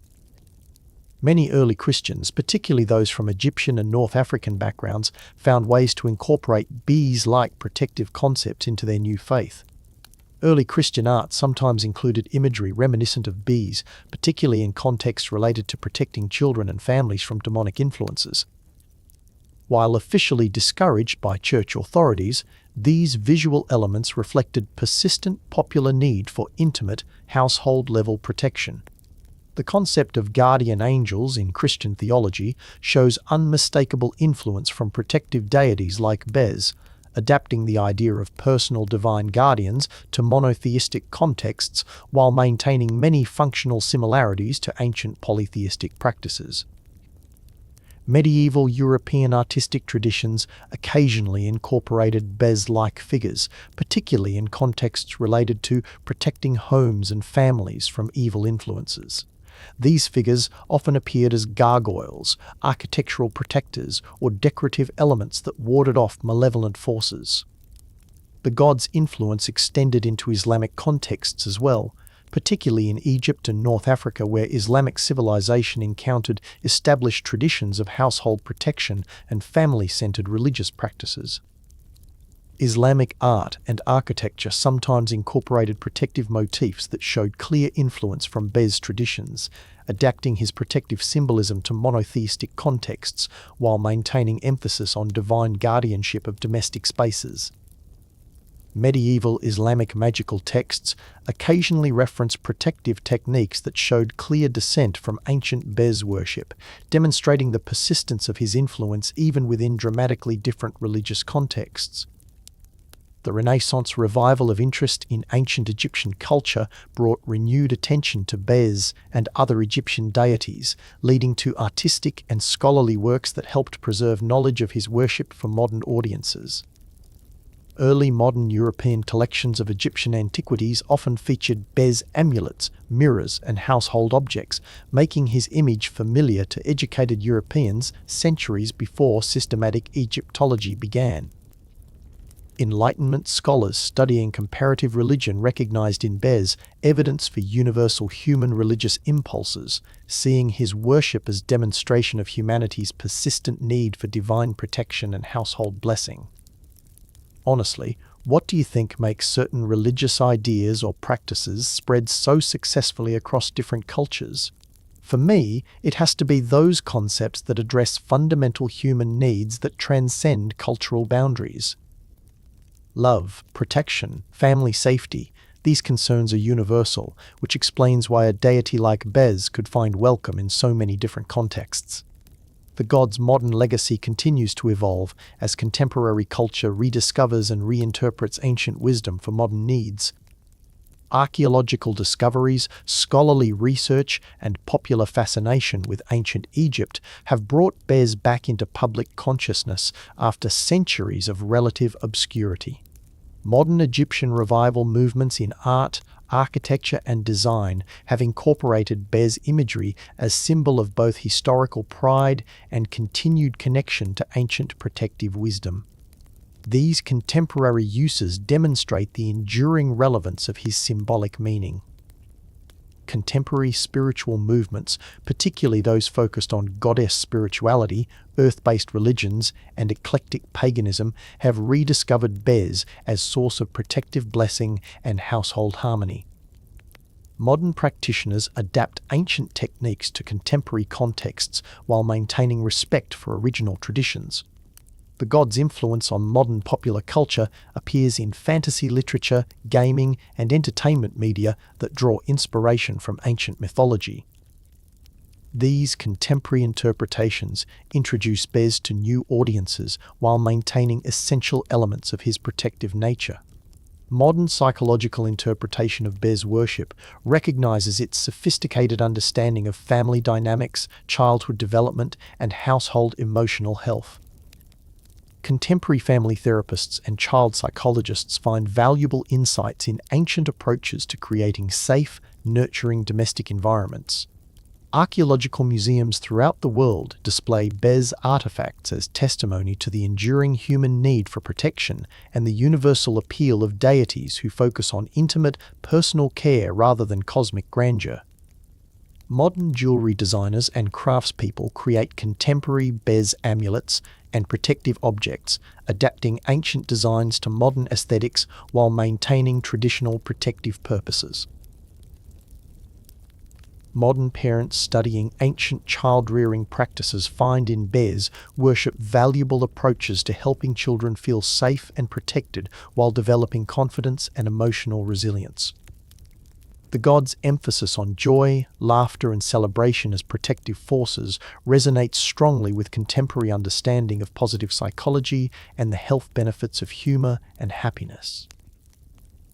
Speaker 1: Many early Christians, particularly those from Egyptian and North African backgrounds, found ways to incorporate bees-like protective concepts into their new faith. Early Christian art sometimes included imagery reminiscent of bees, particularly in contexts related to protecting children and families from demonic influences. While officially discouraged by church authorities, these visual elements reflected persistent popular need for intimate, household-level protection. The concept of guardian angels in Christian theology shows unmistakable influence from protective deities like Bes, adapting the idea of personal divine guardians to monotheistic contexts while maintaining many functional similarities to ancient polytheistic practices. Medieval European artistic traditions occasionally incorporated Bes-like figures, particularly in contexts related to protecting homes and families from evil influences. These figures often appeared as gargoyles, architectural protectors, or decorative elements that warded off malevolent forces. The gods' influence extended into Islamic contexts as well, particularly in Egypt and North Africa, where Islamic civilization encountered established traditions of household protection and family-centered religious practices. Islamic art and architecture sometimes incorporated protective motifs that showed clear influence from Bes traditions, adapting his protective symbolism to monotheistic contexts while maintaining emphasis on divine guardianship of domestic spaces. Medieval Islamic magical texts occasionally reference protective techniques that showed clear descent from ancient Bes worship, demonstrating the persistence of his influence even within dramatically different religious contexts. The Renaissance revival of interest in ancient Egyptian culture brought renewed attention to Bes and other Egyptian deities, leading to artistic and scholarly works that helped preserve knowledge of his worship for modern audiences. Early modern European collections of Egyptian antiquities often featured Bes amulets, mirrors, and household objects, making his image familiar to educated Europeans centuries before systematic Egyptology began. Enlightenment scholars studying comparative religion recognized in Bes evidence for universal human religious impulses, seeing his worship as demonstration of humanity's persistent need for divine protection and household blessing. Honestly, what do you think makes certain religious ideas or practices spread so successfully across different cultures? For me, it has to be those concepts that address fundamental human needs that transcend cultural boundaries. Love, protection, family safety, these concerns are universal, which explains why a deity like Bes could find welcome in so many different contexts. The god's modern legacy continues to evolve as contemporary culture rediscovers and reinterprets ancient wisdom for modern needs. Archaeological discoveries, scholarly research, and popular fascination with ancient Egypt have brought Bes back into public consciousness after centuries of relative obscurity. Modern Egyptian revival movements in art, architecture, and design have incorporated Bes imagery as symbol of both historical pride and continued connection to ancient protective wisdom. These contemporary uses demonstrate the enduring relevance of his symbolic meaning. Contemporary spiritual movements, particularly those focused on goddess spirituality, earth-based religions, and eclectic paganism, have rediscovered Bez as source of protective blessing and household harmony. Modern practitioners adapt ancient techniques to contemporary contexts while maintaining respect for original traditions. The god's influence on modern popular culture appears in fantasy literature, gaming, and entertainment media that draw inspiration from ancient mythology. These contemporary interpretations introduce Bez to new audiences while maintaining essential elements of his protective nature. Modern psychological interpretation of Bez worship recognizes its sophisticated understanding of family dynamics, childhood development, and household emotional health. Contemporary family therapists and child psychologists find valuable insights in ancient approaches to creating safe, nurturing domestic environments. Archaeological museums throughout the world display Bez artifacts as testimony to the enduring human need for protection and the universal appeal of deities who focus on intimate, personal care rather than cosmic grandeur. Modern jewelry designers and craftspeople create contemporary Bez amulets and protective objects, adapting ancient designs to modern aesthetics while maintaining traditional protective purposes. Modern parents studying ancient child-rearing practices find in Bez worship valuable approaches to helping children feel safe and protected while developing confidence and emotional resilience. The god's emphasis on joy, laughter, and celebration as protective forces resonates strongly with contemporary understanding of positive psychology and the health benefits of humor and happiness.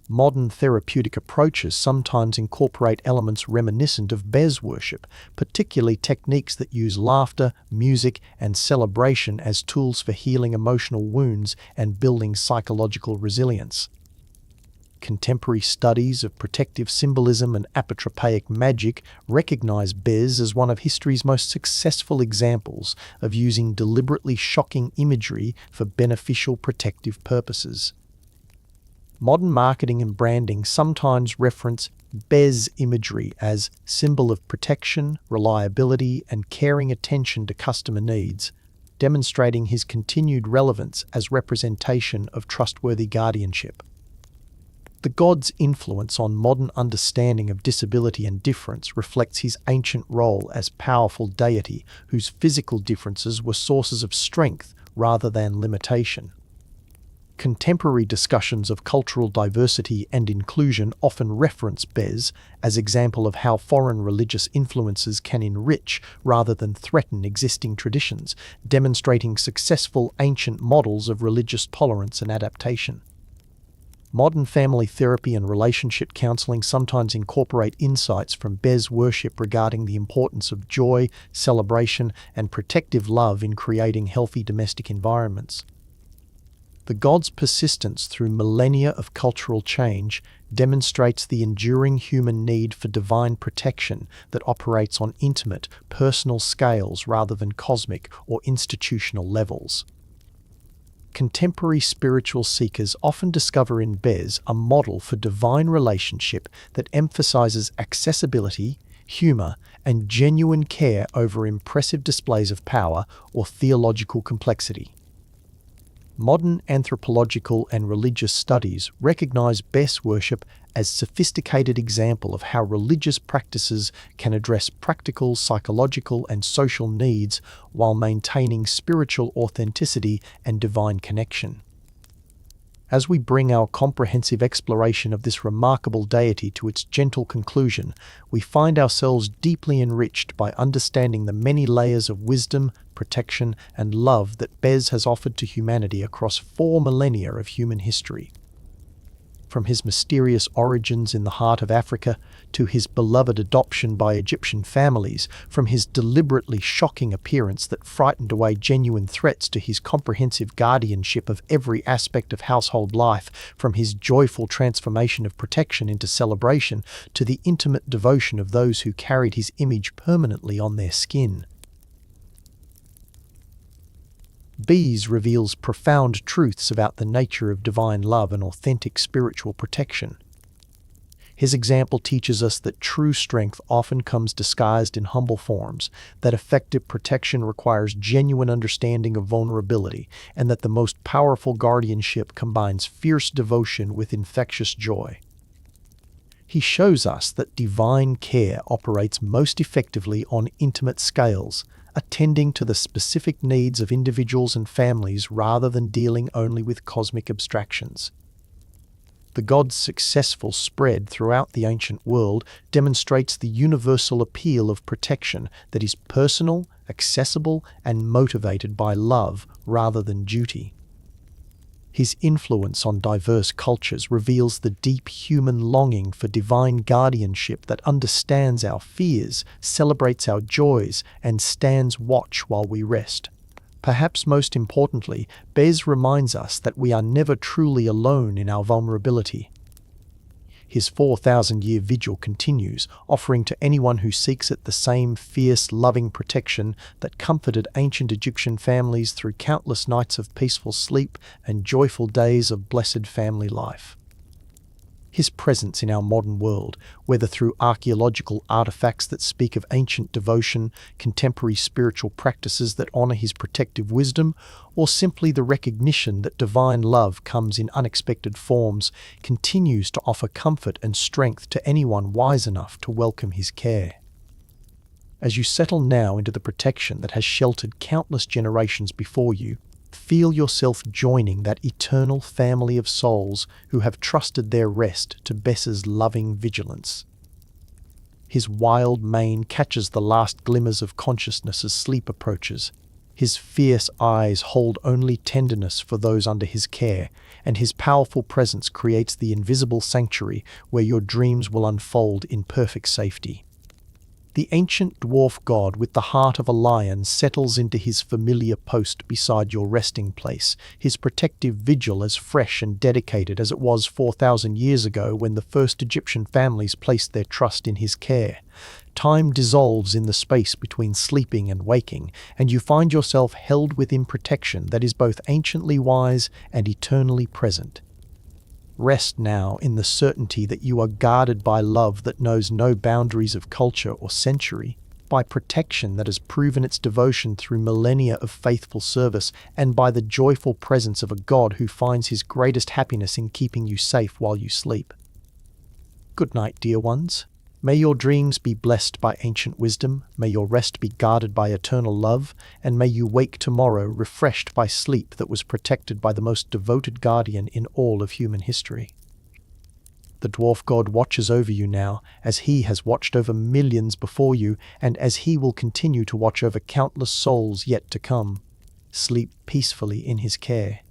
Speaker 1: Modern therapeutic approaches sometimes incorporate elements reminiscent of Bez worship, particularly techniques that use laughter, music, and celebration as tools for healing emotional wounds and building psychological resilience. Contemporary studies of protective symbolism and apotropaic magic recognize Bez as one of history's most successful examples of using deliberately shocking imagery for beneficial protective purposes. Modern marketing and branding sometimes reference Bez imagery as symbol of protection, reliability, and caring attention to customer needs, demonstrating his continued relevance as representation of trustworthy guardianship. The god's influence on modern understanding of disability and difference reflects his ancient role as powerful deity whose physical differences were sources of strength rather than limitation. Contemporary discussions of cultural diversity and inclusion often reference Bez as example of how foreign religious influences can enrich rather than threaten existing traditions, demonstrating successful ancient models of religious tolerance and adaptation. Modern family therapy and relationship counseling sometimes incorporate insights from Bez worship regarding the importance of joy, celebration, and protective love in creating healthy domestic environments. The god's persistence through millennia of cultural change demonstrates the enduring human need for divine protection that operates on intimate, personal scales rather than cosmic or institutional levels. Contemporary spiritual seekers often discover in Bez a model for divine relationship that emphasizes accessibility, humor, and genuine care over impressive displays of power or theological complexity. Modern anthropological and religious studies recognize Bez worship as a sophisticated example of how religious practices can address practical, psychological, and social needs while maintaining spiritual authenticity and divine connection. As we bring our comprehensive exploration of this remarkable deity to its gentle conclusion, we find ourselves deeply enriched by understanding the many layers of wisdom, protection, and love that Bez has offered to humanity across 4 millennia of human history. From his mysterious origins in the heart of Africa to his beloved adoption by Egyptian families, from his deliberately shocking appearance that frightened away genuine threats to his comprehensive guardianship of every aspect of household life, from his joyful transformation of protection into celebration to the intimate devotion of those who carried his image permanently on their skin. Bees reveals profound truths about the nature of divine love and authentic spiritual protection. His example teaches us that true strength often comes disguised in humble forms, that effective protection requires genuine understanding of vulnerability, and that the most powerful guardianship combines fierce devotion with infectious joy. He shows us that divine care operates most effectively on intimate scales, attending to the specific needs of individuals and families rather than dealing only with cosmic abstractions. The god's successful spread throughout the ancient world demonstrates the universal appeal of protection that is personal, accessible, and motivated by love rather than duty. His influence on diverse cultures reveals the deep human longing for divine guardianship that understands our fears, celebrates our joys, and stands watch while we rest. Perhaps most importantly, Bez reminds us that we are never truly alone in our vulnerability. His 4,000-year vigil continues, offering to anyone who seeks it the same fierce, loving protection that comforted ancient Egyptian families through countless nights of peaceful sleep and joyful days of blessed family life. His presence in our modern world, whether through archaeological artifacts that speak of ancient devotion, contemporary spiritual practices that honor his protective wisdom, or simply the recognition that divine love comes in unexpected forms, continues to offer comfort and strength to anyone wise enough to welcome his care. As you settle now into the protection that has sheltered countless generations before you, feel yourself joining that eternal family of souls who have trusted their rest to Bess's loving vigilance. His wild mane catches the last glimmers of consciousness as sleep approaches. His fierce eyes hold only tenderness for those under his care, and his powerful presence creates the invisible sanctuary where your dreams will unfold in perfect safety. The ancient dwarf god with the heart of a lion settles into his familiar post beside your resting place, his protective vigil as fresh and dedicated as it was 4,000 years ago when the first Egyptian families placed their trust in his care. Time dissolves in the space between sleeping and waking, and you find yourself held within protection that is both anciently wise and eternally present. Rest now in the certainty that you are guarded by love that knows no boundaries of culture or century, by protection that has proven its devotion through millennia of faithful service, and by the joyful presence of a God who finds his greatest happiness in keeping you safe while you sleep. Good night, dear ones. May your dreams be blessed by ancient wisdom, may your rest be guarded by eternal love, and may you wake tomorrow refreshed by sleep that was protected by the most devoted guardian in all of human history. The dwarf god watches over you now, as he has watched over millions before you, and as he will continue to watch over countless souls yet to come. Sleep peacefully in his care.